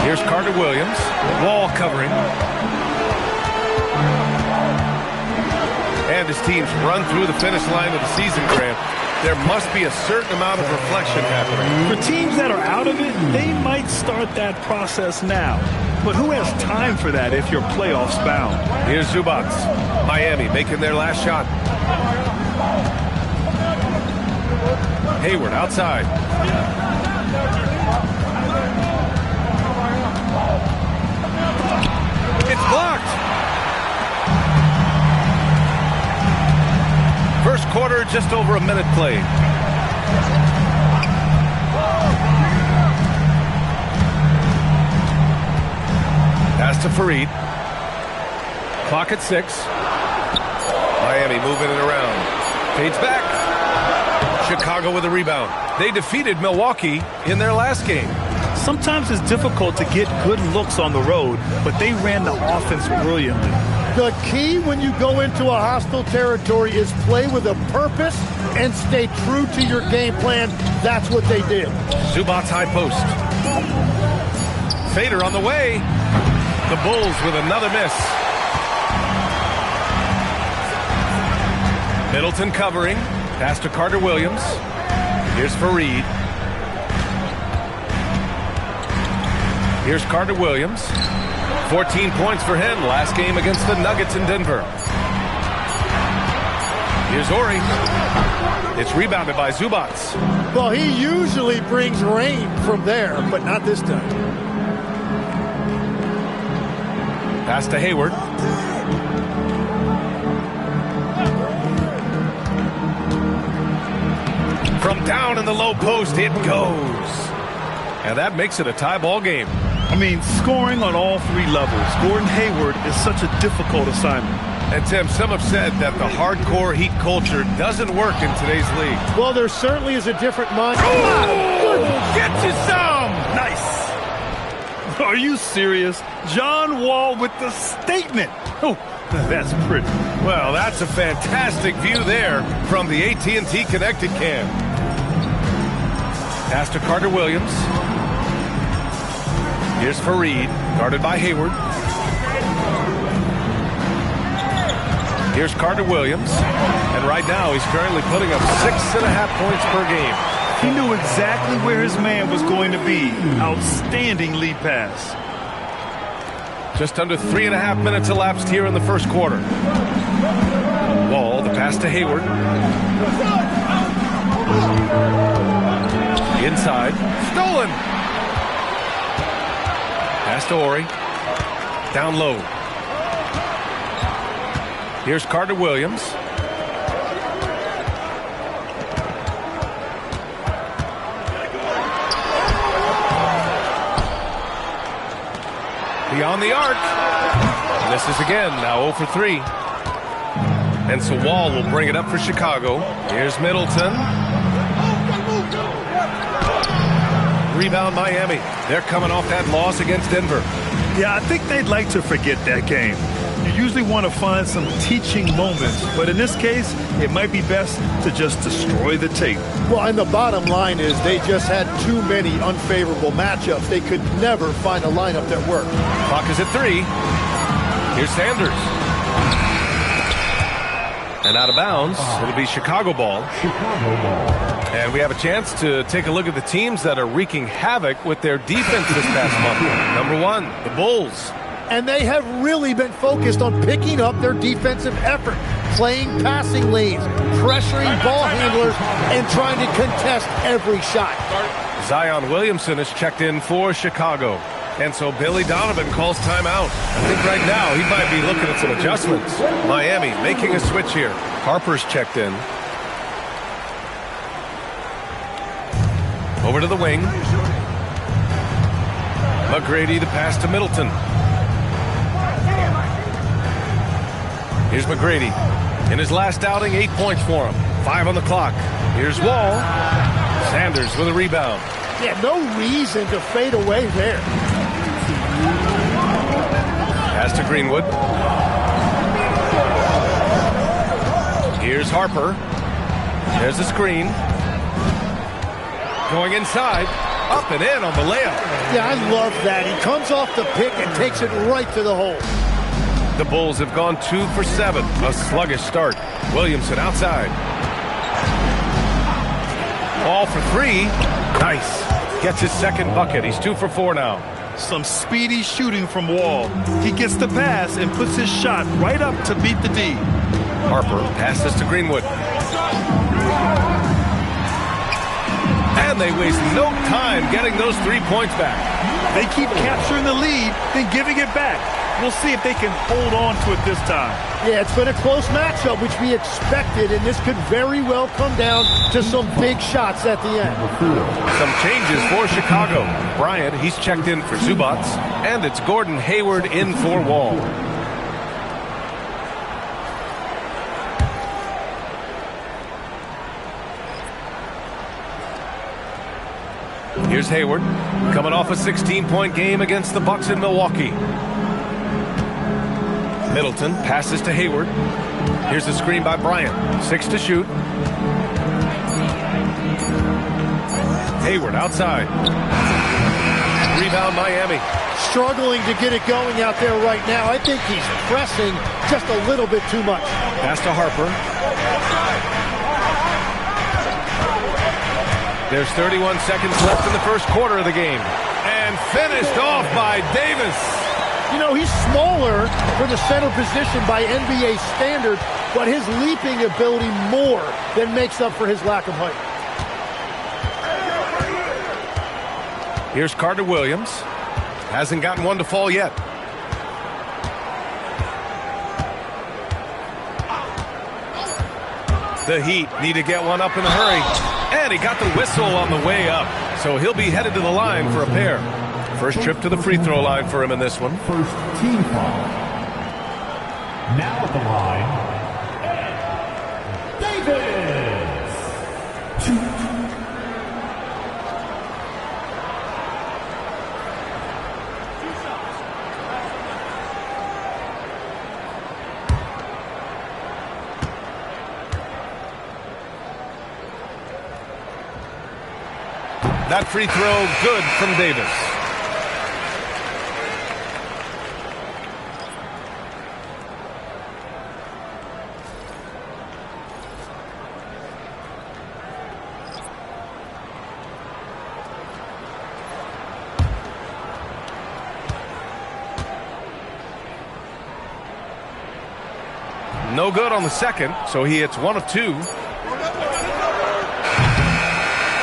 Here's Carter Williams. Wall covering. And his teams run through the finish line of the season, Grant. There must be a certain amount of reflection happening. For teams that are out of it, they might start that process now. But who has time for that if you're playoffs bound? Here's Zubac. Miami making their last shot. Hayward outside. It's blocked. First quarter, just over a minute played. Pass to Fareed. Clock at 6. Miami moving it around. Fades back. Chicago with a rebound. They defeated Milwaukee in their last game. Sometimes it's difficult to get good looks on the road, but they ran the offense brilliantly. The key when you go into a hostile territory is play with a purpose and stay true to your game plan. That's what they did. Zubac's high post. Fader on the way. The Bulls with another miss. Middleton covering. Pass to Carter Williams. Here's Fareed. Here's Carter Williams. 14 points for him last game against the Nuggets in Denver. Here's Ori. It's rebounded by Zubac. Well, he usually brings rain from there, but not this time. Pass to Hayward. From down in the low post, it goes. And that makes it a tie ball game. I mean, scoring on all three levels. Gordon Hayward is such a difficult assignment. And Tim, some have said that the hardcore Heat culture doesn't work in today's league. Well, there certainly is a different mindset. Oh, get you some! Nice. Are you serious? John Wall with the statement. Oh, that's pretty. Well, that's a fantastic view there from the AT&T Connected Cam. Pass to Carter Williams. Here's Fareed, guarded by Hayward. Here's Carter Williams. And right now, he's currently putting up 6.5 points per game. He knew exactly where his man was going to be. Outstanding lead pass. Just under 3.5 minutes elapsed here in the first quarter. Wall, the pass to Hayward. Inside. Stolen. Pass to Ori. Down low. Here's Carter Williams. Beyond the arc. Misses again. Now 0 for 3. And so Wall will bring it up for Chicago. Here's Middleton. Rebound Miami. They're coming off that loss against Denver. Yeah, I think they'd like to forget that game. You usually want to find some teaching moments, but in this case, it might be best to just destroy the tape. Well, and the bottom line is they just had too many unfavorable matchups. They could never find a lineup that worked. Clock is at 3. Here's Sanders. And out of bounds, it'll be Chicago ball. And we have a chance to take a look at the teams that are wreaking havoc with their defense this past month. Number 1, the Bulls. And they have really been focused on picking up their defensive effort, playing passing lanes, pressuring ball handlers, and trying to contest every shot. Zion Williamson is checked in for Chicago. And so Billy Donovan calls timeout. I think right now he might be looking at some adjustments. Miami making a switch here. Harper's checked in. Over to the wing. McGrady, the pass to Middleton. Here's McGrady. In his last outing, 8 points for him. 5 on the clock. Here's Wall. Sanders with a rebound. Yeah, no reason to fade away there. Pass to Greenwood. Here's Harper. There's the screen. Going inside. Up and in on the layup. Yeah, I love that. He comes off the pick and takes it right to the hole. The Bulls have gone 2 for 7. A sluggish start. Williamson outside. Ball for 3. Nice. Gets his second bucket. He's 2 for 4 now. Some speedy shooting from Wall. He gets the pass and puts his shot right up to beat the D. Harper passes to Greenwood. And they waste no time getting those 3 points back. They keep capturing the lead, then giving it back. We'll see if they can hold on to it this time. Yeah, it's been a close matchup, which we expected, and this could very well come down to some big shots at the end. Some changes for Chicago. Bryant, he's checked in for Zubats, and it's Gordon Hayward in for Wall. Here's Hayward, coming off a 16-point game against the Bucks in Milwaukee. Middleton passes to Hayward. Here's a screen by Bryant. 6 to shoot. Hayward outside. Rebound Miami. Struggling to get it going out there right now. I think he's pressing just a little bit too much. Pass to Harper. There's 31 seconds left in the first quarter of the game. And finished off by Davis. You know, he's smaller for the center position by NBA standards, but his leaping ability more than makes up for his lack of height. Here's Carter Williams. Hasn't gotten one to fall yet. The Heat need to get one up in a hurry. And he got the whistle on the way up. So he'll be headed to the line for a pair. First trip to the free throw line for him in this one. First team foul. Now at the line, Davis. 2. That free throw good from Davis. No good on the second, so he hits 1 of 2.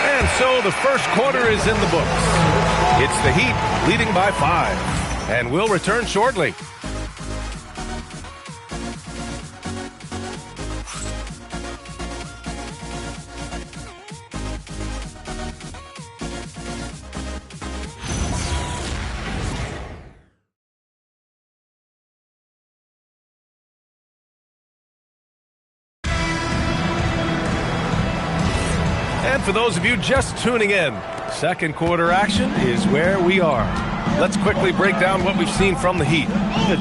And so the first quarter is in the books. It's the Heat leading by 5. And we'll return shortly. And for those of you just tuning in, second quarter action is where we are. Let's quickly break down what we've seen from the Heat.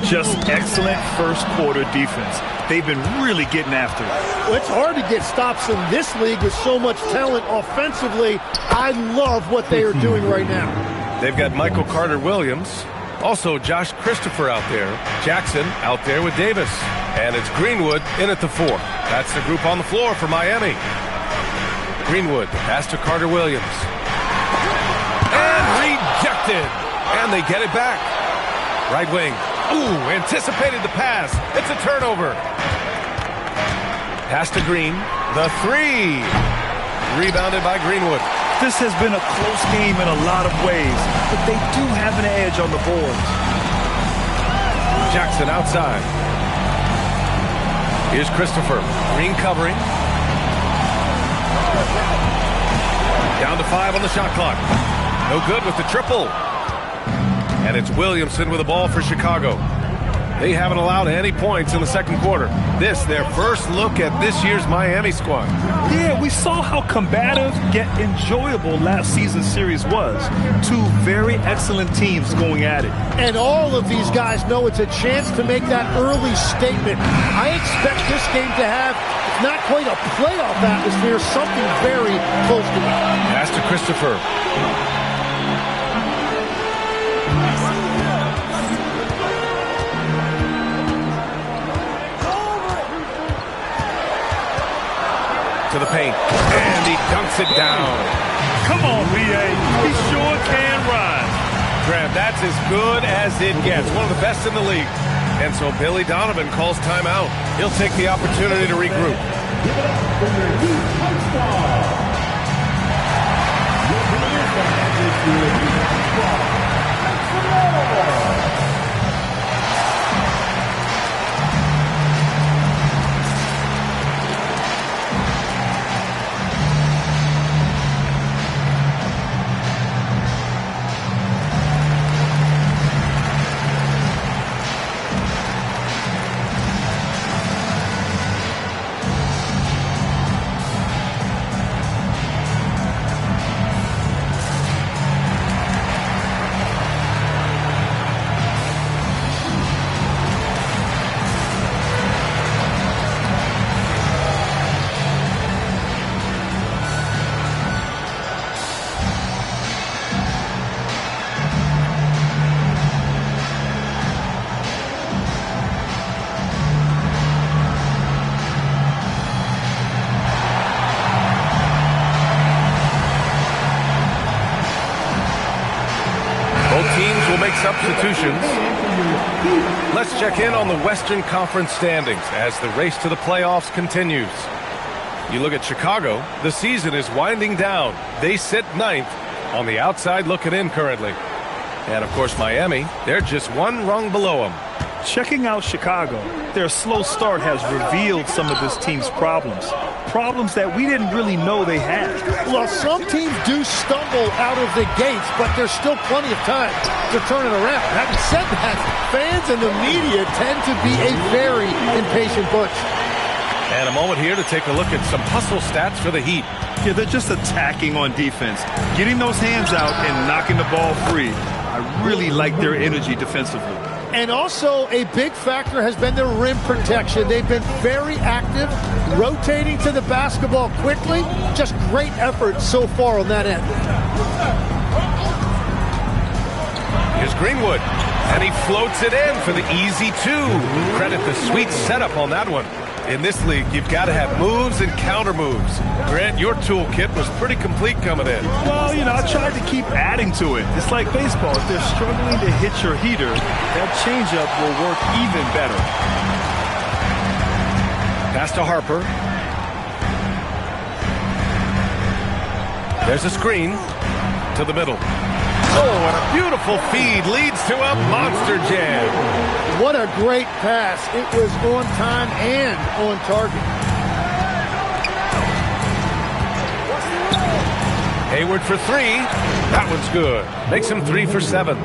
Just excellent first quarter defense. They've been really getting after it. Well, it's hard to get stops in this league with so much talent offensively. I love what they are doing right now. They've got Michael Carter-Williams, also Josh Christopher out there, Jackson out there with Davis, and it's Greenwood in at the 4. That's the group on the floor for Miami. Greenwood, pass to Carter-Williams. And rejected. And they get it back. Right wing. Ooh, anticipated the pass. It's a turnover. Pass to Green. The 3. Rebounded by Greenwood. This has been a close game in a lot of ways, but they do have an edge on the boards. Jackson outside. Here's Christopher. Green covering. Down to 5 on the shot clock. No good with the triple. And it's Williamson with the ball for Chicago. They haven't allowed any points in the second quarter. This, their first look at this year's Miami squad. Yeah, we saw how combative yet enjoyable last season's series was. Two very excellent teams going at it. And all of these guys know it's a chance to make that early statement. I expect this game to have, if not quite a playoff atmosphere, something very close to it. Pass to Christopher. To the paint, and he dunks it down. Come on, B.A. He sure can ride. Graham, that's as good as it gets. One of the best in the league. And so Billy Donovan calls timeout. He'll take the opportunity to regroup. Give it up for your Heat High Squad. Your players that have this year's Heat High Squad. Make some noise. Substitutions. Let's check in on the Western Conference standings as the race to the playoffs continues. You look at Chicago, the season is winding down. They sit 9th on the outside looking in currently. And of course Miami, they're just one rung below them. Checking out Chicago, their slow start has revealed some of this team's problems. Problems that we didn't really know they had. Well, some teams do stumble out of the gates, but there's still plenty of time to turn it around. Having said that, fans and the media tend to be a very impatient bunch. And a moment here to take a look at some hustle stats for the Heat. Yeah, they're just attacking on defense, getting those hands out and knocking the ball free. I really like their energy defensively. And also a big factor has been their rim protection. They've been very active, rotating to the basketball quickly. Just great effort so far on that end. Here's Greenwood, and he floats it in for the easy two. Credit the sweet setup on that one. In this league, you've got to have moves and counter moves. Grant, your toolkit was pretty complete coming in. Well, I tried to keep adding to it. It's like baseball. If they're struggling to hit your heater, that changeup will work even better. Pass to Harper. There's a screen to the middle. Oh, and a beautiful feed leads to a monster jam. What a great pass. It was on time and on target. Hayward for three. That one's good. Makes him 3 for 7.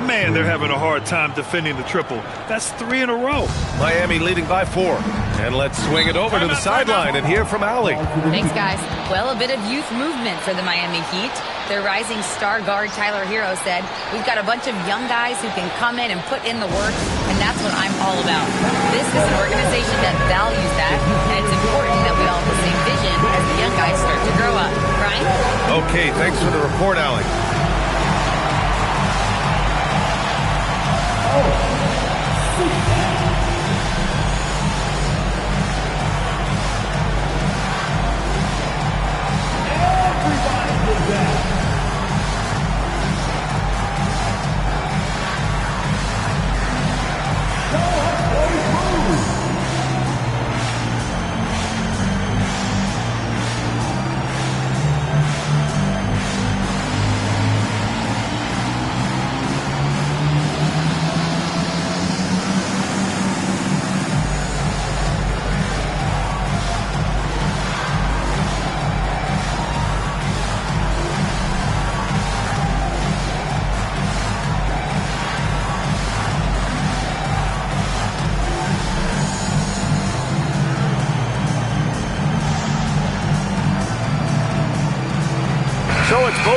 Man, they're having a hard time defending the triple. That's 3 in a row. Miami leading by 4. And let's swing it over to the sideline and hear from Allie. Thanks, guys. Well, a bit of youth movement for the Miami Heat. Their rising star guard, Tyler Hero, said, "We've got a bunch of young guys who can come in and put in the work, and that's what I'm all about." This is an organization that values that, and it's important that we all have the same vision as the young guys start to grow up. Brian? Okay, thanks for the report, Allie.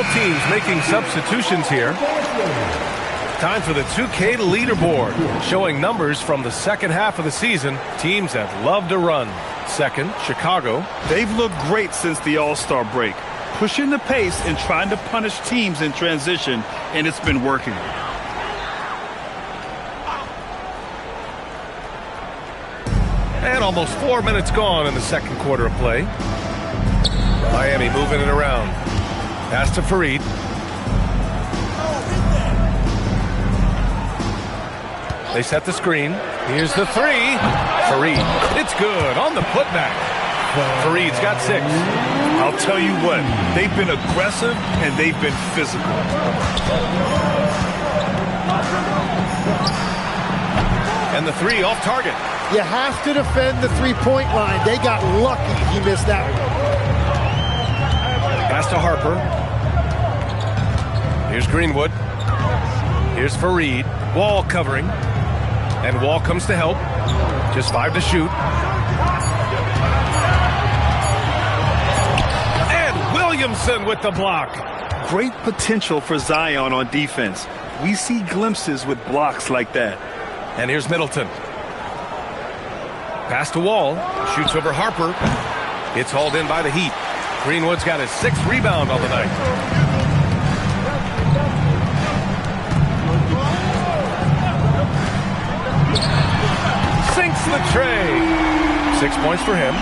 both teams making substitutions here. Time for the 2K leaderboard, showing numbers from the second half of the season. Teams that love to run. Second, Chicago. They've looked great since the All-Star break, pushing the pace and trying to punish teams in transition, and it's been working. And almost 4 minutes gone in the second quarter of play. Miami moving it around. Pass to Fareed. They set the screen. Here's the three. Fareed. It's good on the putback. Fareed's got 6. I'll tell you what, they've been aggressive and they've been physical. And the 3 off target. You have to defend the three-point line. They got lucky he missed that one. Pass to Harper. Here's Greenwood. Here's Fareed. Wall covering. And Wall comes to help. Just 5 to shoot. And Williamson with the block. Great potential for Zion on defense. We see glimpses with blocks like that. And here's Middleton. Pass to Wall. Shoots over Harper. It's hauled in by the Heat. Greenwood's got his 6th rebound on the night. Sinks the tray. 6 points for him.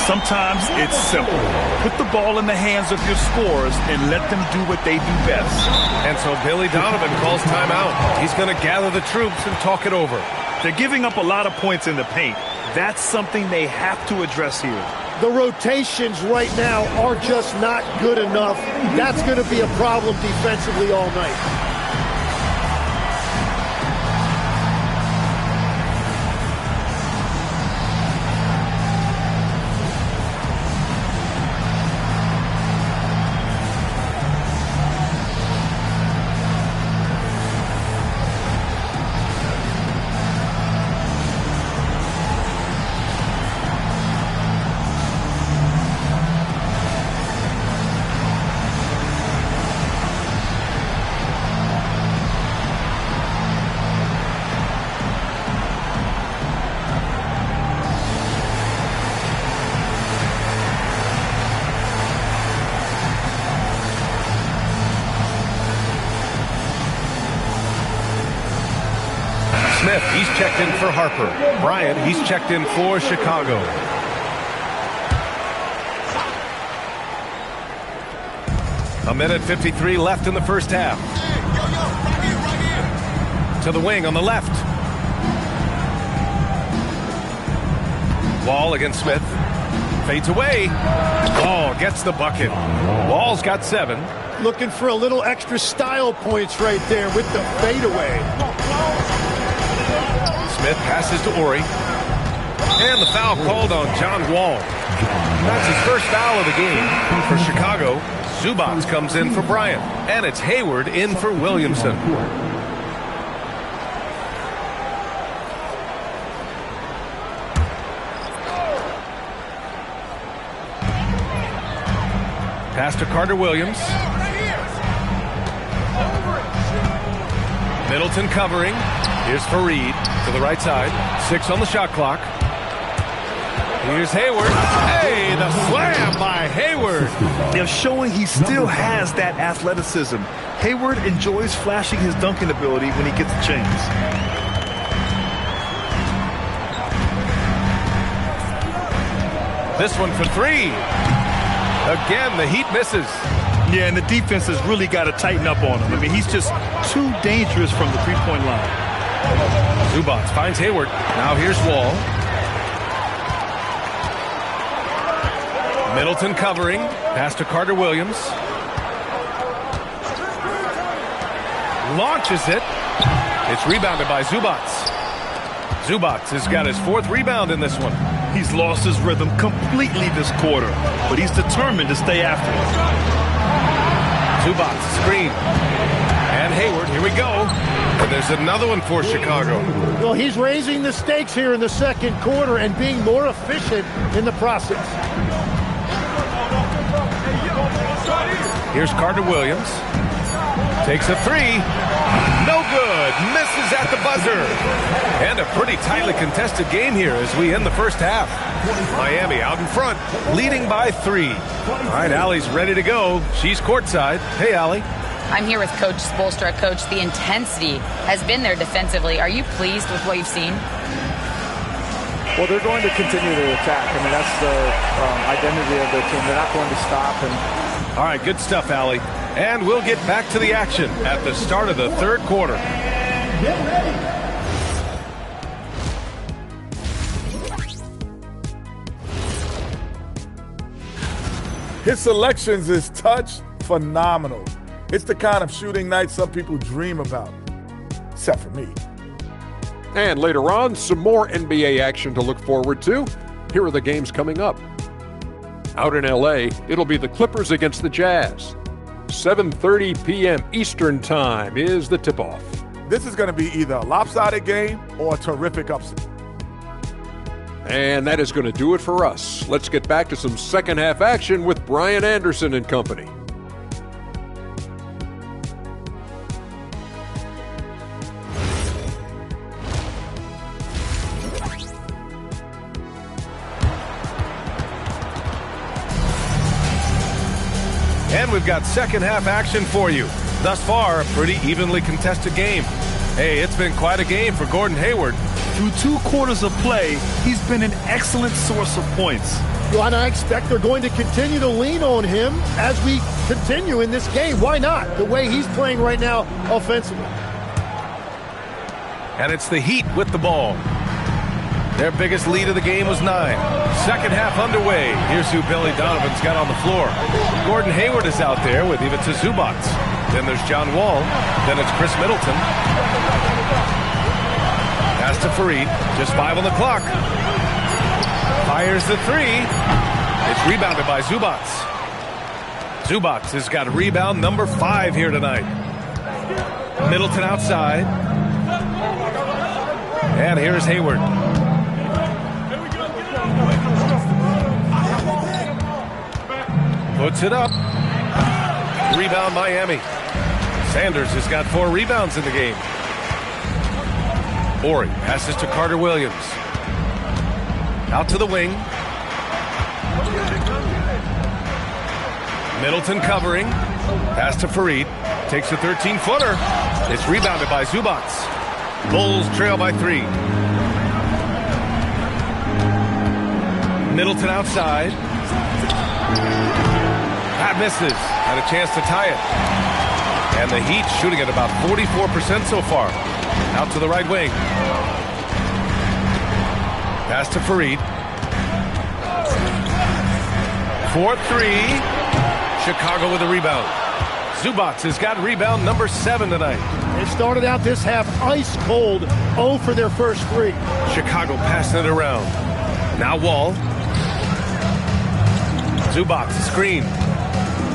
Sometimes it's simple. Put the ball in the hands of your scorers and let them do what they do best. And so Billy Donovan calls timeout. He's going to gather the troops and talk it over. They're giving up a lot of points in the paint. That's something they have to address here. The rotations right now are just not good enough. That's going to be a problem defensively all night. Smith, he's checked in for Harper. Bryant, he's checked in for Chicago. A minute 53 left in the first half. To the wing on the left. Wall against Smith. Fades away. Wall gets the bucket. Wall's got 7. Looking for a little extra style points right there with the fadeaway. Smith passes to Ori. And the foul called on John Wall. That's his first foul of the game for Chicago. Zubats comes in for Bryant. And it's Hayward in for Williamson. Pass to Carter Williams. Middleton covering. Here's Fareed to the right side. 6 on the shot clock. Here's Hayward. Hey, the slam by Hayward. They're showing he still has that athleticism. Hayward enjoys flashing his dunking ability when he gets a chance. This one for 3. Again, the Heat misses. Yeah, and the defense has really got to tighten up on him. I mean, he's just too dangerous from the three-point line. Zubats finds Hayward. Now here's Wall. Middleton covering. Pass to Carter Williams. Launches it. It's rebounded by Zubats. Zubats has got his 4th rebound in this one. He's lost his rhythm completely this quarter, but he's determined to stay after it. Zubats screen. And Hayward, here we go. And there's another one for Chicago. Well, he's raising the stakes here in the second quarter and being more efficient in the process. Here's Carter Williams. Takes a three. No good. Misses at the buzzer. And a pretty tightly contested game here as we end the first half. Miami out in front, leading by 3. All right, Allie's ready to go. She's courtside. Hey, Allie. I'm here with Coach Spoelstra. Coach, the intensity has been there defensively. Are you pleased with what you've seen? Well, they're going to continue to attack. I mean, that's the identity of their team. They're not going to stop. All right, good stuff, Allie. And we'll get back to the action at the start of the third quarter. Get ready. His selections is touch phenomenal. It's the kind of shooting night some people dream about, except for me. And later on, some more NBA action to look forward to. Here are the games coming up. Out in LA, it'll be the Clippers against the Jazz. 7:30 p.m. Eastern Time is the tip-off. This is going to be either a lopsided game or a terrific upset. And that is going to do it for us. Let's get back to some second half action with Brian Anderson and company. And we've got second half action for you. Thus far, a pretty evenly contested game. Hey, it's been quite a game for Gordon Hayward. Through 2 quarters of play, he's been an excellent source of points. Well, and I expect they're going to continue to lean on him as we continue in this game. Why not? The way he's playing right now offensively. And it's the Heat with the ball. Their biggest lead of the game was 9. Second half underway. Here's who Billy Donovan's got on the floor. Gordon Hayward is out there with Ivica Zubac. Then there's John Wall. Then it's Chris Middleton. Pass to Fareed. Just 5 on the clock. Fires the 3. It's rebounded by Zubac. Zubac has got rebound number 5 here tonight. Middleton outside. And here's Hayward. Puts it up. Rebound Miami. Sanders has got 4 rebounds in the game. Borey passes to Carter Williams. Out to the wing. Middleton covering. Pass to Fareed. Takes a 13-footer. It's rebounded by Zubac. Bulls trail by 3. Middleton outside. That misses. Had a chance to tie it. And the Heat shooting at about 44% so far. Out to the right wing. Pass to Fareed. 4-3. Chicago with a rebound. Zubac has got rebound number 7 tonight. They started out this half ice cold, 0 for their first 3. Chicago passing it around. Now Wall. Zubac screen.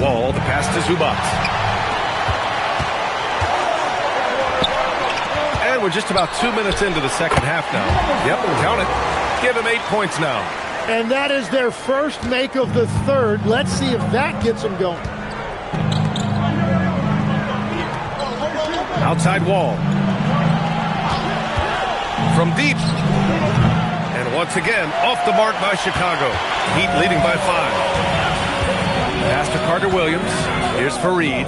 Wall, the pass to Zubac. And we're just about 2 minutes into the second half now. Yep, count it. Give him 8 points now. And that is their first make of the third. Let's see if that gets them going. Outside Wall. From deep. And once again, off the mark by Chicago. Heat leading by 5. Pass to Carter Williams. Here's Fareed.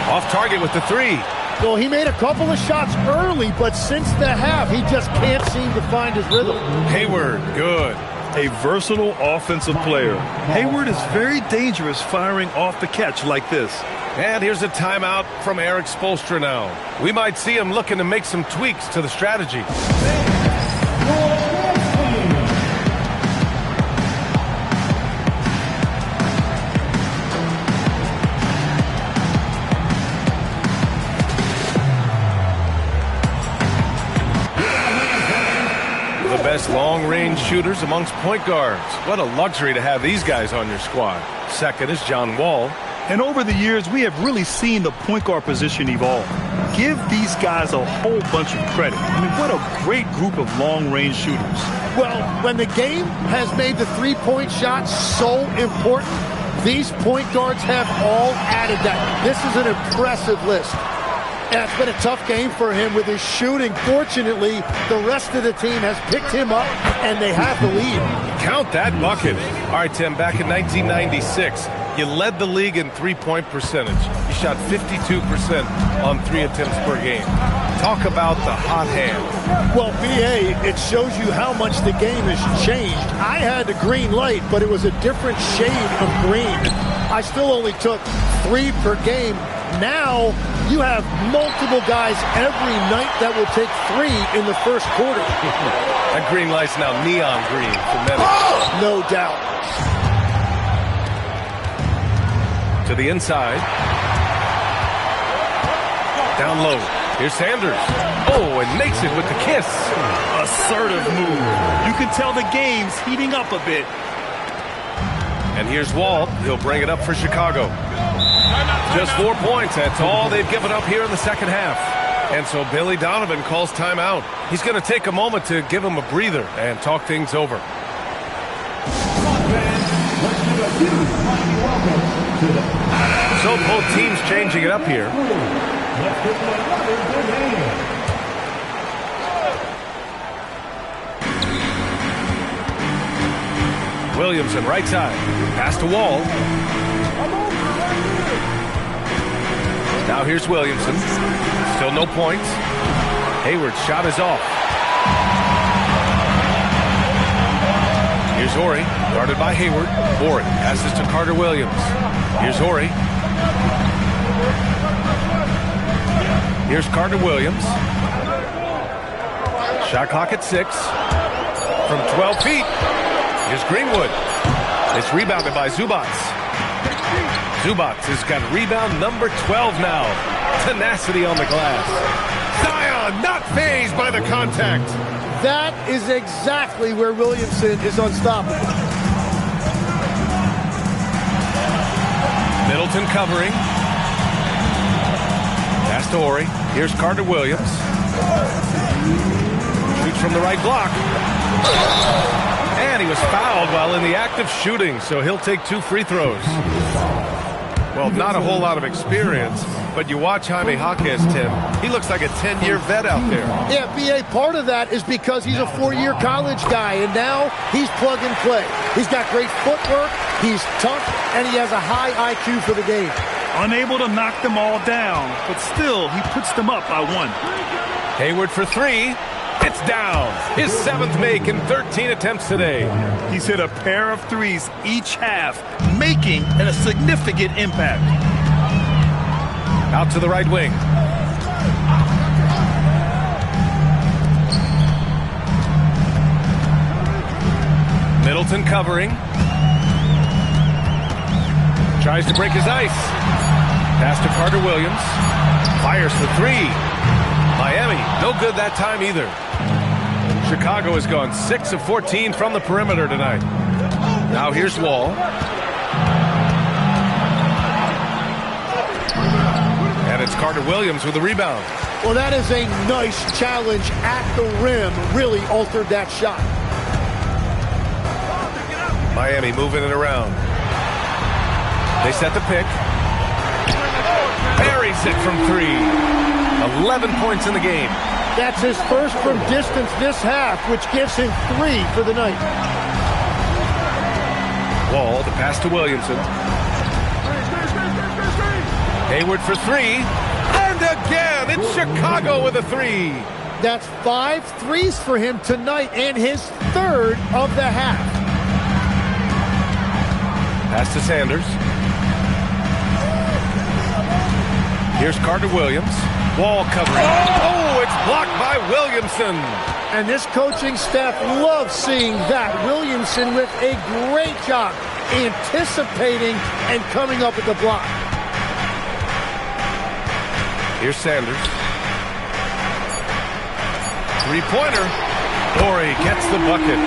Off target with the 3. Well, he made a couple of shots early, but since the half, he just can't seem to find his rhythm. Hayward, good. A versatile offensive player. Hayward is very dangerous firing off the catch like this. And here's a timeout from Eric Spoelstra now. We might see him looking to make some tweaks to the strategy. Best long-range shooters amongst point guards. What a luxury to have these guys on your squad. Second is John Wall. And over the years, we have really seen the point guard position evolve. give these guys a whole bunch of credit. I mean, what a great group of long-range shooters. Well, when the game has made the three-point shot so important, these point guards have all added that. This is an impressive list. And it's been a tough game for him with his shooting. Fortunately, the rest of the team has picked him up, and they have the lead. Count that bucket. All right, Tim, back in 1996, you led the league in three-point percentage. You shot 52% on 3 attempts per game. Talk about the hot hand. Well, BA, it shows you how much the game has changed. I had the green light, but it was a different shade of green. I still only took 3 per game. Now you have multiple guys every night that will take 3 in the first quarter. That green light's now neon green for many. No doubt. To the inside. Down low. Here's Sanders. Oh, and makes it with the kiss. Assertive move. You can tell the game's heating up a bit. And here's Walt. He'll bring it up for Chicago. Just 4 points. That's all they've given up here in the second half. And so Billy Donovan calls timeout. He's going to take a moment to give him a breather and talk things over. So both teams changing it up here. Williamson, right side. Pass to Wall. Now here's Williamson. Still no points. Hayward's shot is off. Here's Horry, guarded by Hayward. Horry passes to Carter Williams. Here's Horry. Here's Carter Williams. Shot clock at 6. From 12 feet. Here's Greenwood. It's rebounded by Zubats. Zubats has got rebound number 12 now. Tenacity on the glass. Zion not fazed by the contact. That is exactly where Williamson is unstoppable. Middleton covering. Pass to Horry. Here's Carter Williams. Shoots from the right block. And he was fouled while in the act of shooting, so he'll take 2 free throws. Well, not a whole lot of experience, but you watch Jaime Jaquez, Tim. He looks like a 10-year vet out there. Yeah, BA, part of that is because he's a 4-year college guy, and now he's plug and play. He's got great footwork, he's tough, and he has a high IQ for the game. Unable to knock them all down, but still, he puts them up by 1. Hayward for 3. It's down. His 7th make in 13 attempts today. He's hit a pair of 3s each half, making a significant impact. Out to the right wing. Middleton covering. Tries to break his ice. Pass to Carter Williams. Fires for 3. Miami, no good that time either. Chicago has gone 6 of 14 from the perimeter tonight. Now here's Wall. And it's Carter Williams with the rebound. Well, that is a nice challenge at the rim. Really altered that shot. Miami moving it around. They set the pick. Buries it from 3. 11 points in the game. That's his first from distance this half, which gives him 3 for the night. Wall, the pass to Williamson. Hayward for 3. And again, it's Chicago with a 3. That's 5 threes for him tonight and his 3rd of the half. Pass to Sanders. Here's Carter Williams. Wall covering. Oh, it's blocked by Williamson. And this coaching staff loves seeing that. Williamson with a great job anticipating and coming up with the block. Here's Sanders. 3-pointer. Horry gets the bucket.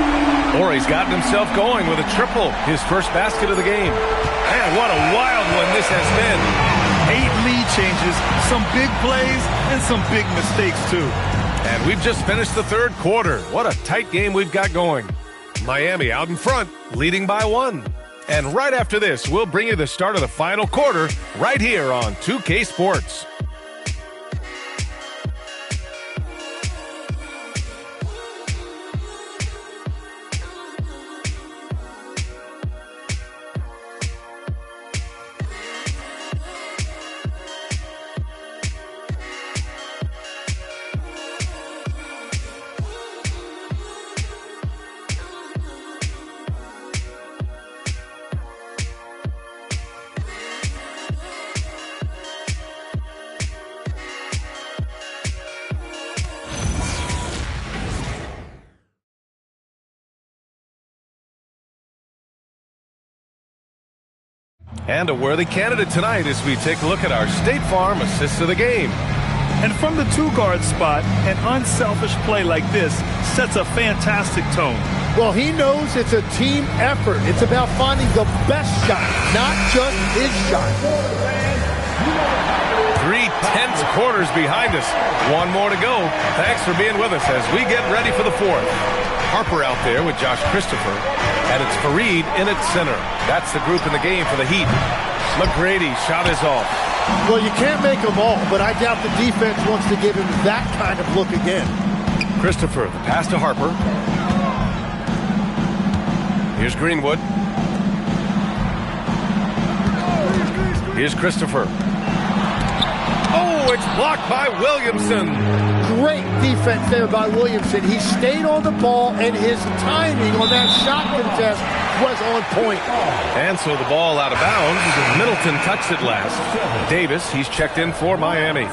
Horry's gotten himself going with a triple. His first basket of the game. And what a wild one this has been. 8 lead changes, some big plays, and some big mistakes, too. And we've just finished the third quarter. What a tight game we've got going. Miami out in front, leading by 1. And right after this, we'll bring you the start of the final quarter right here on 2K Sports. And a worthy candidate tonight as we take a look at our State Farm assist of the game. And from the two-guard spot, an unselfish play like this sets a fantastic tone. Well, he knows it's a team effort. It's about finding the best shot, not just his shot. 3 tense quarters behind us. One more to go. Thanks for being with us as we get ready for the fourth. Harper out there with Josh Christopher. And it's Fareed in at center. That's the group in the game for the Heat. McGrady shot is off. Well, you can't make them all, but I doubt the defense wants to give him that kind of look again. Christopher, the pass to Harper. Here's Greenwood. Here's Christopher. Oh, it's blocked by Williamson. Great defense there by Williamson. He stayed on the ball, and his timing on that shot contest was on point. And so the ball out of bounds. Middleton touched it last. Davis, he's checked in for Miami.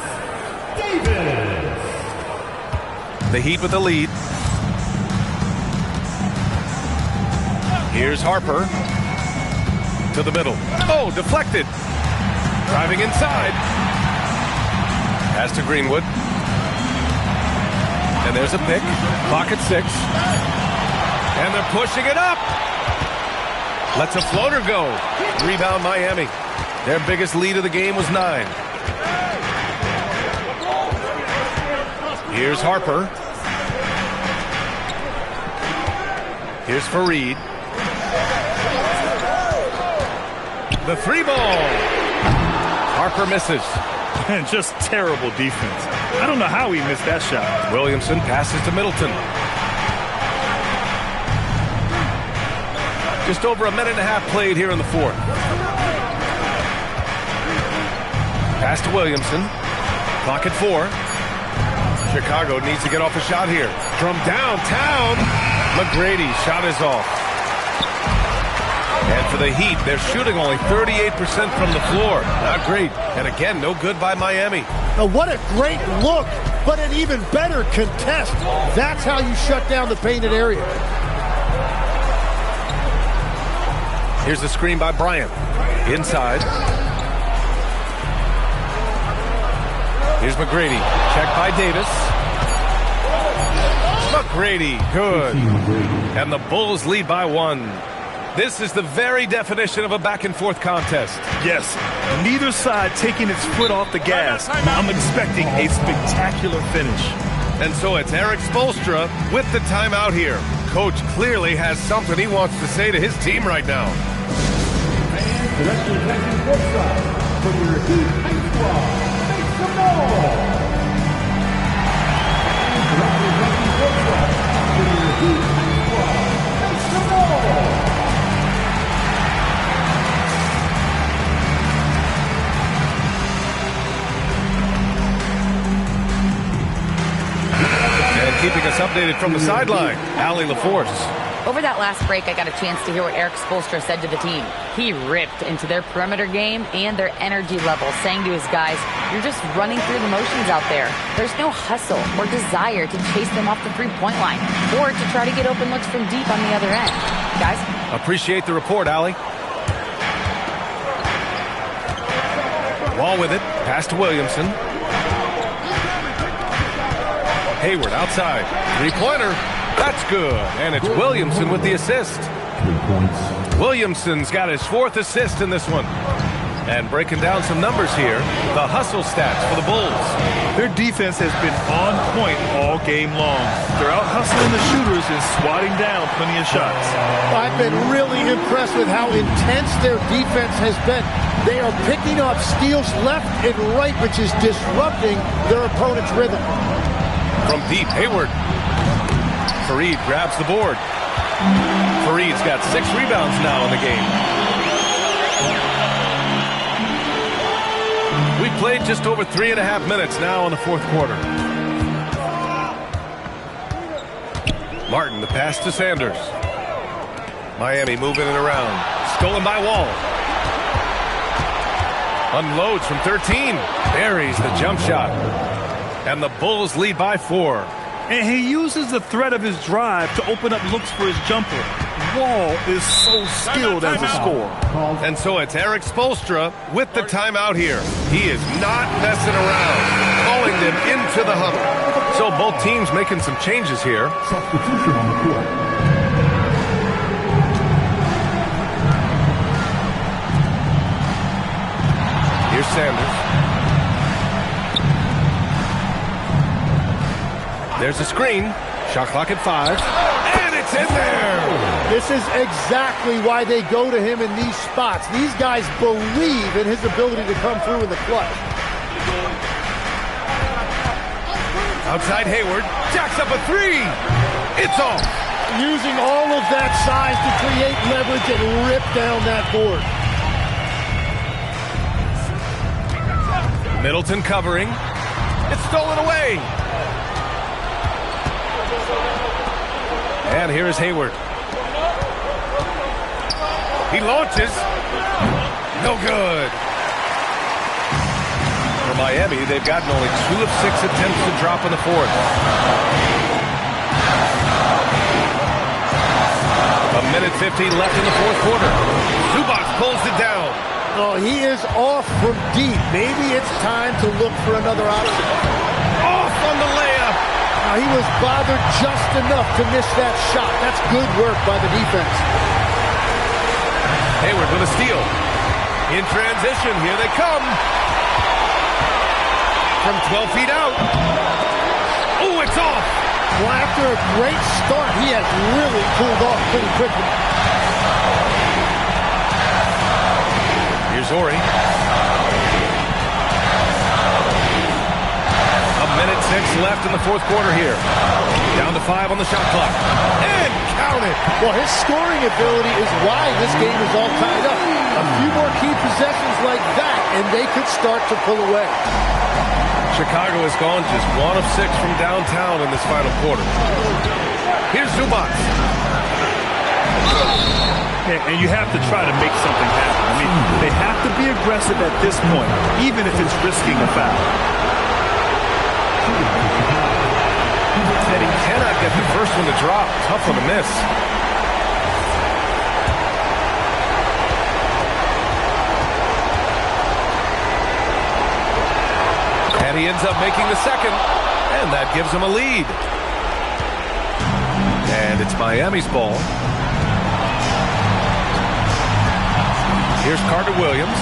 The Heat with the lead. Here's Harper. To the middle. Oh, deflected. Driving inside. Pass to Greenwood. And there's a pick. Clock at 6. And they're pushing it up. Lets a floater go. Rebound Miami. Their biggest lead of the game was 9. Here's Harper. Here's Fareed. The 3 ball. Harper misses. And just terrible defense. I don't know how he missed that shot. Williamson passes to Middleton. Just over a minute and a half played here in the fourth. Pass to Williamson. Clock at 4. Chicago needs to get off a shot here. From downtown, McGrady shot is off. And for the Heat, they're shooting only 38% from the floor. Not great. And again, no good by Miami. Now, what a great look, but an even better contest. That's how you shut down the painted area. Here's the screen by Bryant. Inside. Here's McGrady. Checked by Davis. McGrady, good. And the Bulls lead by 1. This is the very definition of a back-and-forth contest. Yes, neither side taking its foot off the gas. I'm expecting a spectacular finish. And so it's Eric Spoelstra with the timeout here. Coach clearly has something he wants to say to his team right now. And the rest of the second courtside for your Heat High Squad, make some noise. And the rest of the second courtside for your Heat High Squad, make some noise. Keeping us updated from the sideline, Allie LaForce. Over that last break, I got a chance to hear what Eric Spoelstra said to the team. He ripped into their perimeter game and their energy level, saying to his guys, you're just running through the motions out there. There's no hustle or desire to chase them off the three-point line or to try to get open looks from deep on the other end. Guys? Appreciate the report, Allie. Ball with it. Pass to Williamson. Hayward outside. Three-pointer. That's good. And it's Williamson with the assist. 3 points. Williamson's got his 4th assist in this one. And breaking down some numbers here, the hustle stats for the Bulls. Their defense has been on point all game long. They're out hustling the shooters and swatting down plenty of shots. I've been really impressed with how intense their defense has been. They are picking up steals left and right, which is disrupting their opponent's rhythm. From deep, Hayward. Fareed grabs the board. Fareed's got 6 rebounds now in the game. We played just over 3.5 minutes now in the fourth quarter. Martin, the pass to Sanders. Miami moving it around. Stolen by Wall. Unloads from 13. Buries the jump shot. And the Bulls lead by 4. And he uses the threat of his drive to open up looks for his jumper. Wall is so skilled as a scorer. And so it's Eric Spoelstra with the timeout here. He is not messing around, calling them into the huddle. So both teams making some changes here. Substitution on the court. Here's Sanders. There's a screen. Shot clock at 5. And it's in there. This is exactly why they go to him in these spots. These guys believe in his ability to come through in the clutch. Outside Hayward. Jacks up a 3. It's off. Using all of that size to create leverage and rip down that board. Middleton covering. It's stolen away. And here is Hayward. He launches. No good. For Miami, they've gotten only 2 of 6 attempts to drop in the fourth. A minute 15 left in the fourth quarter. Zubac pulls it down. Oh, he is off from deep. Maybe it's time to look for another option. Off on the layup. He was bothered just enough to miss that shot. That's good work by the defense. Hayward with a steal. In transition, here they come. From 12 feet out. Oh, it's off. Well, after a great start, he has really cooled off pretty quickly. Here's Ori. Minute 6 left in the fourth quarter here. Down to 5 on the shot clock. And count it. Well, his scoring ability is why this game is all tied up. A few more key possessions like that, and they could start to pull away. Chicago has gone just 1 of 6 from downtown in this final quarter. Here's Zubac. And you have to try to make something happen. I mean, they have to be aggressive at this point, even if it's risking a foul. And he cannot get the first one to drop. Tough one to miss. And he ends up making the second. And that gives him a lead. And it's Miami's ball. Here's Carter Williams.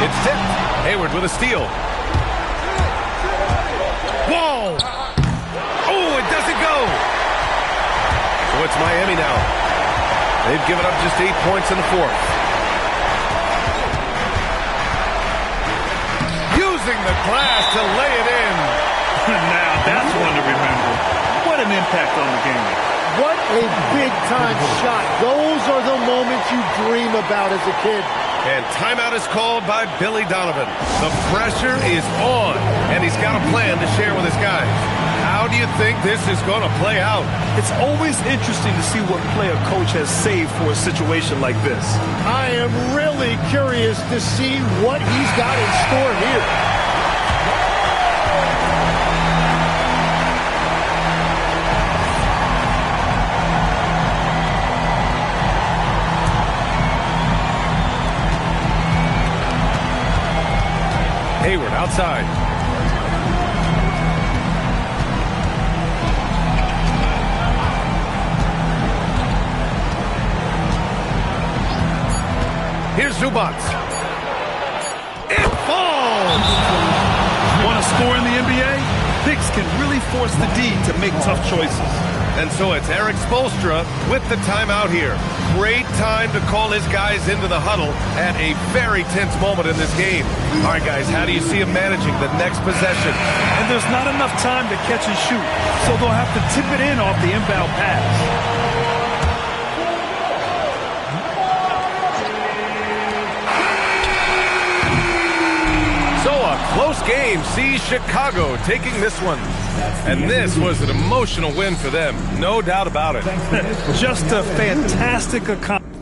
It's tipped. Hayward with a steal. Whoa! Oh, it doesn't go. So it's Miami now. They've given up just 8 points in the fourth. Using the glass to lay it in. Now, that's one to remember. What an impact on the game. What a big-time shot. Those are the moments you dream about as a kid. And timeout is called by Billy Donovan. The pressure is on, and he's got a plan to share with his guys. How do you think this is going to play out? It's always interesting to see what play a coach has saved for a situation like this. I am really curious to see what he's got in store here. Hayward outside. Here's Zubac. It falls! Want to score in the NBA? Bigs can really force the D to make tough choices. And so it's Eric Spoelstra with the timeout here. Great time to call his guys into the huddle at a very tense moment in this game. All right, guys, how do you see him managing the next possession? And there's not enough time to catch and shoot, so they'll have to tip it in off the inbound pass. So a close game sees Chicago taking this one. And this was an emotional win for them, no doubt about it. Just a fantastic accomplishment.